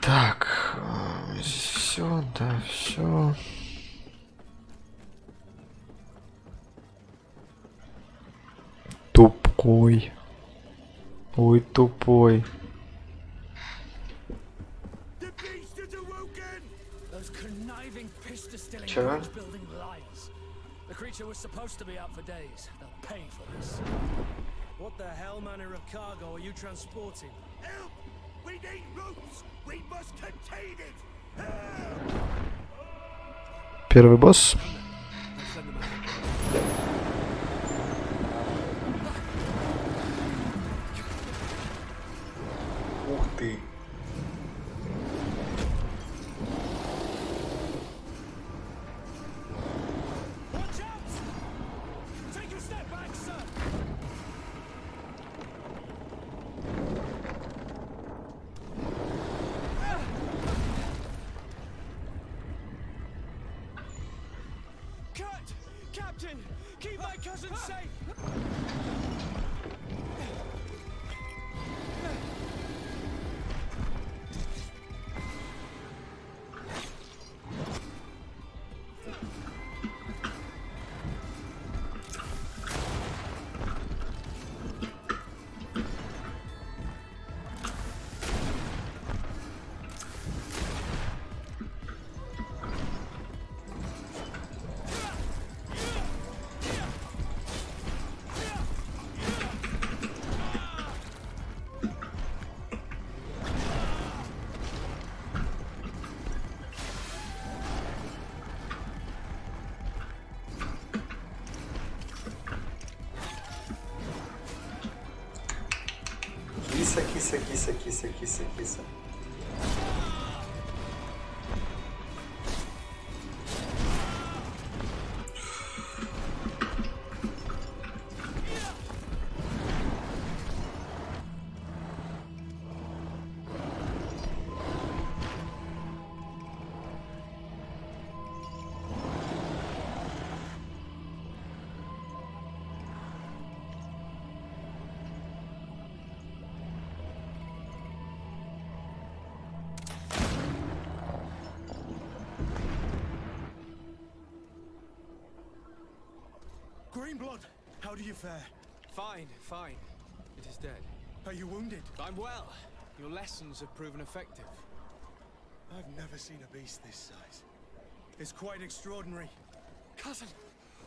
Так, все, да, все. Тупой. Ой, тупой. Those conniving piss distilling Чего? building liars. The creature was supposed to be out for days. They'll pay for this. What the hell manner of cargo are you transporting? Help! We need routes! We must contain it! Help! Первый босс. Ух ты. Captain, keep my cousin safe! Киса. Greenblood, how do you fare? Fine, fine. It is dead. Are you wounded? I'm well. Your lessons have proven effective. I've never seen a beast this size. It's quite extraordinary. Cousin,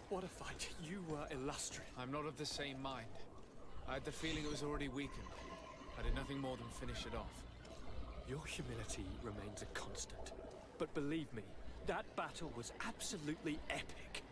what a fight. You were illustrious. I'm not of the same mind. I had the feeling it was already weakened. I did nothing more than finish it off. Your humility remains a constant. But believe me, that battle was absolutely epic.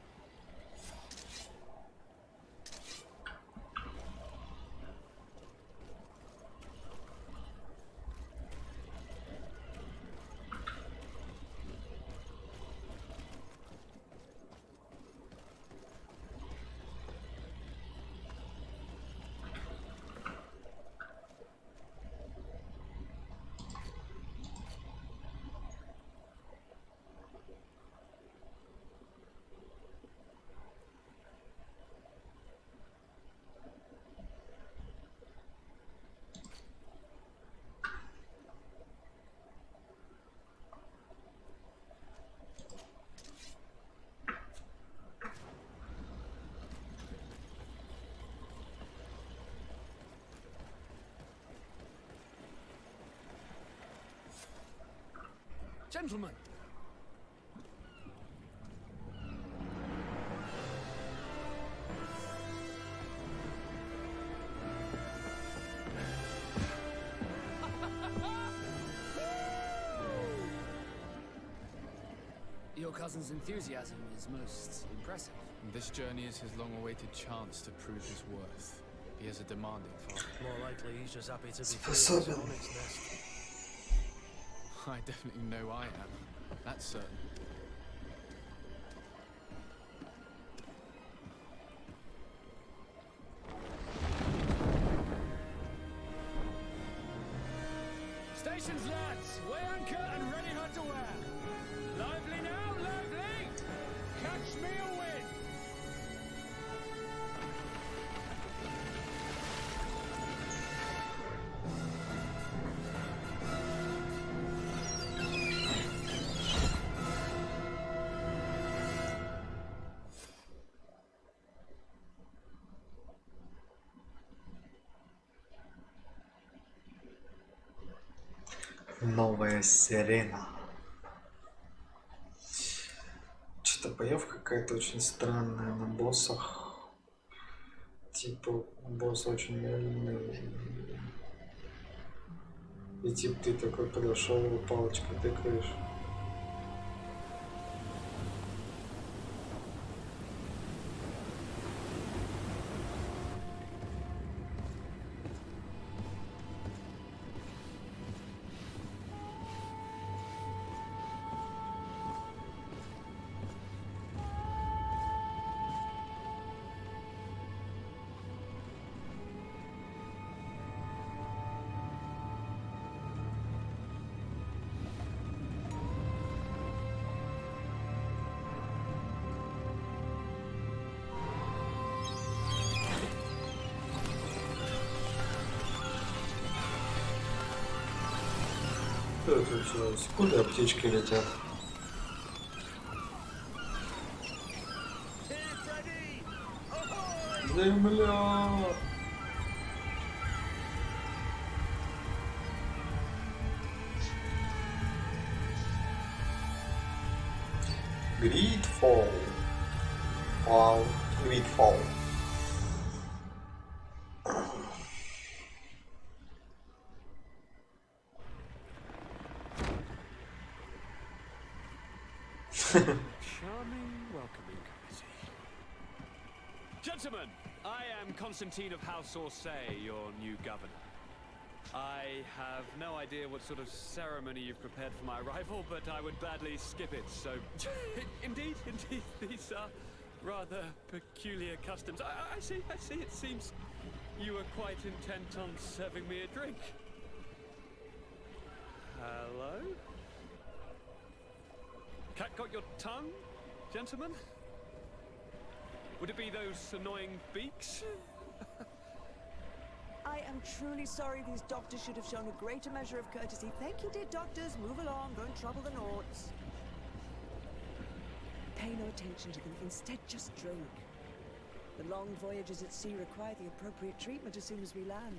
Gentlemen! Your cousin's enthusiasm is most impressive. This journey is his long-awaited chance to prove his worth. He has a demanding father. More likely he's just happy to be Способен. on its nest. I definitely know I am. That's certain. Stations, lads! Weigh anchor and ready hard to wear. Lively now, lively! Catch me a wind! Новая сирена. Что-то боевка какая-то очень странная на боссах. Типа босс очень медленный. И типа ты такой подошел, палочкой тыкаешь. Что это случилось? Куда птички летят? Земля! GreedFall. Вау, GreedFall. Charming welcoming committee. Gentlemen, I am Constantine of House Orsay, your new governor. I have no idea what sort of ceremony you've prepared for my arrival, but I would gladly skip it, so... Indeed, these are rather peculiar customs. I see, it seems you were quite intent on serving me a drink. Hello? Cat got your tongue, gentlemen? Would it be those annoying beaks? I am truly sorry. These doctors should have shown a greater measure of courtesy. Thank you, dear doctors. Move along. Don't trouble the Nords. Pay no attention to them. Instead, just drink. The long voyages at sea require the appropriate treatment as soon as we land.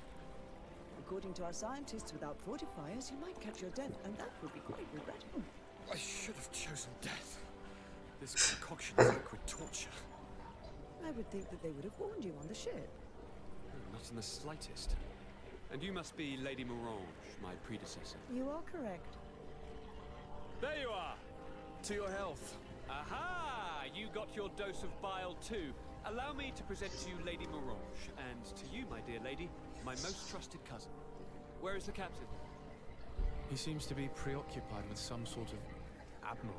According to our scientists, without fortifiers, you might catch your death, and that would be quite regrettable. I should have chosen death. This concoction is liquid torture. I would think that they would have warned you on the ship. Not in the slightest. And you must be Lady Morange, my predecessor. You are correct. There you are! To your health. Aha! You got your dose of bile too. Allow me to present to you Lady Morange, and to you, my dear lady, my most trusted cousin. Where is the captain? He seems to be preoccupied with some sort of admiral.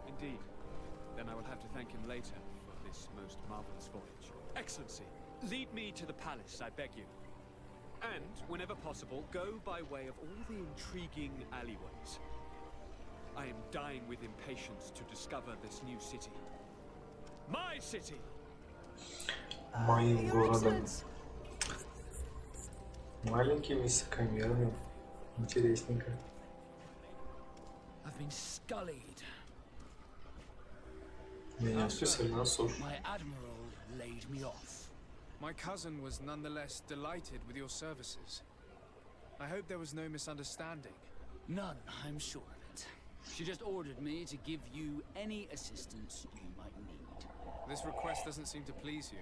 Indeed. Then I will have to thank him later for this most marvelous voyage. Excellency, lead me to the palace, I beg you. And, whenever possible, go by way of all the intriguing alleyways. I am dying with impatience to discover this new city. My city! Моим городом. Маленький, высокомерный. Интересненько. I've been scullied. Меня списали на сушу. My admiral laid me off. My cousin was nonetheless delighted with your services. I hope there was no misunderstanding. None, I'm sure of it. She just ordered me to give you any assistance you might need. This request doesn't seem to please you.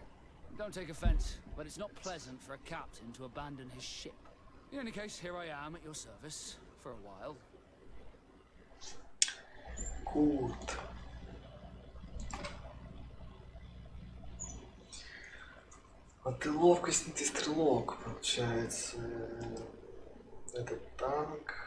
Don't take offense, but it's not pleasant for a captain to abandon his ship. In any case, here I am at your service for a while. Курт. А ты ловкость, ты стрелок, получается. Это танк.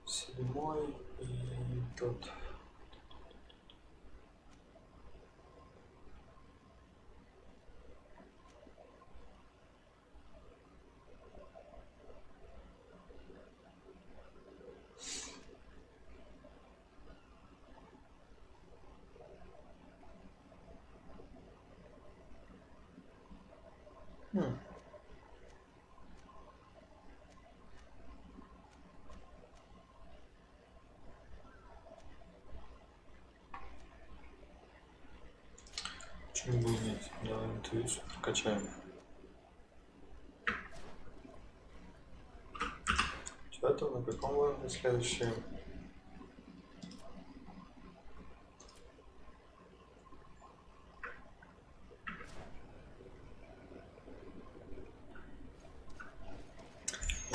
Седьмой и тот. Ты прокачаем. Что это? На каком уровне следующий?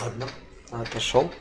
Ладно, отошел.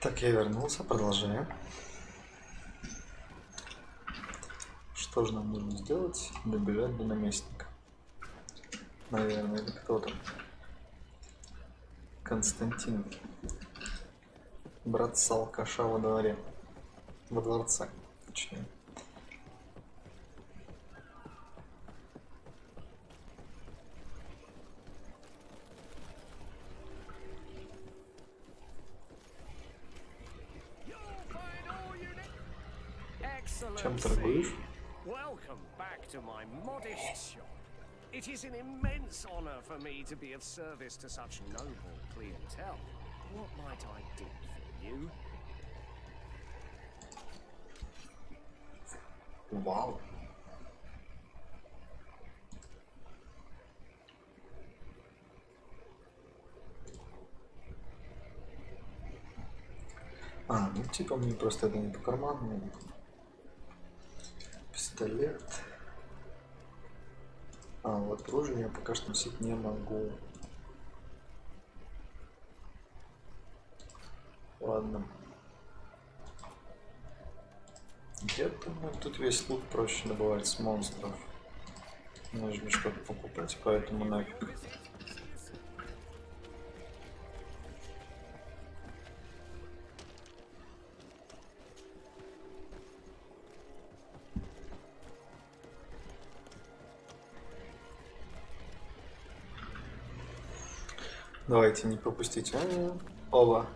Так, я вернулся, продолжаем. Что же нам нужно сделать? Добежать до наместника. Наверное, или кто-то. Константин. Брат алкаша во дворе. Во дворце, точнее. Чем торгуешь? Welcome back to my modest shop. It is an immense honor for me to be of service to such noble clientele. What might I do for you? Вау. Ну типа мне просто это не по карману. пистолет. А, вот оружие я пока что носить не могу. Ладно. Я думаю, тут весь лут проще добывать с монстров. Нужно что-то покупать, поэтому нафиг. Давайте не пропустить. Ова.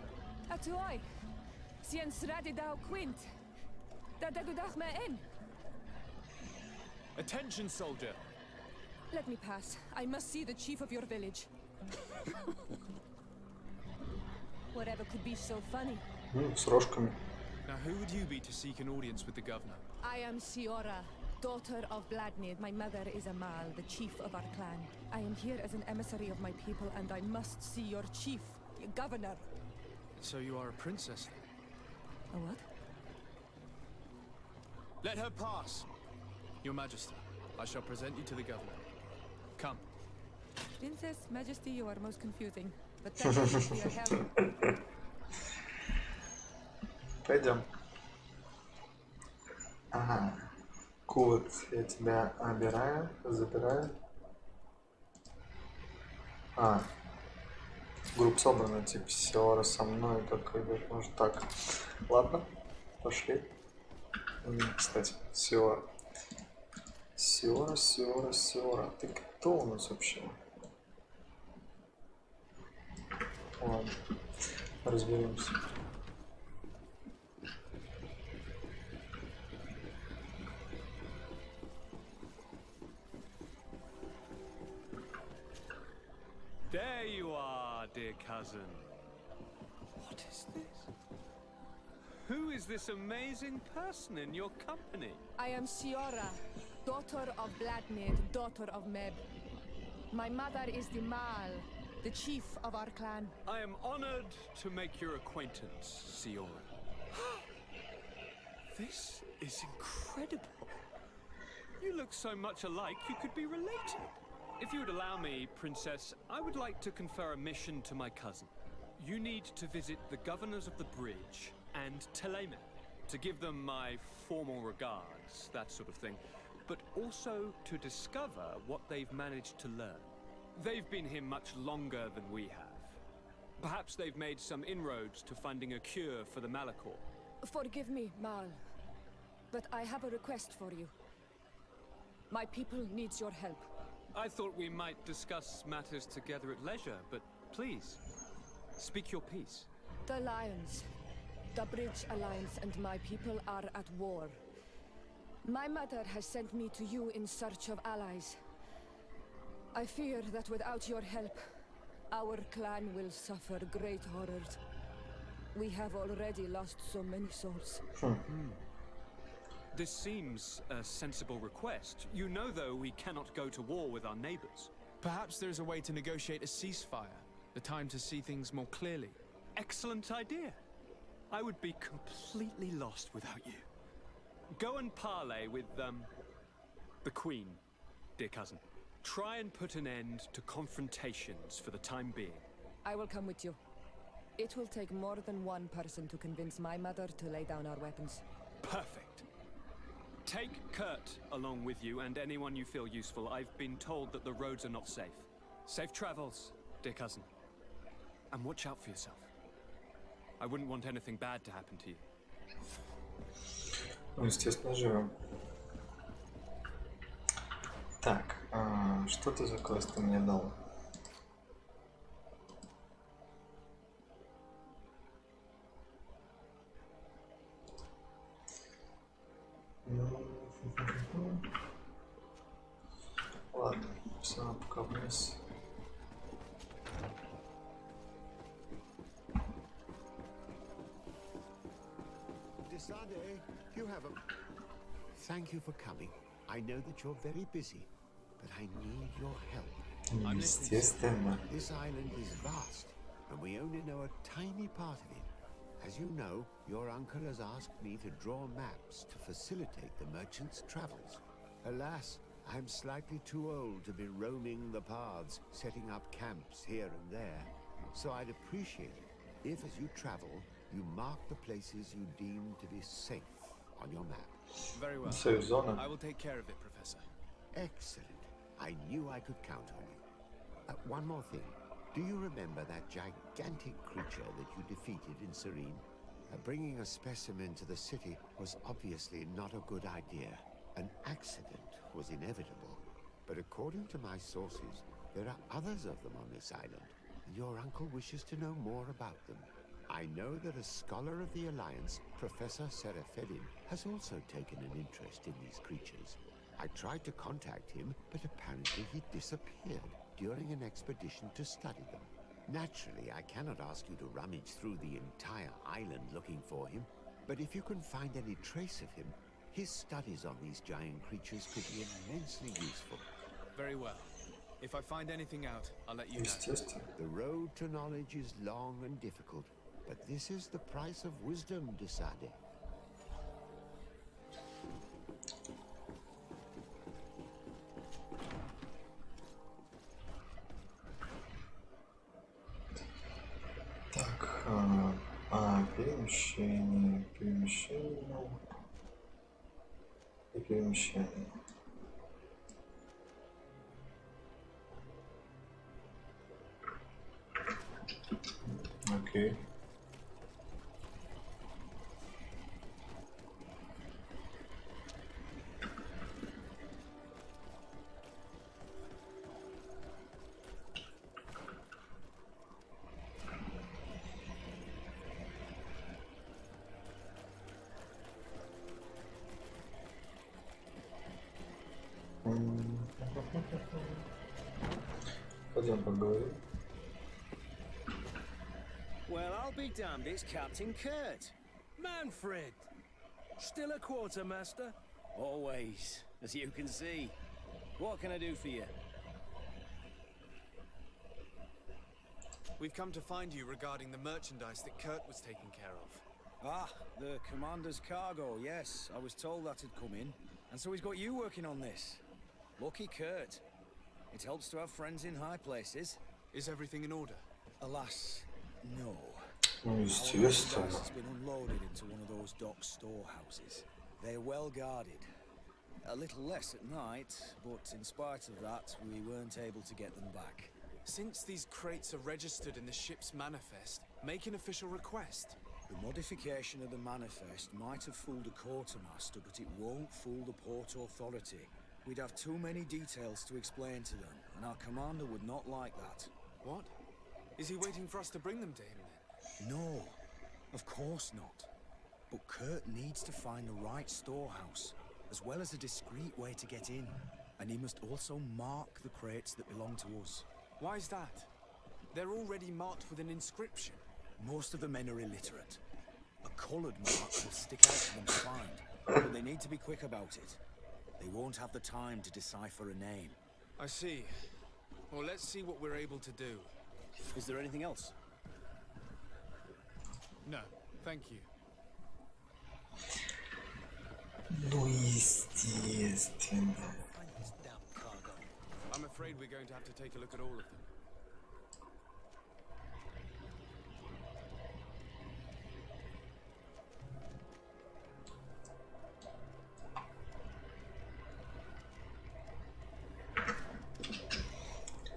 Attention, soldier. Let me pass. I must see the chief of your village. Whatever could be so funny. С рожками. Now, who would you be to seek an audience with the governor? I am Siora, daughter of Vladimir. My mother is Amal, the chief of our clan. I am here as an emissary of my people, and I must see your chief, your governor. So you are a princess? A what? Let her pass. Your Majesty, I shall present you to the governor. Come. Princess, Majesty, you are most confusing. But thank you for your help. Пойдем. Ага. Кут, я тебя обираю, забираю. А. Группа собрана, типа Сиора со мной, как идет, может так. Ладно, пошли. Кстати, Сиора. Сиора. Ты кто у нас вообще? Ладно, разберемся. There you are, dear cousin. What is this? Who is this amazing person in your company? I am Siora, daughter of Vladimir, daughter of Meb. My mother is the Mal, the chief of our clan. I am honored to make your acquaintance, Siora. This is incredible. You look so much alike, you could be related. If you would allow me, Princess, I would like to confer a mission to my cousin. You need to visit the governors of the bridge and Teleme to give them my formal regards, that sort of thing, but also to discover what they've managed to learn. They've been here much longer than we have. Perhaps they've made some inroads to finding a cure for the Malachor. Forgive me, Mal, but I have a request for you. My people needs your help. I thought we might discuss matters together at leisure, but please, speak your piece. The Lions, the Bridge Alliance and my people are at war. My mother has sent me to you in search of allies. I fear that without your help, our clan will suffer great horrors. We have already lost so many souls. This seems a sensible request. You know, though, we cannot go to war with our neighbors. Perhaps there's a way to negotiate a ceasefire. The time to see things more clearly. Excellent idea. I would be completely lost without you. Go and parley with, the Queen, dear cousin. Try and put an end to confrontations for the time being. I will come with you. It will take more than one person to convince my mother to lay down our weapons. Perfect. Take Kurt along with you and anyone you feel useful. I've been told that the roads are not safe. Safe travels, dear cousin. And watch out for yourself. I wouldn't want anything bad to happen to you. Ну, естественно, живем. Так, что ты за квест ты мне дал? Ладно, все, пока вниз. You have a... Thank you for coming. I know that you're very busy, but I need your help. Естественно. This island is vast, and we only know a tiny part of it. As you know, your uncle has asked me to draw maps to facilitate the merchant's travels. Alas, I'm slightly too old to be roaming the paths, setting up camps here and there. So I'd appreciate it if, as you travel, you mark the places you deem to be safe on your map. Very well. Safe zone. I will take care of it, Professor. Excellent. I knew I could count on you. One more thing. Do you remember that gigantic creature that you defeated in Serene? Bringing a specimen to the city was obviously not a good idea. An accident was inevitable. But according to my sources, there are others of them on this island, and your uncle wishes to know more about them. I know that a scholar of the Alliance, Professor Serafedin, has also taken an interest in these creatures. I tried to contact him, but apparently he disappeared during an expedition to study them. Naturally, I cannot ask you to rummage through the entire island looking for him, but if you can find any trace of him, his studies on these giant creatures could be immensely useful. Very well. If I find anything out, I'll let you know. The road to knowledge is long and difficult, but this is the price of wisdom, Desade. Перемещение и перемещение. Окей. Пойдем поговорим. Well, I'll be damned, it's Captain Kurt. Manfred! Still a quartermaster? Always, as you can see. What can I do for you? We've come to find you regarding the merchandise that Kurt was taking care of. Ah, the commander's cargo, yes. I was told that had come in. And so he's got you working on this. Lucky Kurt. It helps to have friends in high places. Is everything in order? Alas, no. Ну, Our естественно. merchandise has been unloaded into one of those dock storehouses. They're well guarded. A little less at night, but in spite of that, we weren't able to get them back. Since these crates are registered in the ship's manifest, make an official request. The modification of the manifest might have fooled a quartermaster, but it won't fool the Port Authority. We'd have too many details to explain to them, and our commander would not like that. What? Is he waiting for us to bring them to him then? No, of course not. But Kurt needs to find the right storehouse, as well as a discreet way to get in. And he must also mark the crates that belong to us. Why is that? They're already marked with an inscription. Most of the men are illiterate. A coloured mark will stick out for them to find, but they need to be quick about it. They won't have the time to decipher a name. I see. Well, let's see what we're able to do. Is there anything else? No, thank you. Ну, естественно. I'm afraid we're going to have to take a look at all of them.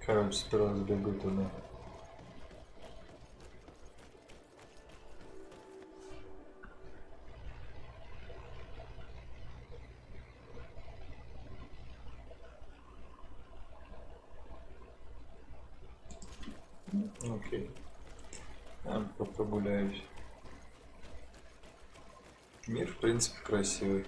Короче, сперва сбегу туда. Окей. Прогуляюсь. Мир, в принципе, красивый.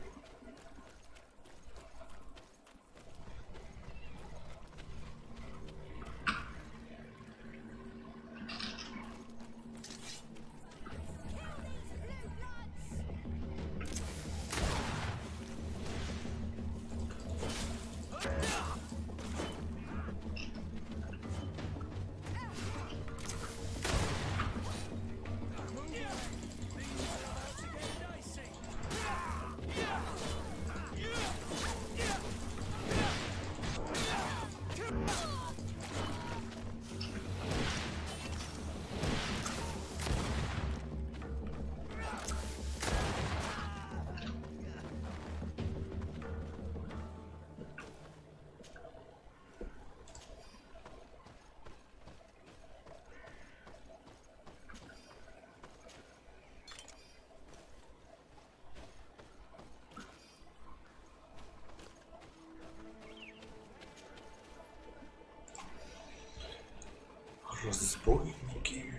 Разбойники,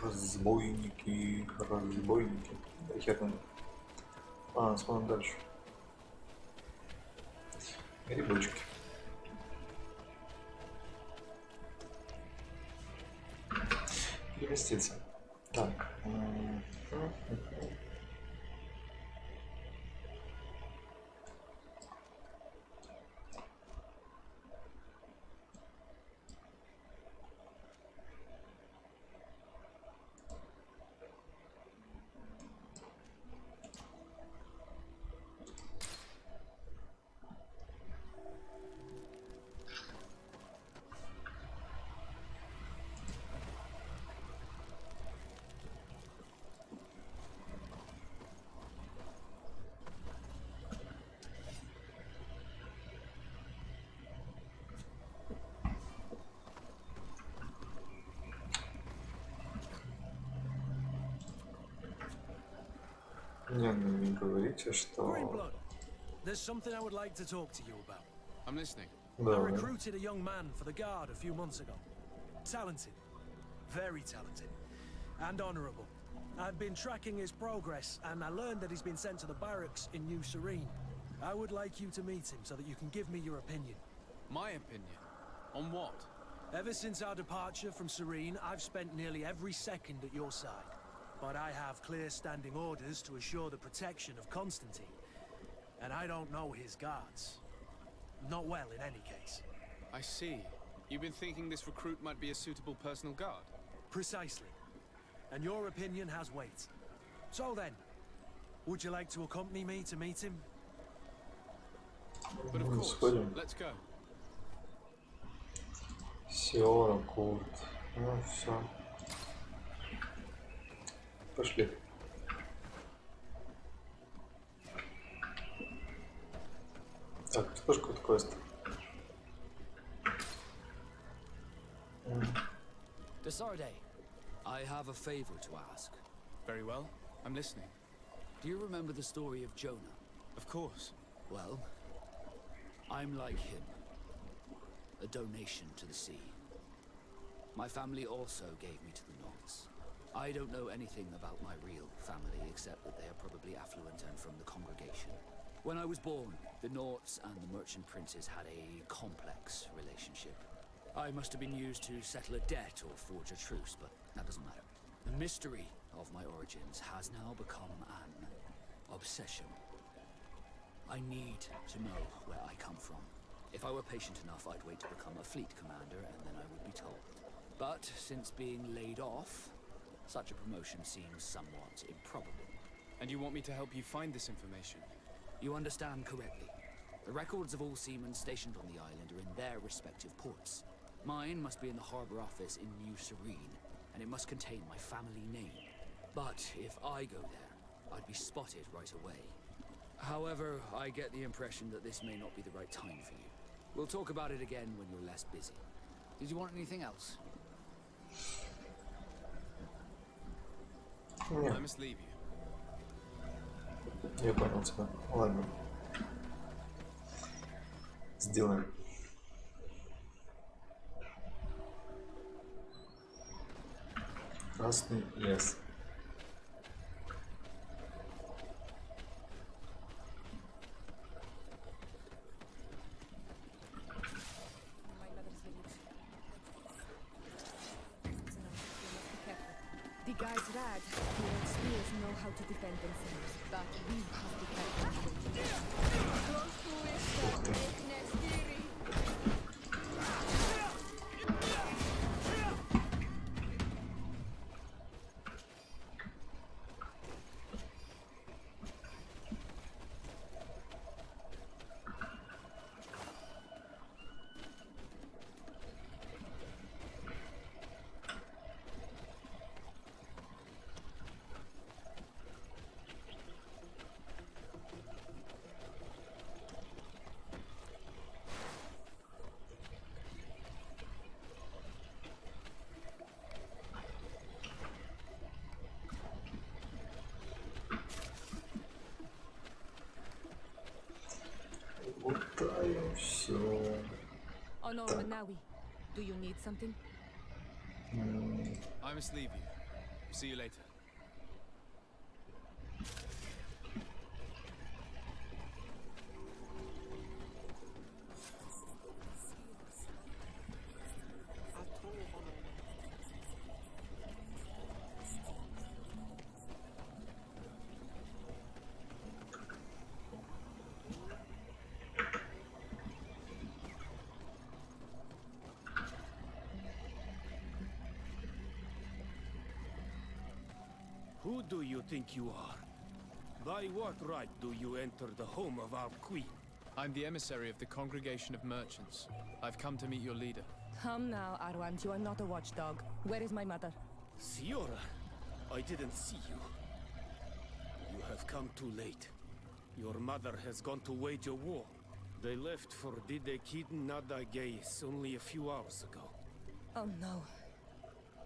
разбойники, разбойники. Да хер там. Ладно, смотрим дальше. Грибочки. Переместиться. Так. Не говорите, что... There's something I would like to talk to you about. I'm listening. I recruited a young man for the guard a few months ago. Talented. Very talented. And honorable. I've been tracking his progress, and I learned that he's been sent to the barracks in New Serene. I would like you to meet him so that you can give me your opinion. My opinion? On what? Ever since our departure from Serene, I've spent nearly every second at your side. But I have clear standing orders to assure the protection of Constantine. And I don't know his guards. Not well, in any case. I see. You've been thinking this recruit might be a suitable personal guard? Precisely. And your opinion has weight. So then, would you like to accompany me to meet him? But of course, let's go. Все, Курт. Ну, все. Пошли. Так, что ж какой-то квест? Desarde, I have a favor to ask. Very well. I'm listening. Do you remember the story of Jonah? Of course. Well, I'm like him. A donation to the sea. My family also gave me to the Nords. I don't know anything about my real family, except that they are probably affluent and from the congregation. When I was born, the Nords and the merchant princes had a complex relationship. I must have been used to settle a debt or forge a truce, but that doesn't matter. The mystery of my origins has now become an obsession. I need to know where I come from. If I were patient enough, I'd wait to become a fleet commander, and then I would be told. But since being laid off, such a promotion seems somewhat improbable. And you want me to help you find this information? You understand correctly. The records of all seamen stationed on the island are in their respective ports. Mine must be in the harbor office in New Serene, and it must contain my family name. But if I go there, I'd be spotted right away. However, I get the impression that this may not be the right time for you. We'll talk about it again when you're less busy. Did you want anything else? I must leave you. Я понял тебя. Ладно. Сделаем. Красный лес. The guys rad, the old spears know how to defend themselves, but we have to Лутаем все. Oh no, Manawi. Do you need something? I must leave you. See you later. Who do you think you are? By what right do you enter the home of our queen? I'm the emissary of the Congregation of Merchants. I've come to meet your leader. Come now, Arwand, you are not a watchdog. Where is my mother? Siora, I didn't see you. You have come too late. Your mother has gone to wage a war. They left for Didekid Nadagais only a few hours ago. Oh no.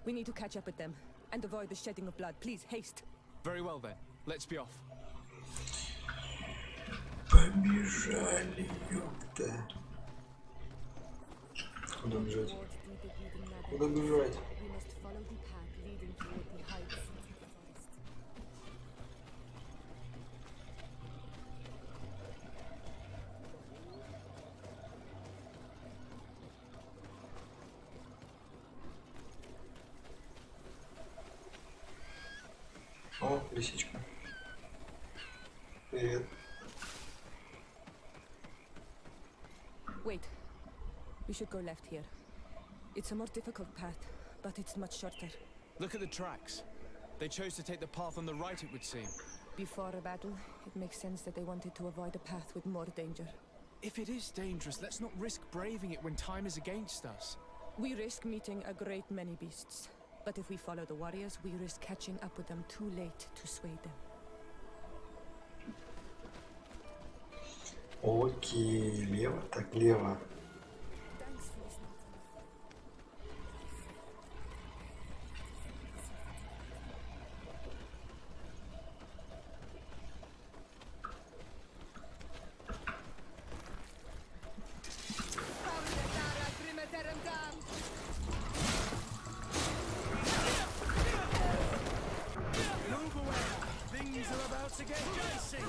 We need to catch up with them and avoid the shedding of blood. Please, haste. Very well then. Let's be off. Побежали, ёпта. Куда бежать? Куда бежать? О, лисичка. Привет. Wait. We should go left here. It's a more difficult path, but it's much shorter. Look at the tracks. They chose to take the path on the right, it would seem. Before a battle, it makes sense that they wanted to avoid a path with more danger. If it is dangerous, let's not risk braving it when time is against us. We risk meeting a great many beasts. But if we follow the warriors, we risk catching up with them too late to sway them. Окей, лево, так лево. Things are about to get dicey.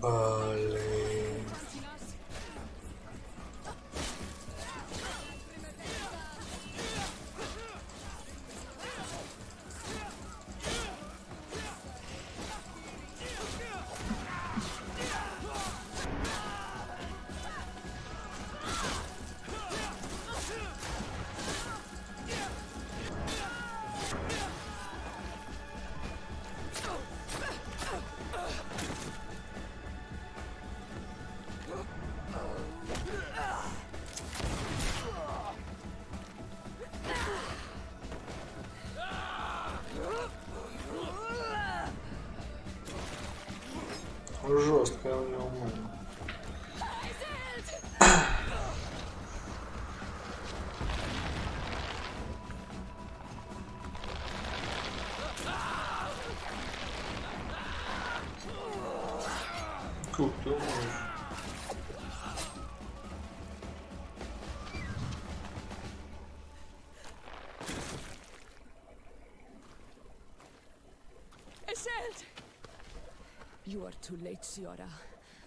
Блин. Жестко у него можно. Круто. You are too late, Siora.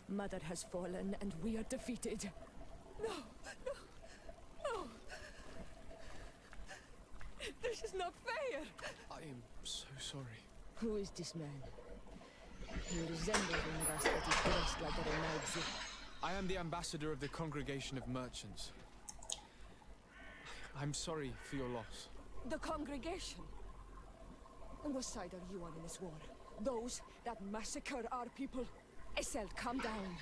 Mother has fallen, and we are defeated. No, no, no. This is not fair. I am so sorry. Who is this man? He resembles one of us, but he's dressed like a Renazi. I am the ambassador of the Congregation of Merchants. I'm sorry for your loss. The congregation? On what side are you on in this war? Those that massacre our people? Esel, calm down.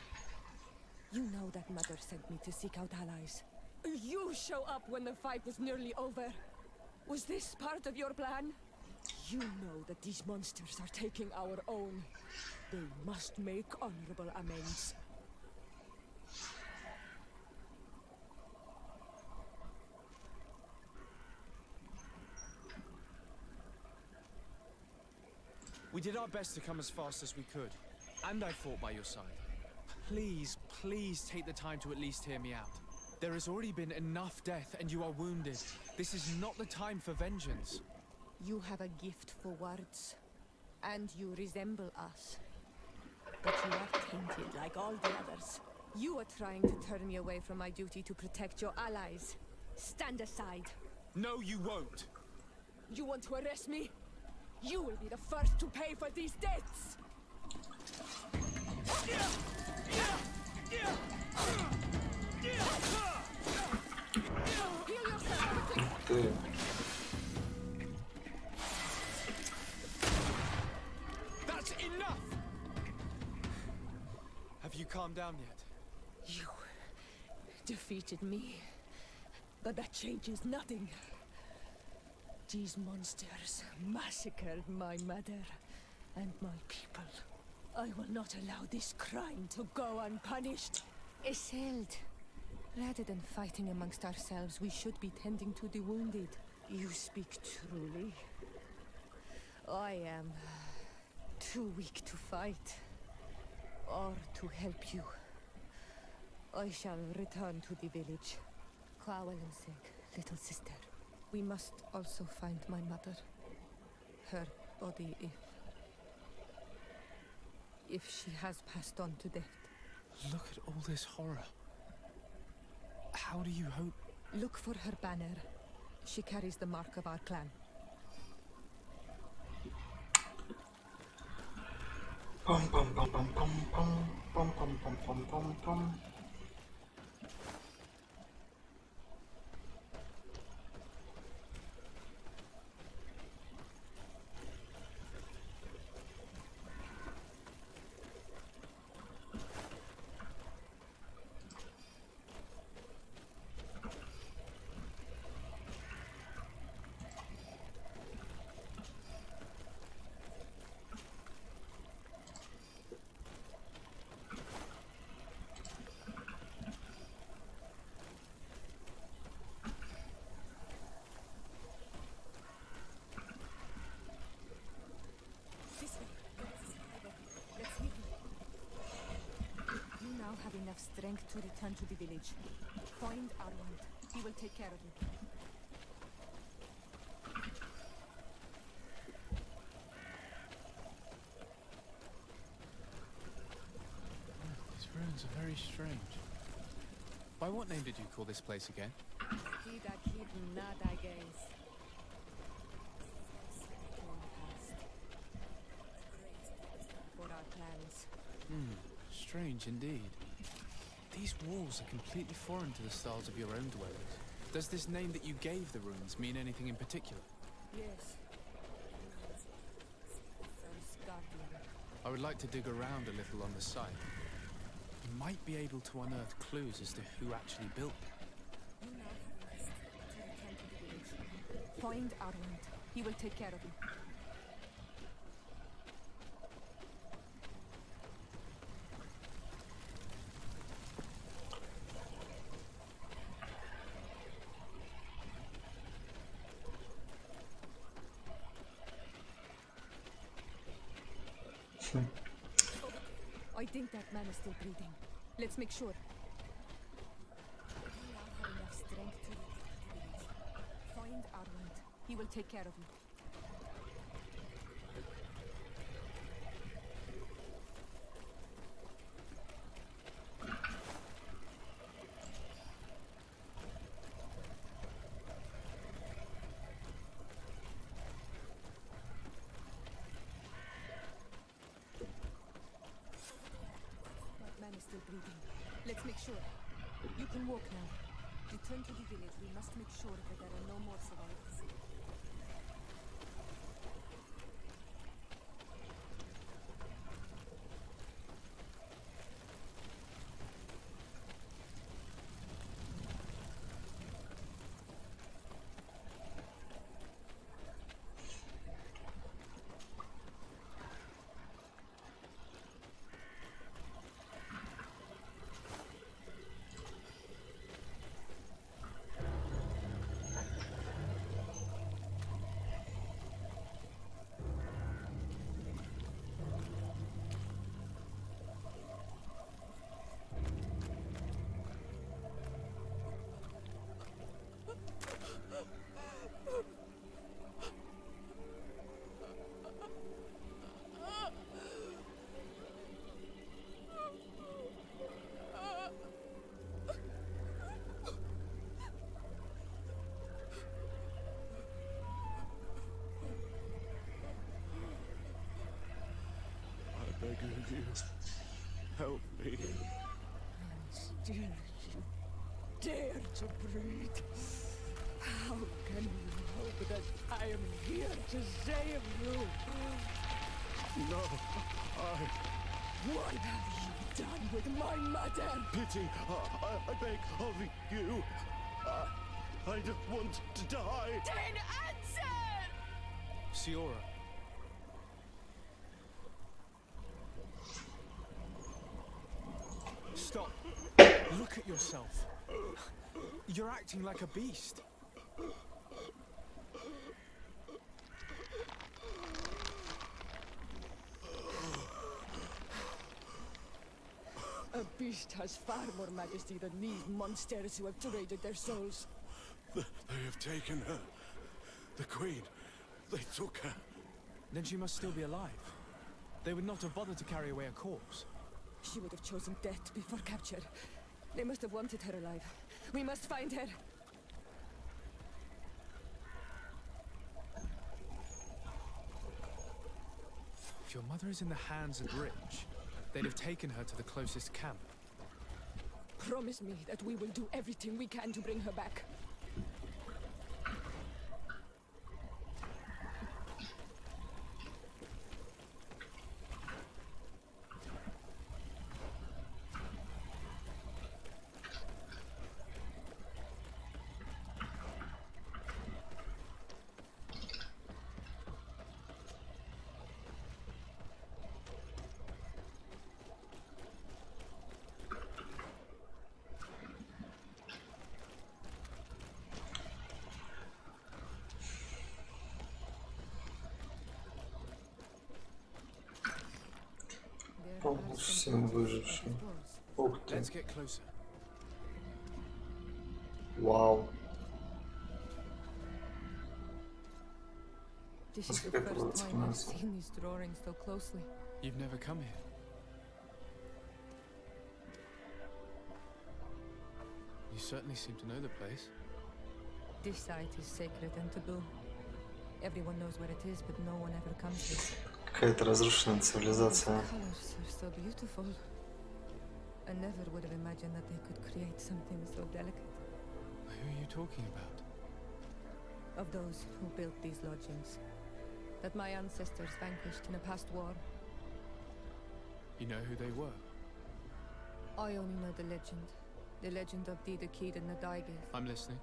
You know that Mother sent me to seek out allies. You show up when the fight was nearly over. Was this part of your plan? You know that these monsters are taking our own. They must make honorable amends. We did our best to come as fast as we could, and I fought by your side. Please, please take the time to at least hear me out. There has already been enough death, and you are wounded. This is not the time for vengeance. You have a gift for words, and you resemble us. But you are tainted like all the others. You are trying to turn me away from my duty to protect your allies. Stand aside. No, you won't. You want to arrest me? You will be the first to pay for these debts! Heal yourself quickly! That's enough! Have you calmed down yet? You defeated me, but that changes nothing. These monsters massacred my mother and my people. I will not allow this crime to go unpunished. Isilde, rather than fighting amongst ourselves, we should be tending to the wounded. You speak truly. I am too weak to fight or to help you. I shall return to the village. Kwawalansek, little sister. We must also find my mother. Her body, if she has passed on to death. Look at all this horror. How do you hope? Look for her banner. She carries the mark of our clan. Pum pum pum pum pum pum pum pum pum pum pum pum. Have enough strength to return to the village. Find Armand. He will take care of you. These ruins are very strange. By what name did you call this place again? For our plans. Strange indeed. These walls are completely foreign to the styles of your own dwellings. Does this name that you gave the ruins mean anything in particular? Yes. First guardian. I would like to dig around a little on the site. We might be able to unearth clues as to who actually built them. You now have enough to return to the village. Find Armand. He will take care of you. I think that man is still breathing. Let's make sure. We now have enough strength to find Arland. He will take care of you. Still breathing. Let's make sure. You can walk now. Return to the village. We must make sure that there are no more survivors. beg of you, help me. Still you dare to breathe? How can you hope that I am here to save you? No, What have you done with my mother? Pity, I beg of you. I don't want to die. Then answer! Siora. Stop. Look at yourself. You're acting like a beast. A beast has far more majesty than these monsters who have traded their souls. They have taken her. The queen. They took her. Then she must still be alive. They would not have bothered to carry away a corpse. She would have chosen death before capture. They must have wanted her alive. We must find her. If your mother is in the hands of Rich, they'd have taken her to the closest camp. Promise me that we will do everything we can to bring her back. Всем выжившим. Ух ты. Let's get closer. Вау. This is the first time I've seen these drawings so closely. You've never come here. You certainly seem to know the place. This site is sacred and taboo. Everyone knows where it is, but no one ever comes here. Какая-то разрушенная цивилизация. The colors are so beautiful. I never would have imagined that they could create something so delicate. Who are you talking about? Of those who built these lodgings, that my ancestors vanquished in a past war. You know who they were? I only know the legend of Dida Kid and the Daigith. I'm listening.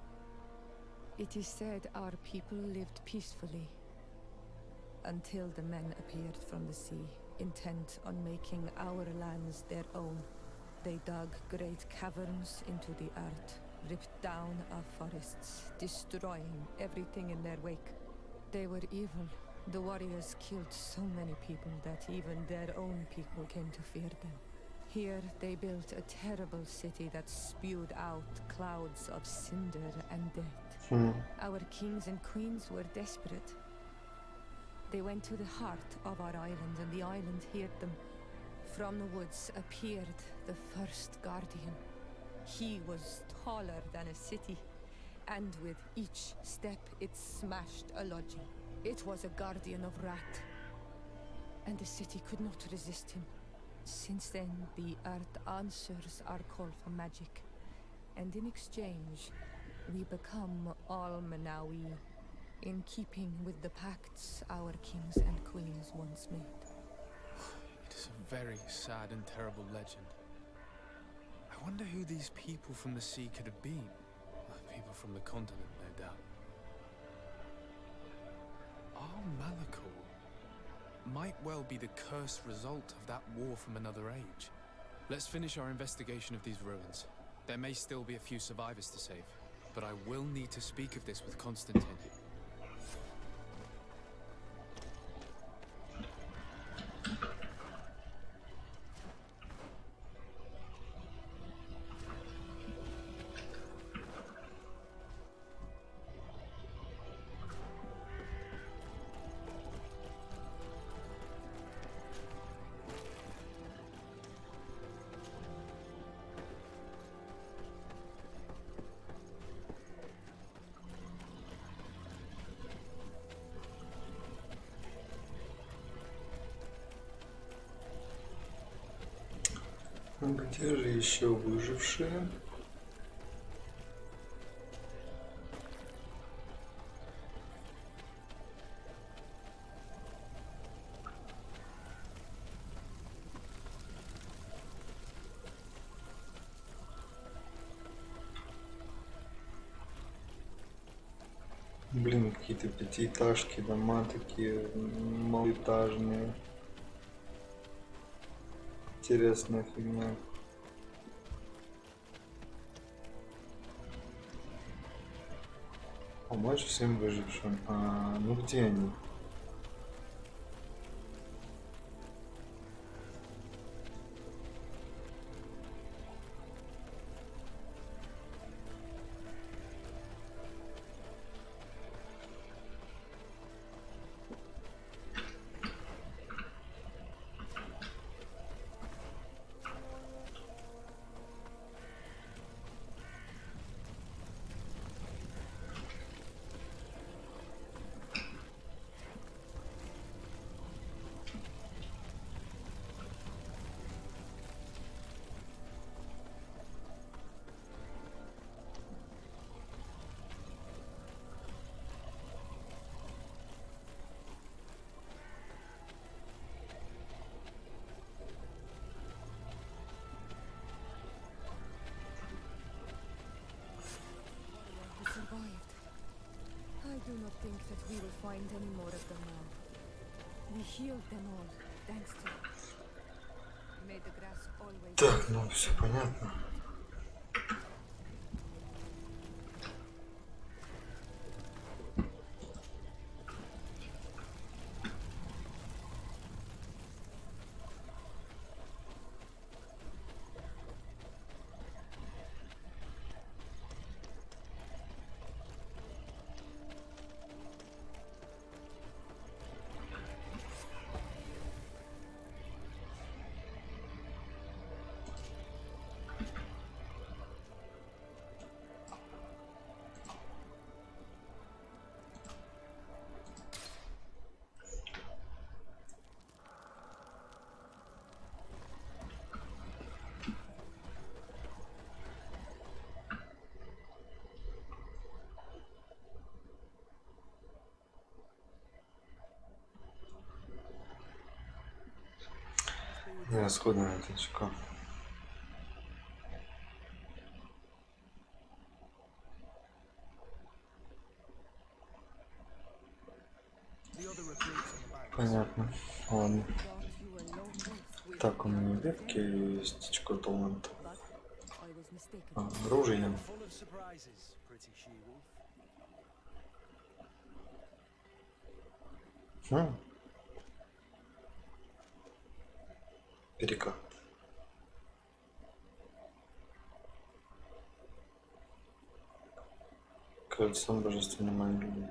It is said our people lived peacefully until the men appeared from the sea, intent on making our lands their own. They dug great caverns into the earth, ripped down our forests, destroying everything in their wake. They were evil, The warriors killed so many people that even their own people came to fear them. Here they built a terrible city that spewed out clouds of cinder and death. Our kings and queens were desperate. They went to the heart of our island, and the island heard them. From the woods appeared the first guardian. He was taller than a city, and with each step it smashed a lodging. It was a guardian of wrath, and the city could not resist him. Since then, the earth answers our call for magic, and in exchange, we become Almanawi, in keeping with the pacts our kings and queens once made. It is a very sad and terrible legend. I wonder who these people from the sea could have been. People from the continent, no doubt. Our Malachor might well be the cursed result of that war from another age. Let's finish our investigation of these ruins. There may still be a few survivors to save, but I will need to speak of this with Constantine. Где же еще выжившие? Блин, какие-то пятиэтажки, дома такие малоэтажные. Интересная фигня. Помочь всем выжившим. Ну где они? I do not think that we will find any more of them now. We healed them all, thanks to you. May the grass always... Так, ну все понятно. Расходное очко. Понятно. Ладно. Так, у меня ветки есть, очко таланта. Оружие. Перекат. Кольцом божественной магии.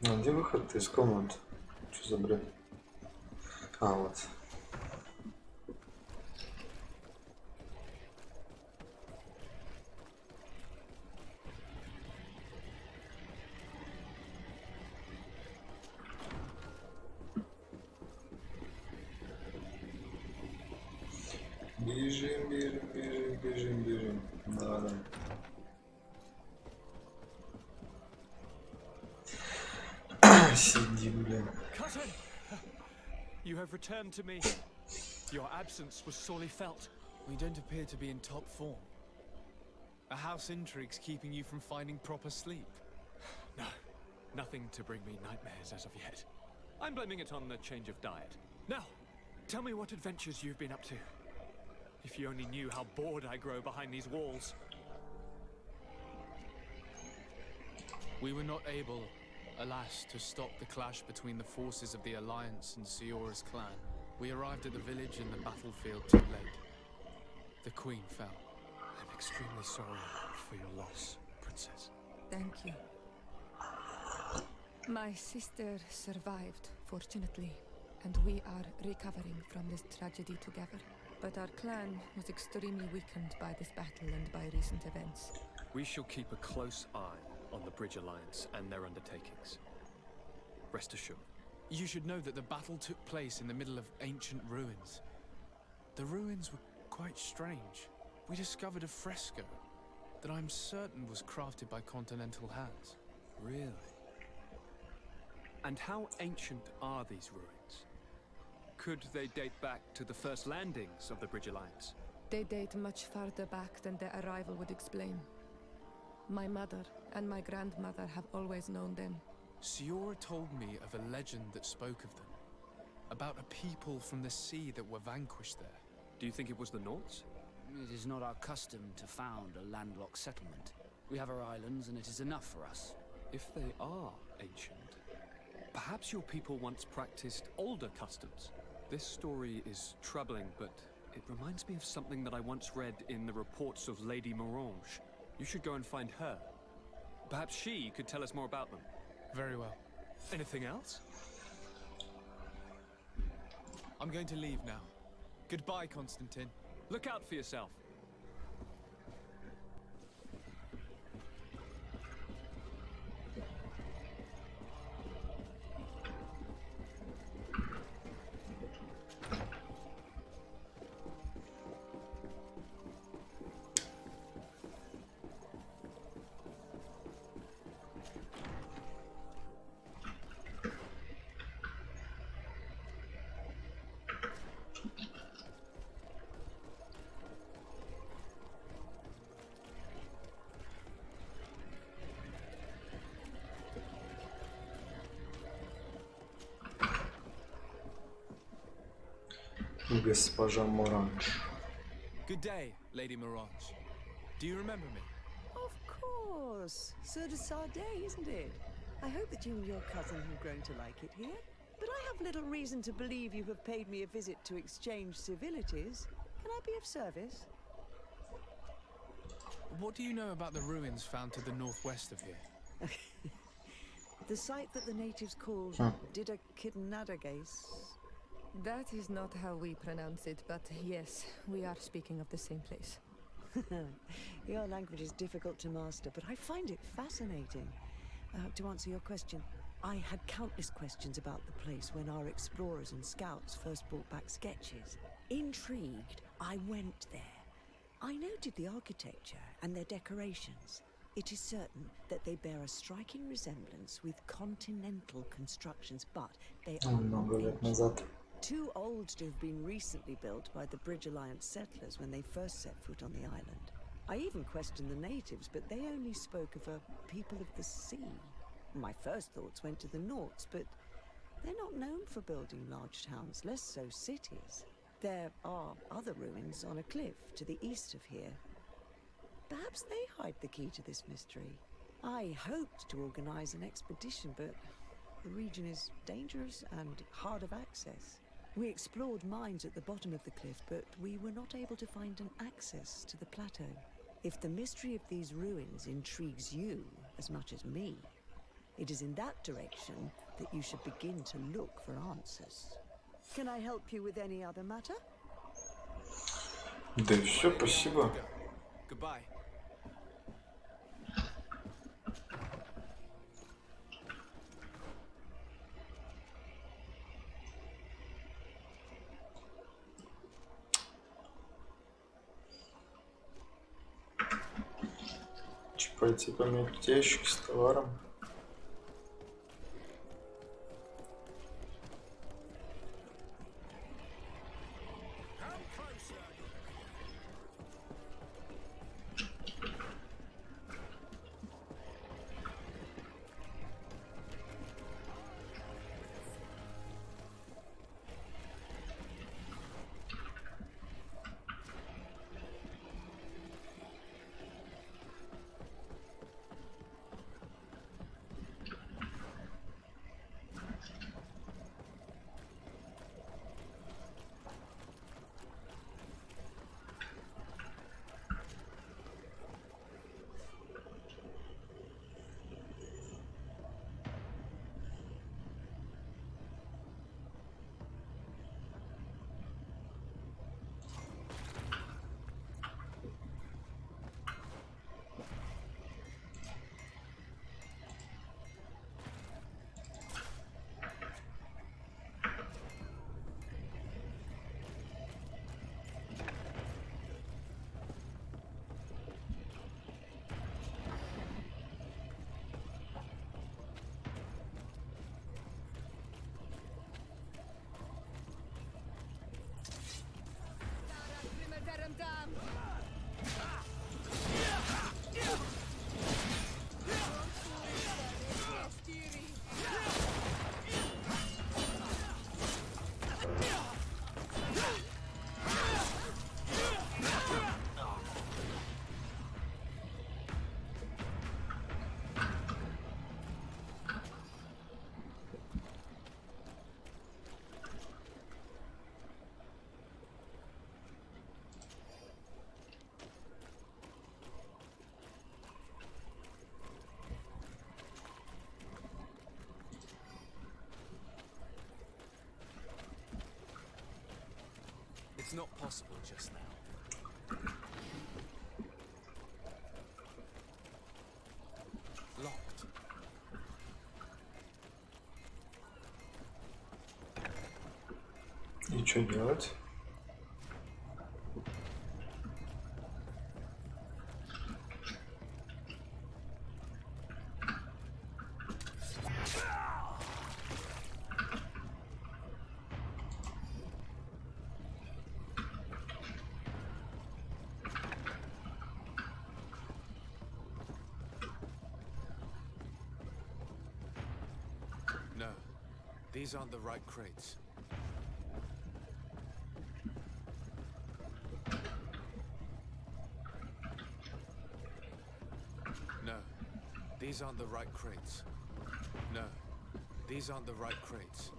А где выход из комнаты? Что за бред? А, вот. Бежим, бежим, бежим, бежим, бежим. Да. Сиди, блин. Cousin, you have returned to me. Your absence was sorely felt. We don't appear to be in top form. Are house intrigues keeping you from finding proper sleep? No, nothing to bring me nightmares as of yet. I'm blaming it on the change of diet. Now, tell me what adventures you've been up to. If you only knew how bored I grow behind these walls. We were not able, alas, to stop the clash between the forces of the Alliance and Siora's clan. We arrived at the village and the battlefield too late. The Queen fell. I'm extremely sorry for your loss, Princess. Thank you. My sister survived, fortunately, and we are recovering from this tragedy together. But our clan was extremely weakened by this battle and by recent events. We shall keep a close eye on the Bridge Alliance and their undertakings. Rest assured. You should know that the battle took place in the middle of ancient ruins. The ruins were quite strange. We discovered a fresco that I'm certain was crafted by continental hands. Really? And how ancient are these ruins? Could they date back to the first landings of the Bridge Alliance? They date much farther back than their arrival would explain. My mother and my grandmother have always known them. Siora told me of a legend that spoke of them. About a people from the sea that were vanquished there. Do you think it was the Nords? It is not our custom to found a landlocked settlement. We have our islands and it is enough for us. If they are ancient, perhaps your people once practiced older customs. This story is troubling, but it reminds me of something that I once read in the reports of Lady Morange. You should go and find her. Perhaps she could tell us more about them. Very well. Anything else? I'm going to leave now. Goodbye, Constantine. Look out for yourself. Госпожа Моранж. Good day, Lady Morange. Do you remember me? Of course. Sir de Sardet, isn't it? I hope that you and your cousin have grown to like it here. But I have little reason to believe you have paid me a visit to exchange civilities. Can I be of service? What do you know about the ruins found to the northwest of here? The site that the natives call Didakidnadagase. That is not how we pronounce it, but yes, we are speaking of the same place. Your language is difficult to master, but I find it fascinating. To answer your question, I had countless questions about the place when our explorers and scouts first brought back sketches. Intrigued, I went there. I noted the architecture and their decorations. It is certain that they bear a striking resemblance with continental constructions, but they are not ancient. Too old to have been recently built by the Bridge Alliance settlers when they first set foot on the island. I even questioned the natives, but they only spoke of a people of the sea. My first thoughts went to the Nauts, but they're not known for building large towns, less so cities. There are other ruins on a cliff to the east of here. Perhaps they hide the key to this mystery. I hoped to organize an expedition, but the region is dangerous and hard of access. We explored mines at the bottom of the cliff, but we were not able to find an access to the plateau. If the mystery of these ruins intrigues you as much as me, it is in that direction that you should begin to look for answers. Can I help you with any other matter? Да и все, спасибо. Goodbye. Пойти поменять ящик с товаром. It's not possible just now. Locked. И что делать? No, these aren't the right crates. No, these aren't the right crates. These aren't the right crates.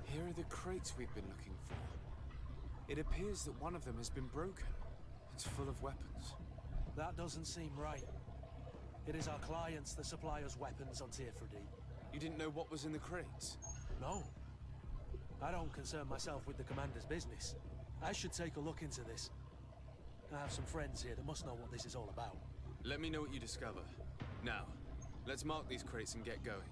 Here are the crates we've been looking for. It appears that one of them has been broken. It's full of weapons. That doesn't seem right. It is our clients that supply us weapons on Tier 4D. You didn't know what was in the crates? No. I don't concern myself with the commander's business. I should take a look into this. I have some friends here that must know what this is all about. Let me know what you discover. Now, let's mark these crates and get going.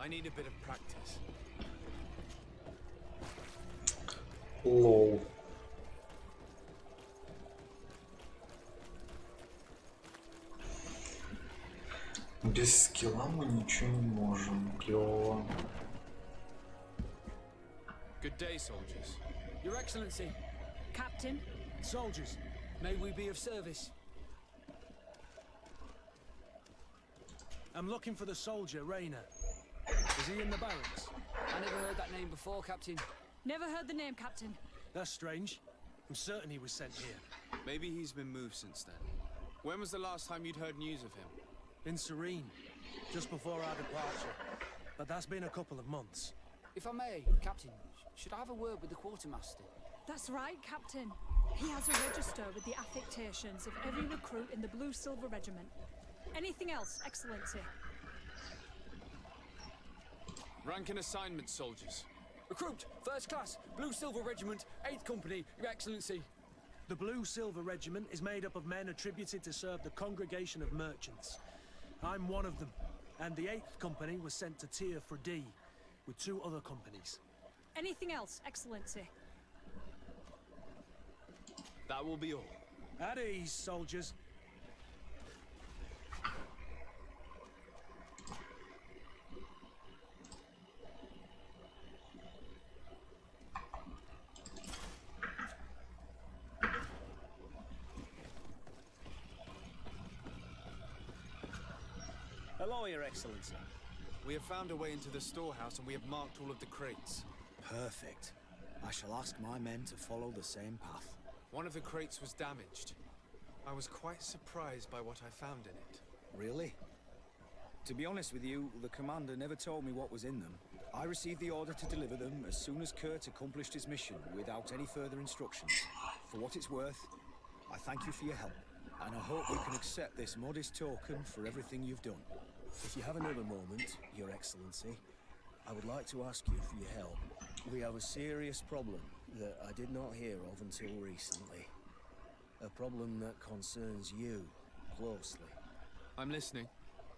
I need a bit of practice. Лол. Без скилла мы ничего не можем. Клёво. Good day, soldiers. Your Excellency. Captain. Soldiers, May we be of service? I'm looking for the soldier, Rayner. Is he in the barracks? I never heard that name before, Captain. Never heard the name, Captain. That's strange. I'm certain he was sent here. Maybe he's been moved since then. When was the last time you'd heard news of him? In Serene, just before our departure. But that's been a couple of months. If I may, Captain, should I have a word with the quartermaster? That's right, Captain. He has a register with the affectations of every recruit in the Blue Silver Regiment. Anything else, Excellency? Rank and assignment, soldiers. Recruit, first class, Blue Silver Regiment, 8th Company, Your Excellency. The Blue Silver Regiment is made up of men attributed to serve the Congregation of Merchants. I'm one of them, and the 8th Company was sent to Tier 4D with 2 other companies. Anything else, Excellency? That will be all. At ease, soldiers. Hello, Your Excellency. We have found a way into the storehouse and we have marked all of the crates. Perfect. I shall ask my men to follow the same path. One of the crates was damaged. I was quite surprised by what I found in it. Really? To be honest with you, the commander never told me what was in them. I received the order to deliver them as soon as Kurt accomplished his mission without any further instructions. For what it's worth, I thank you for your help, and I hope you can accept this modest token for everything you've done. If you have another moment, Your Excellency, I would like to ask you for your help. We have a serious problem that I did not hear of until recently. A problem that concerns you closely. I'm listening.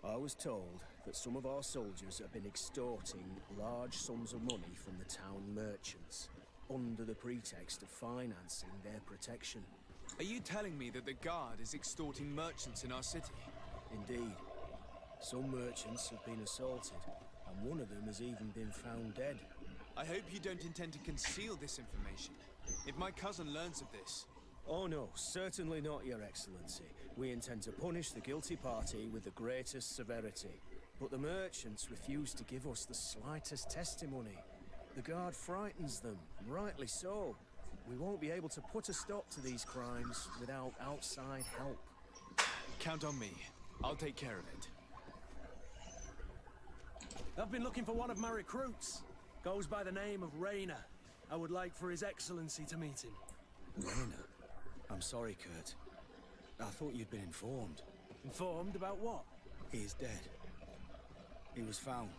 I was told that some of our soldiers have been extorting large sums of money from the town merchants under the pretext of financing their protection. Are you telling me that the guard is extorting merchants in our city? Indeed. Some merchants have been assaulted, and one of them has even been found dead. I hope you don't intend to conceal this information. If my cousin learns of this... Oh no, certainly not, Your Excellency. We intend to punish the guilty party with the greatest severity. But the merchants refuse to give us the slightest testimony. The guard frightens them, rightly so. We won't be able to put a stop to these crimes without outside help. Count on me. I'll take care of it. I've been looking for one of my recruits. Goes by the name of Rayner. I would like for His Excellency to meet him. Rayner? I'm sorry, Kurt. I thought you'd been informed. Informed about what? He is dead. He was found,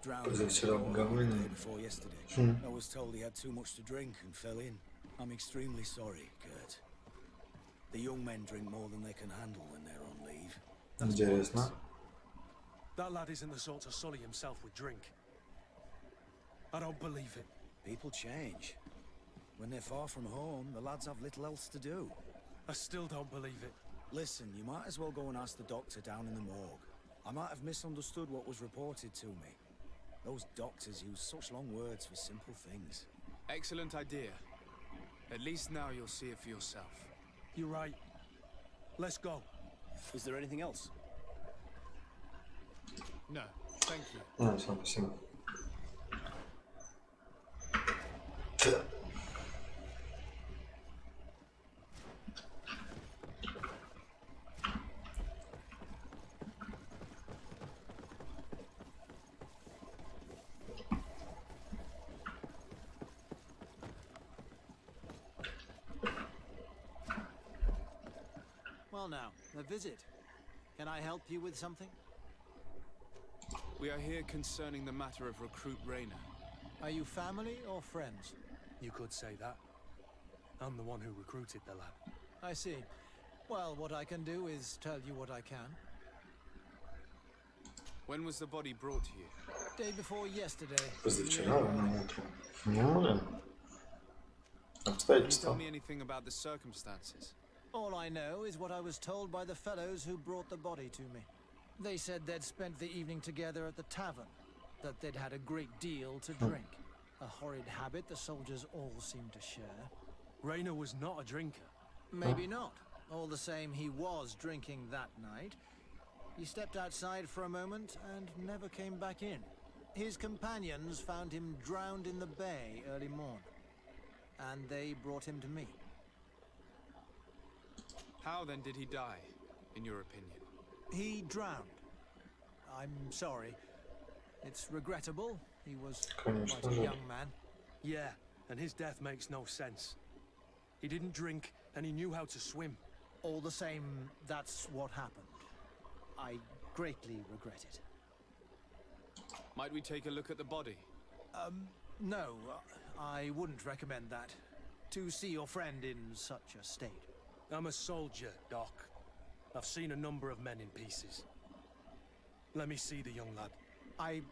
drowned Позавчера the поговорили. day before yesterday. I was told he had too much to drink and fell in. I'm extremely sorry, Kurt. The young men drink more than they can handle when they're on leave. Интересно. That lad isn't the sort to sully himself with drink. I don't believe it. People change. When they're far from home, the lads have little else to do. I still don't believe it. Listen, you might as well go and ask the doctor down in the morgue. I might have misunderstood what was reported to me. Those doctors use such long words for simple things. Excellent idea. At least now you'll see it for yourself. You're right. Let's go. Is there anything else? No, thank you. Ну, всем спасибо. Well now, a visit. Can I help you with something? We are here concerning the matter of recruit Rayner. Are you family or friends? You could say that. I'm the one who recruited the lad. I see. Well, what I can do is tell you what I can. When was the body brought to you? Day before yesterday. Позавчера рано утром. Ну, блин. Can you Обстоятельства. tell me anything about the circumstances? All I know is what I was told by the fellows who brought the body to me. They said they'd spent the evening together at the tavern, that they'd had a great deal to drink. A horrid habit the soldiers all seemed to share. Rayner was not a drinker. Maybe not. All the same, he was drinking that night. He stepped outside for a moment and never came back in. His companions found him drowned in the bay early morn, and they brought him to me. How then did he die, in your opinion? He drowned. I'm sorry. It's regrettable. He was quite a young man. Yeah, and his death makes no sense. He didn't drink, and he knew how to swim. All the same, that's what happened. I greatly regret it. Might we take a look at the body? No, I wouldn't recommend that. To see your friend in such a state. I'm a soldier, Doc. I've seen a number of men in pieces. Let me see the young lad. I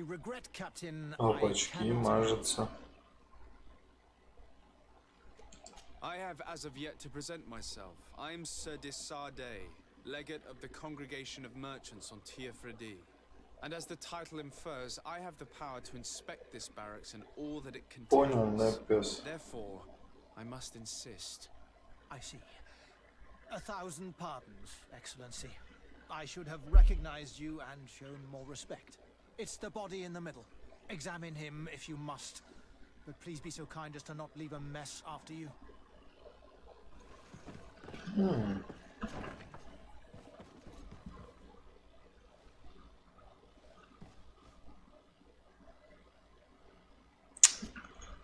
regret, Captain. Опачки, мажется. I have as of yet to present myself. I'm Sir Desardet, legate of the Congregation of Merchants on Tier-Fredy. And as the title infers, I have the power to inspect this barracks and all that it contains. Therefore, I must insist. I see. 1,000 pardons, Excellency. I should have recognized you and shown more respect. It's the body in the middle. Examine him if you must. But please be so kind as to not leave a mess after you.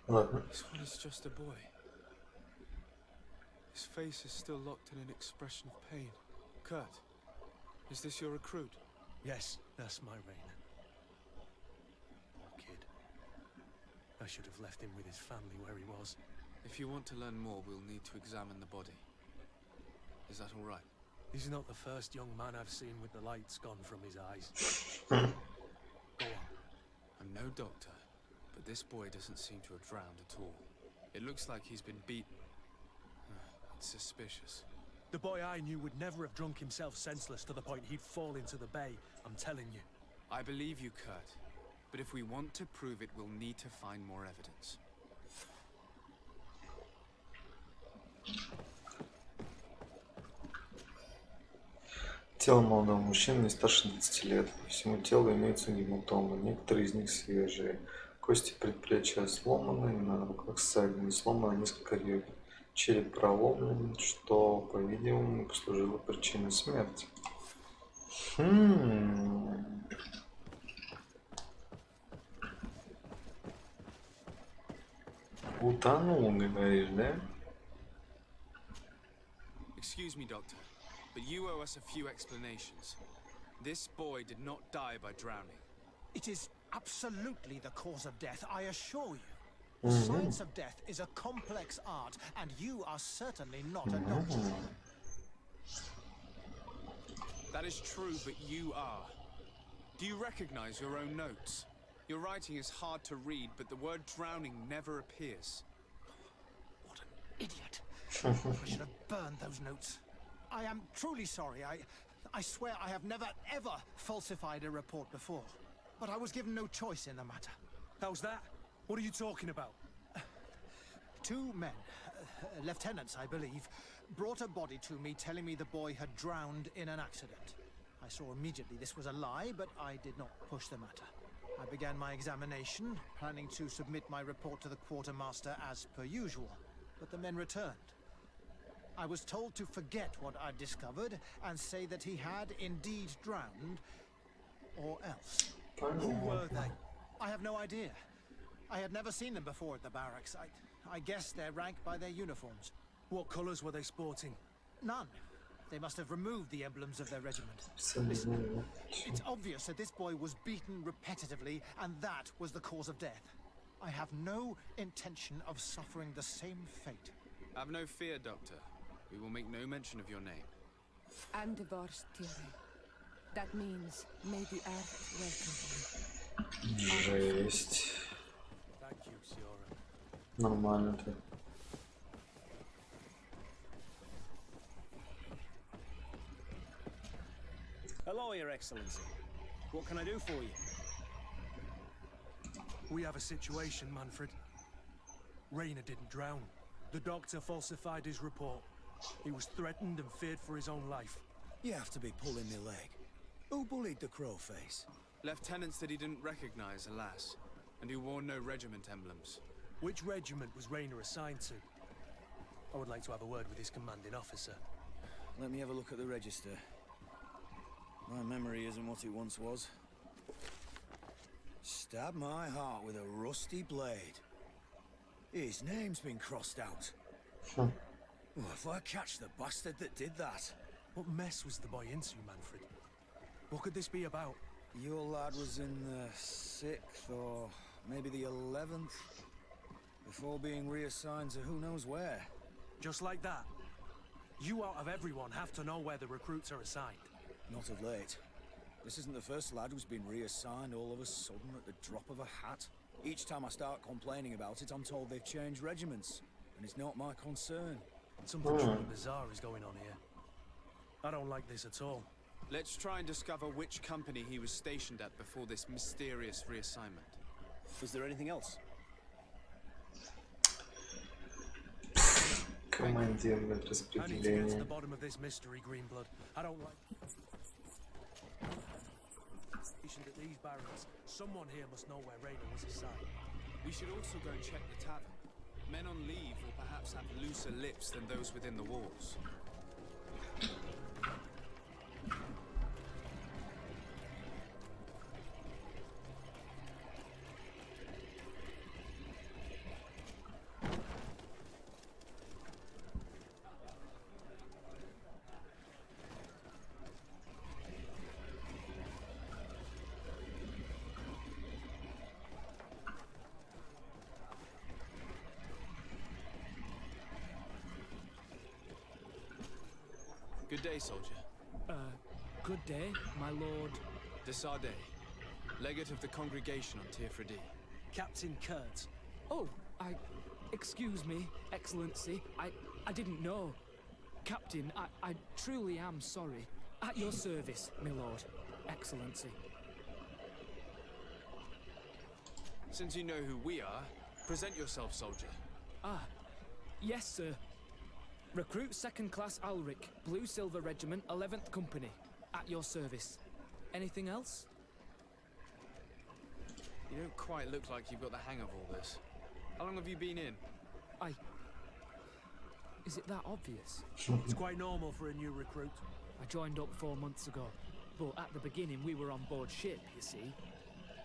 Ладно. This one is just a boy. His face is still locked in an expression of pain. Kurt, is this your recruit? Yes, that's my Rayner. Poor kid. I should have left him with his family where he was. If you want to learn more, we'll need to examine the body. Is that all right? He's not the first young man I've seen with the lights gone from his eyes. Go on. I'm no doctor, but this boy doesn't seem to have drowned at all. It looks like he's been beaten. It's suspicious. The boy I knew would never have drunk himself senseless to the point he'd fall into the bay, I'm telling you. I believe you, Kurt. But if we want to prove it, we'll need to find more evidence. Тело молодого мужчины не старше 20 лет. По всему телу имеются гематомы, некоторые из них свежие. Кости предплечья сломаны, на руках ссадины, сломано несколько ребер. Череп проломлен, что, по-видимому, послужило причиной смерти. Утонул, говоришь, да? Excuse me, Doctor, but you owe us a few explanations. This boy did not die by drowning. It is absolutely the cause of death, I assure you. The science of death is a complex art, and you are certainly not a doctor. That is true, but you are. Do you recognize your own notes? Your writing is hard to read, but the word drowning never appears. What an idiot. I should have burned those notes. I am truly sorry. I swear I have never, ever falsified a report before. But I was given no choice in the matter. How's that? What are you talking about? Two men, lieutenants I believe, brought a body to me telling me the boy had drowned in an accident. I saw immediately this was a lie, but I did not push the matter. I began my examination, planning to submit my report to the quartermaster as per usual, but the men returned. I was told to forget what I'd discovered and say that he had indeed drowned, or else. Who were they? I have no idea. I had never seen them before at the barracks. I guess they're ranked by their uniforms. What colours were they sporting? None. They must have removed the emblems of their regiment. Listen, it's obvious that this boy was beaten repetitively, and that was the cause of death. I have no intention of suffering the same fate. Have no fear, Doctor. We will make no mention of your name. Andivars Tire. That means, may the earth welcome you. Жесть. Thank you, Siora. Нормально ты. Hello, Your Excellency. What can I do for you? We have a situation, Manfred. Rainer didn't drown. The doctor falsified his report. He was threatened and feared for his own life. You have to be pulling my leg. Who bullied the crow face? Lieutenants that he didn't recognize, alas, and who wore no regiment emblems. Which regiment was Rainer assigned to? I would like to have a word with his commanding officer. Let me have a look at the register. My memory isn't what it once was. Stab my heart with a rusty blade. His name's been crossed out. Oh, if I catch the bastard that did that. What mess was the boy into, Manfred? What could this be about? Your lad was in the 6th or maybe the 11th. Before being reassigned to who knows where. Just like that? You out of everyone have to know where the recruits are assigned. Not of late. This isn't the first lad who's been reassigned all of a sudden at the drop of a hat. Each time I start complaining about it, I'm told they've changed regiments. And it's not my concern. Something truly bizarre is going on here. I don't like this at all. Let's try and discover which company he was stationed at before this mysterious reassignment. Is there anything else? Командир I need to get to the распределения. bottom of this mystery, Greenblood. I don't like... Stationed at these barracks. Someone here must know where Rainer was assigned. We should also go check the tavern. Men on leave will perhaps have looser lips than those within the walls. Good day, soldier. Good day, my lord. De Sardet, legate of the congregation on Tir Captain Kurt. Oh, excuse me, Excellency. I didn't know. Captain, I truly am sorry. At your service, my lord. Excellency. Since you know who we are, present yourself, soldier. Ah, yes, sir. Recruit 2nd Class Ulrich, Blue Silver Regiment, 11th Company. At your service. Anything else? You don't quite look like you've got the hang of all this. How long have you been in? Is it that obvious? It's quite normal for a new recruit. I joined up 4 months ago, but at the beginning we were on board ship, you see.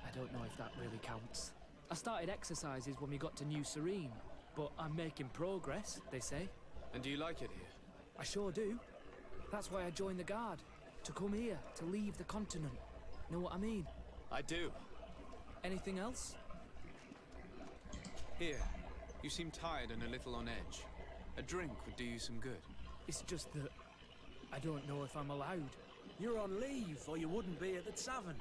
I don't know if that really counts. I started exercises when we got to New Serene, but I'm making progress, they say. And do you like it here? I sure do. That's why I joined the Guard. To come here, to leave the continent. Know what I mean? I do. Anything else? Here, you seem tired and a little on edge. A drink would do you some good. It's just that I don't know if I'm allowed. You're on leave, or you wouldn't be at the tavern.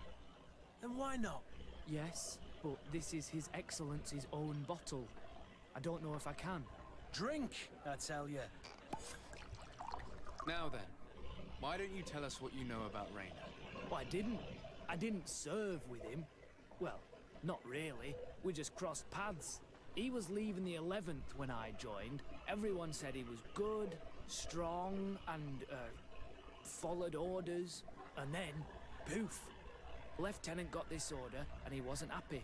Then why not? Yes, but this is His Excellency's own bottle. I don't know if I can. Drink, I tell you. Now then, why don't you tell us what you know about Rainer? Well, I didn't serve with him. Well, not really. We just crossed paths. He was leaving the 11th when I joined. Everyone said he was good, strong, and, followed orders. And then, poof. Lieutenant got this order, and he wasn't happy.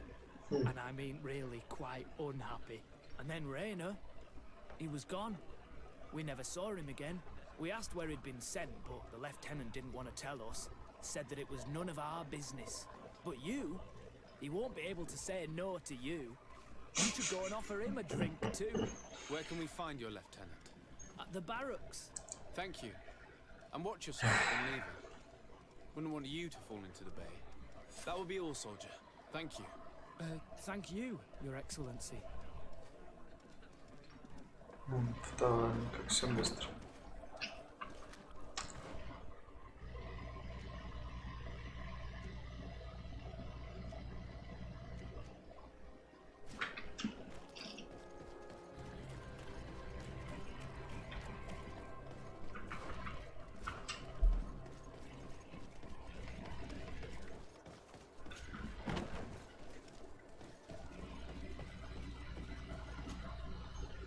And I mean really quite unhappy. And then Rainer, he was gone. We never saw him again. We asked where he'd been sent, but the lieutenant didn't want to tell us. Said that it was none of our business. But you, he won't be able to say no to you. You should go and offer him a drink too. Where can we find your lieutenant? At the barracks. Thank you. And watch yourself when leaving. Wouldn't want you to fall into the bay. That will be all, soldier. Thank you. Thank you, Your Excellency. Да, как все быстро.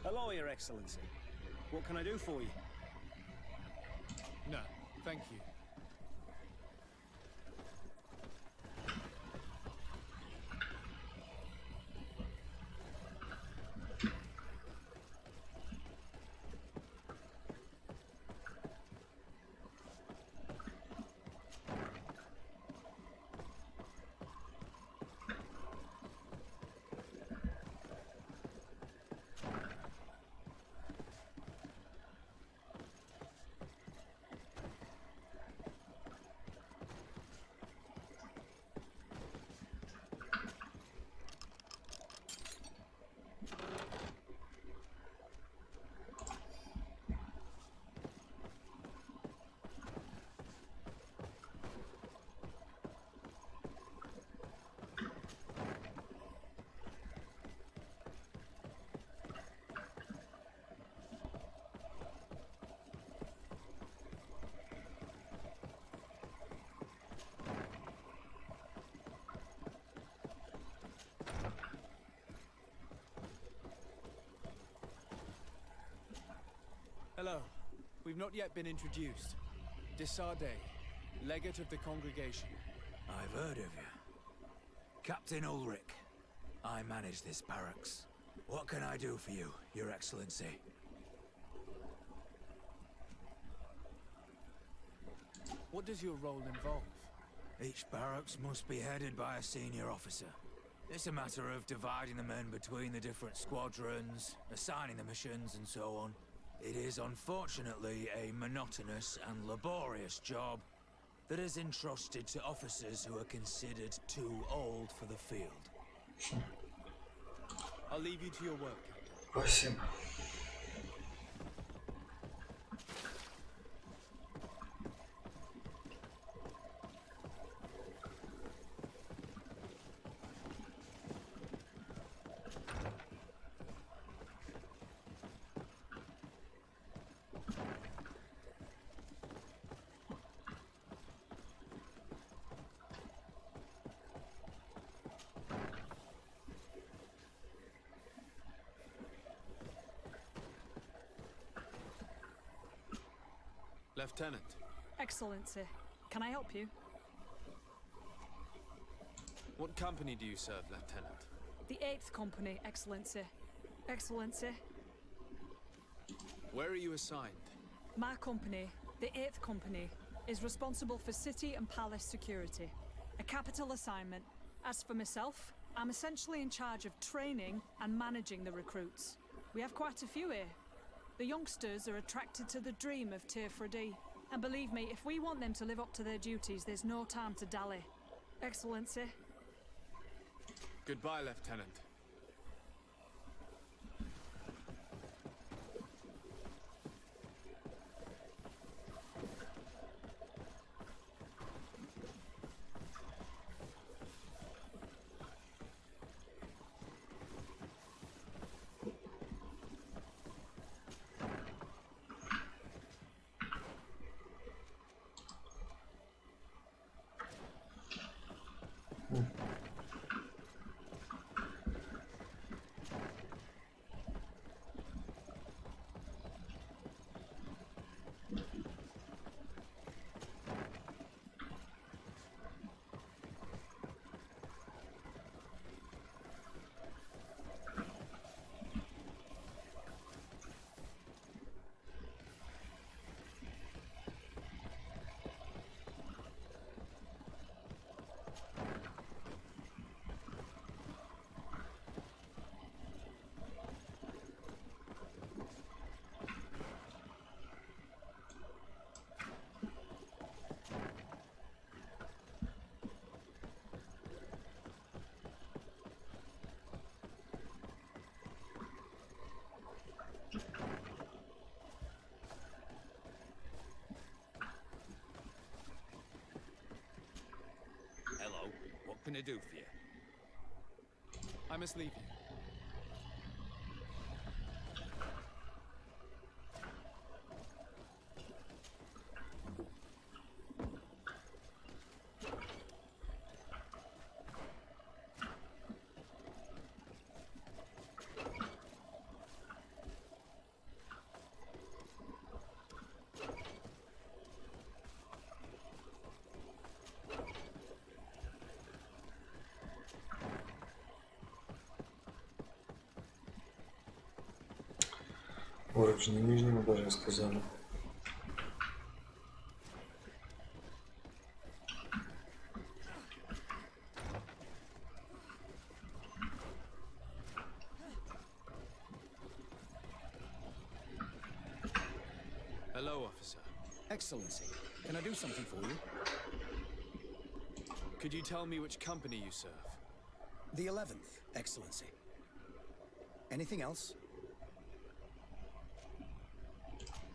Hello, Your Excellency. What can I do for you? No, thank you. Hello. We've not yet been introduced. Desarde, legate of the congregation. I've heard of you. Captain Ulrich. I manage this barracks. What can I do for you, Your Excellency? What does your role involve? Each barracks must be headed by a senior officer. It's a matter of dividing the men between the different squadrons, assigning the missions, and so on. It is unfortunately a monotonous and laborious job that is entrusted to officers who are considered too old for the field. I'll leave you to your work. Спасибо. Lieutenant. Excellency, can I help you? What company do you serve, Lieutenant? The 8th Company, Excellency. Excellency. Where are you assigned? My company, the 8th Company, is responsible for city and palace security. A capital assignment. As for myself, I'm essentially in charge of training and managing the recruits. We have quite a few here. The youngsters are attracted to the dream of Tear for D. And believe me, if we want them to live up to their duties, there's no time to dally. Excellency. Goodbye, Lieutenant. Hello, what can I do for you? I must leave you. Уровень не нижнему даже сказали. Hello, officer. Excellency, can I do something for you? Could you tell me which company you serve? The 11th, Excellency. Anything else?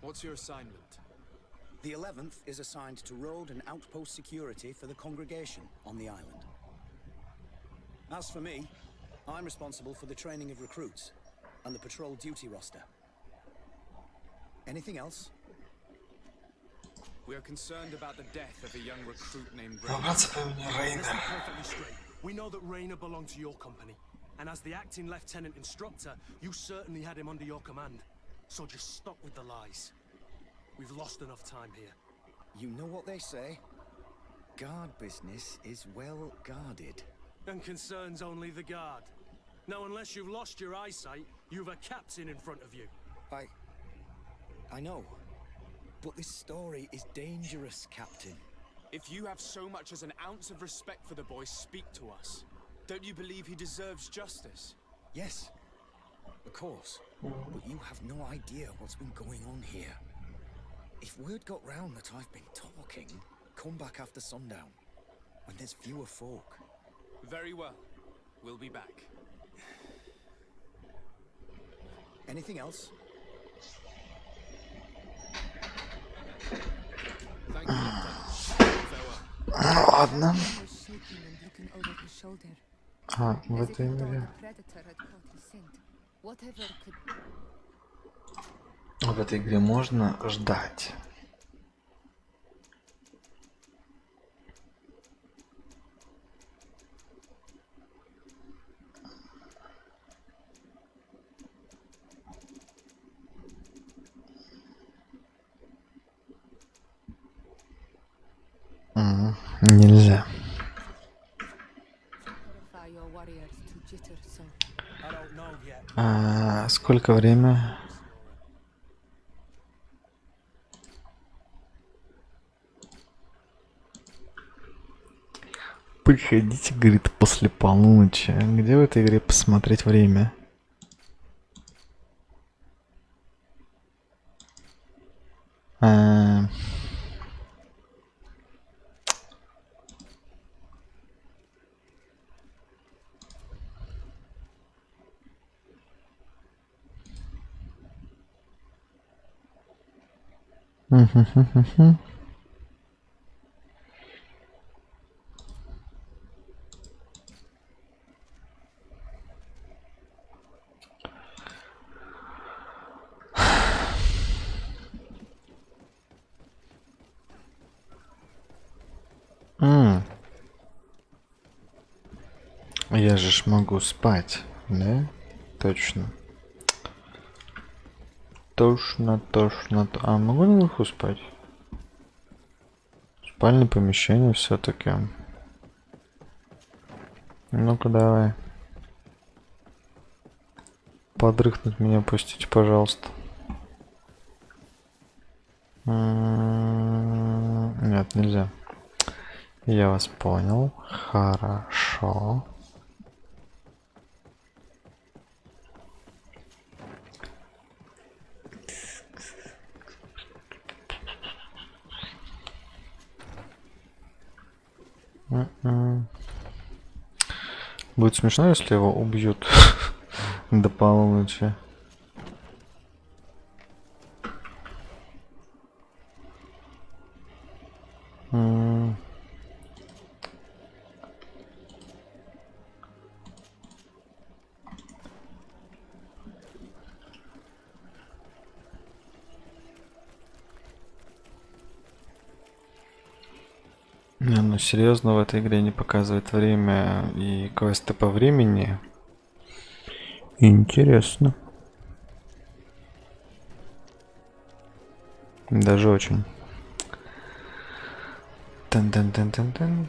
What's your assignment? The 11th is assigned to road and outpost security for the congregation on the island. As for me, I'm responsible for the training of recruits and the patrol duty roster. Anything else? We are concerned about the death of a young recruit named Let's be perfectly straight. We know that Rainer belonged to your company, and as the acting lieutenant instructor, you certainly had him under your command. So just stop with the lies. We've lost enough time here. You know what they say? Guard business is well guarded. And concerns only the guard. Now, unless you've lost your eyesight, you've a captain in front of you. I know. But this story is dangerous, Captain. If you have so much as an ounce of respect for the boy, speak to us. Don't you believe he deserves justice? Yes, of course. But you have no idea what's been going on here. If word got round that I've been talking, come back after sundown, when there's fewer folk. Very well. We'll be back. Anything else? Thank you, Lieutenant. Farewell. Ладно. В этой игре. В этой игре можно ждать. Нельзя. Сколько время? Приходите, говорит, после полуночи. Где в этой игре посмотреть время? Я же ж могу спать, да? Точно. Точно. А могу наверху спать? Спальное помещение все-таки. Ну-ка давай. Подрыхнуть меня пустите, пожалуйста. Нет, нельзя. Я вас понял. Хорошо. Будет смешно, если его убьют до полуночи. Не, ну серьезно, в этой игре не показывает время и квесты по времени. Интересно. Даже очень. Тан-тан-тан-тан-тан.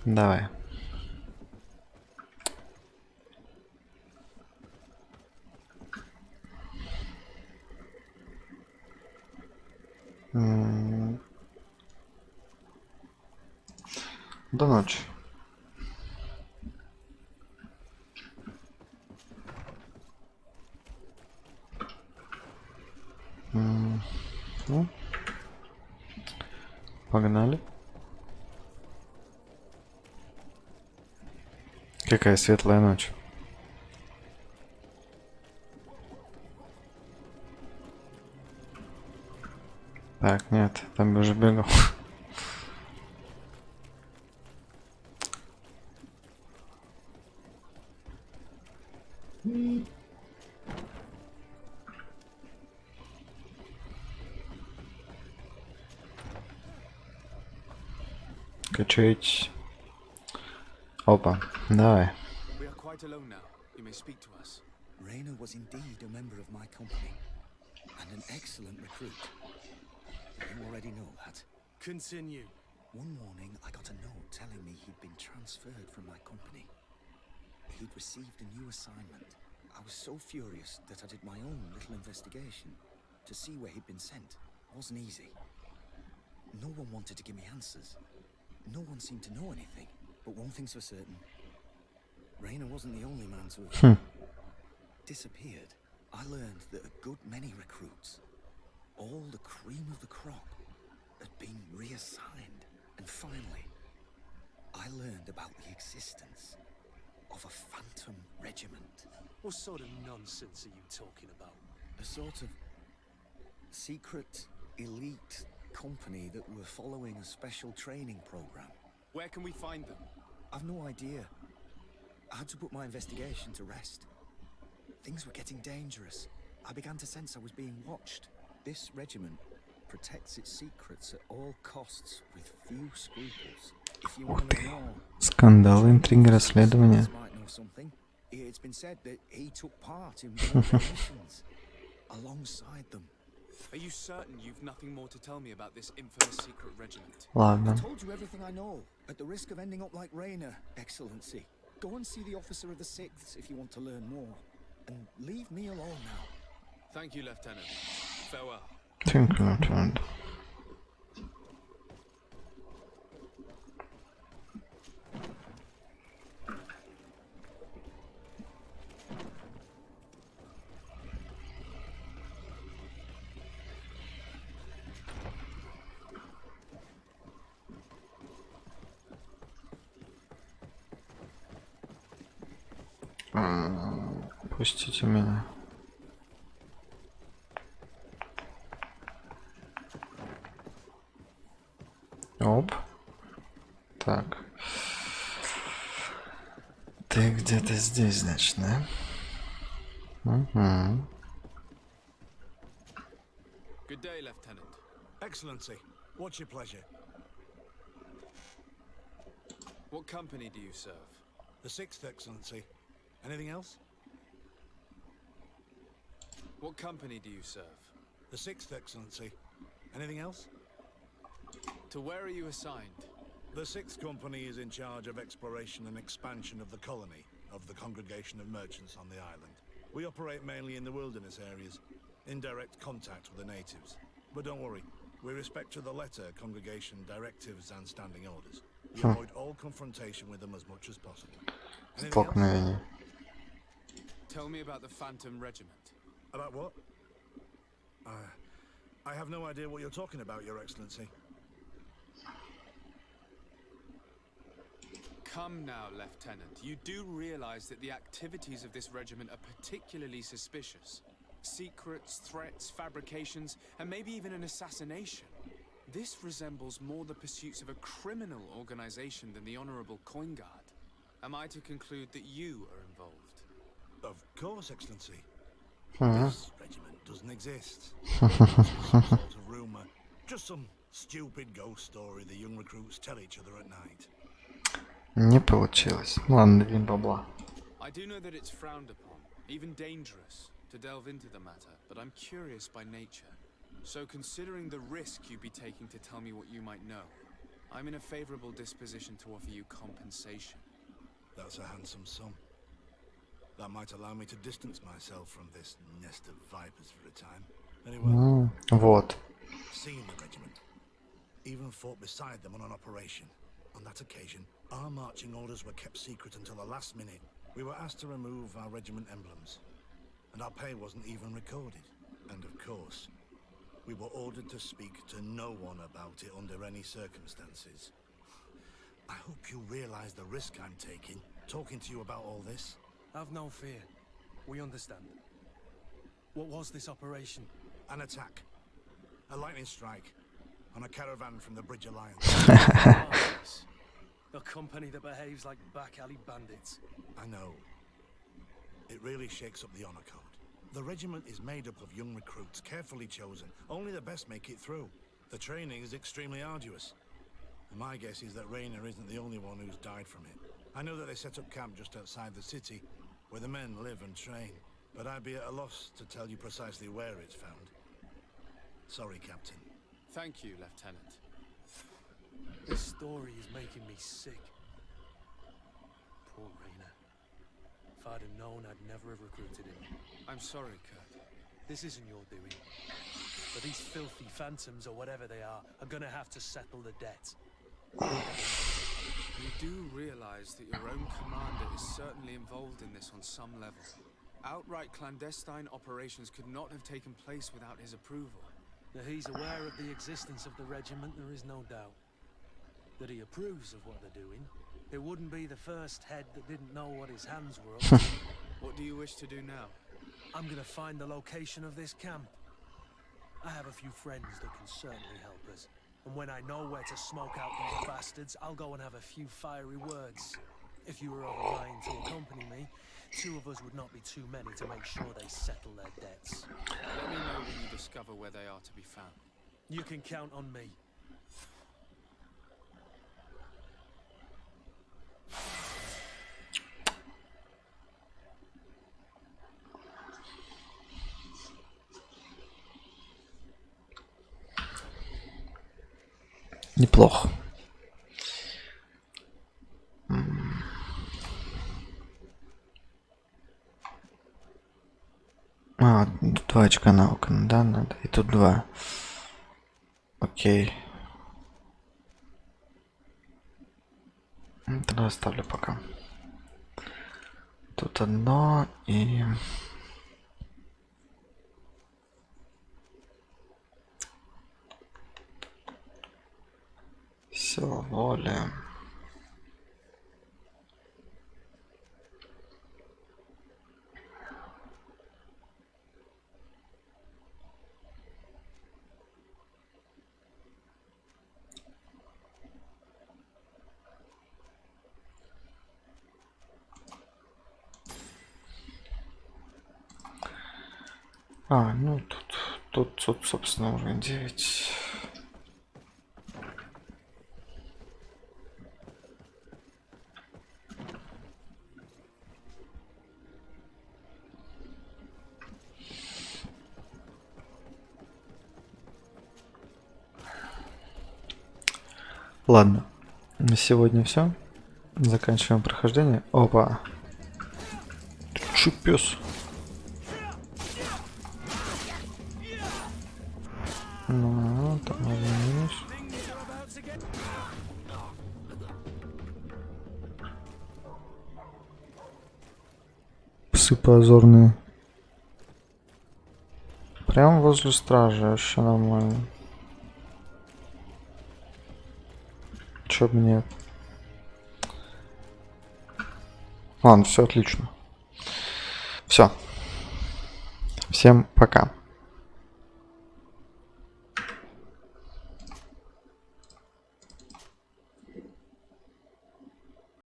Давай. До ночи. Ну, погнали. Какая светлая ночь. Так, нет, там уже бегал. Качать. Опа, давай. We are quite alone now. You may speak to us. Rainer was indeed a member of my company, and an excellent recruit. You already know that. Continue. One morning, I got a note telling me he'd been transferred from my company. He'd received a new assignment. I was so furious that I did my own little investigation to see where he'd been sent. It wasn't easy. No one wanted to give me answers. No one seemed to know anything. But one thing's for certain. Rainer wasn't the only man to have disappeared. I learned that a good many recruits, all the cream of the crop, had been reassigned. And finally, I learned about the existence of a phantom regiment. What sort of nonsense are you talking about? A sort of secret, elite company that were following a special training program. Where can we find them? I've no idea. I had to put my investigation to rest. Things were getting dangerous. I began to sense I was being watched. This regiment protects its secrets at all costs with few scruples. If you want to know more, Скандалы, интриги, расследования. it's been said that he took part in one of the missions alongside them. Are you certain you've nothing more to tell me about this infamous secret regiment? Ладно. I told you everything I know, at the risk of ending up like Rainer, Excellency. Go and see the officer of the 6th if you want to learn more. And leave me alone now. Thank you, Lieutenant. Farewell. Thank you, Lieutenant. Пустите меня. Оп. Так. Ты где-то здесь, значит, да? Угу. Good day, Lieutenant. Excellency, what's your pleasure? What company do you serve? The 6th, Excellency. Anything else? What company do you serve? The 6th, Excellency. Anything else? To where are you assigned? The 6th Company is in charge of exploration and expansion of the colony of the Congregation of Merchants on the island. We operate mainly in the wilderness areas, in direct contact with the natives. But don't worry, we respect to the letter Congregation directives and standing orders. We avoid all confrontation with them as much as possible. Anything else? Tell me about the Phantom Regiment. About what? I have no idea what you're talking about, Your Excellency. Come now, Lieutenant. You do realize that the activities of this regiment are particularly suspicious. Secrets, threats, fabrications, and maybe even an assassination. This resembles more the pursuits of a criminal organization than the Honorable Coin Guard. Am I to conclude that you are involved? Of course, Excellency. Ага. This regiment doesn't exist. It's some sort of rumor. Just some stupid ghost story the young recruits tell each other at night. Не получилось. Ладно, дадим бабла. I do know that it's frowned upon, even dangerous, to delve into the matter, but I'm curious by nature. So considering the risk you'd be taking to tell me what you might know, I'm in a favorable disposition to offer you compensation. That's a handsome sum. That might allow me to distance myself from this nest of vipers for a time. Anyway, Вот. seen the regiment. Even fought beside them on an operation. On that occasion, our marching orders were kept secret until the last minute. We were asked to remove our regiment emblems, and our pay wasn't even recorded. And of course, we were ordered to speak to no one about it under any circumstances. I hope you realize the risk I'm taking, talking to you about all this. Have no fear. We understand. What was this operation? An attack. A lightning strike on a caravan from the Bridge Alliance. Nice. A company that behaves like back alley bandits. I know. It really shakes up the honor code. The regiment is made up of young recruits, carefully chosen. Only the best make it through. The training is extremely arduous. And my guess is that Rainer isn't the only one who's died from it. I know that they set up camp just outside the city, where the men live and train. But I'd be at a loss to tell you precisely where it's found. Sorry, Captain. Thank you, Lieutenant. This story is making me sick. Poor Rainer. If I'd have known, I'd never have recruited him. I'm sorry, Kurt. This isn't your doing. But these filthy phantoms, or whatever they are gonna have to settle the debt. You do realize that your own commander is certainly involved in this on some level. Outright clandestine operations could not have taken place without his approval. That he's aware of the existence of the regiment, there is no doubt. That he approves of what they're doing. It wouldn't be the first head that didn't know what his hands were up to. What do you wish to do now? I'm gonna find the location of this camp. I have a few friends that can certainly help us. And when I know where to smoke out these bastards, I'll go and have a few fiery words. If you were of a mind to accompany me, 2 of us would not be too many to make sure they settle their debts. Let me know when you discover where they are to be found. You can count on me. Неплохо. А, 2 очка наука, да, надо. И тут 2. Окей. Тогда оставлю пока. Тут одно и... Все, воля. А, ну тут, собственно, уровень 9. Ладно, на сегодня все. Заканчиваем прохождение. Опа. Чё, пёс? Ну, там минус. Псы позорные. Прям возле стражи, вообще нормально. Чё бы нет. Ладно, все отлично. Все. Всем пока.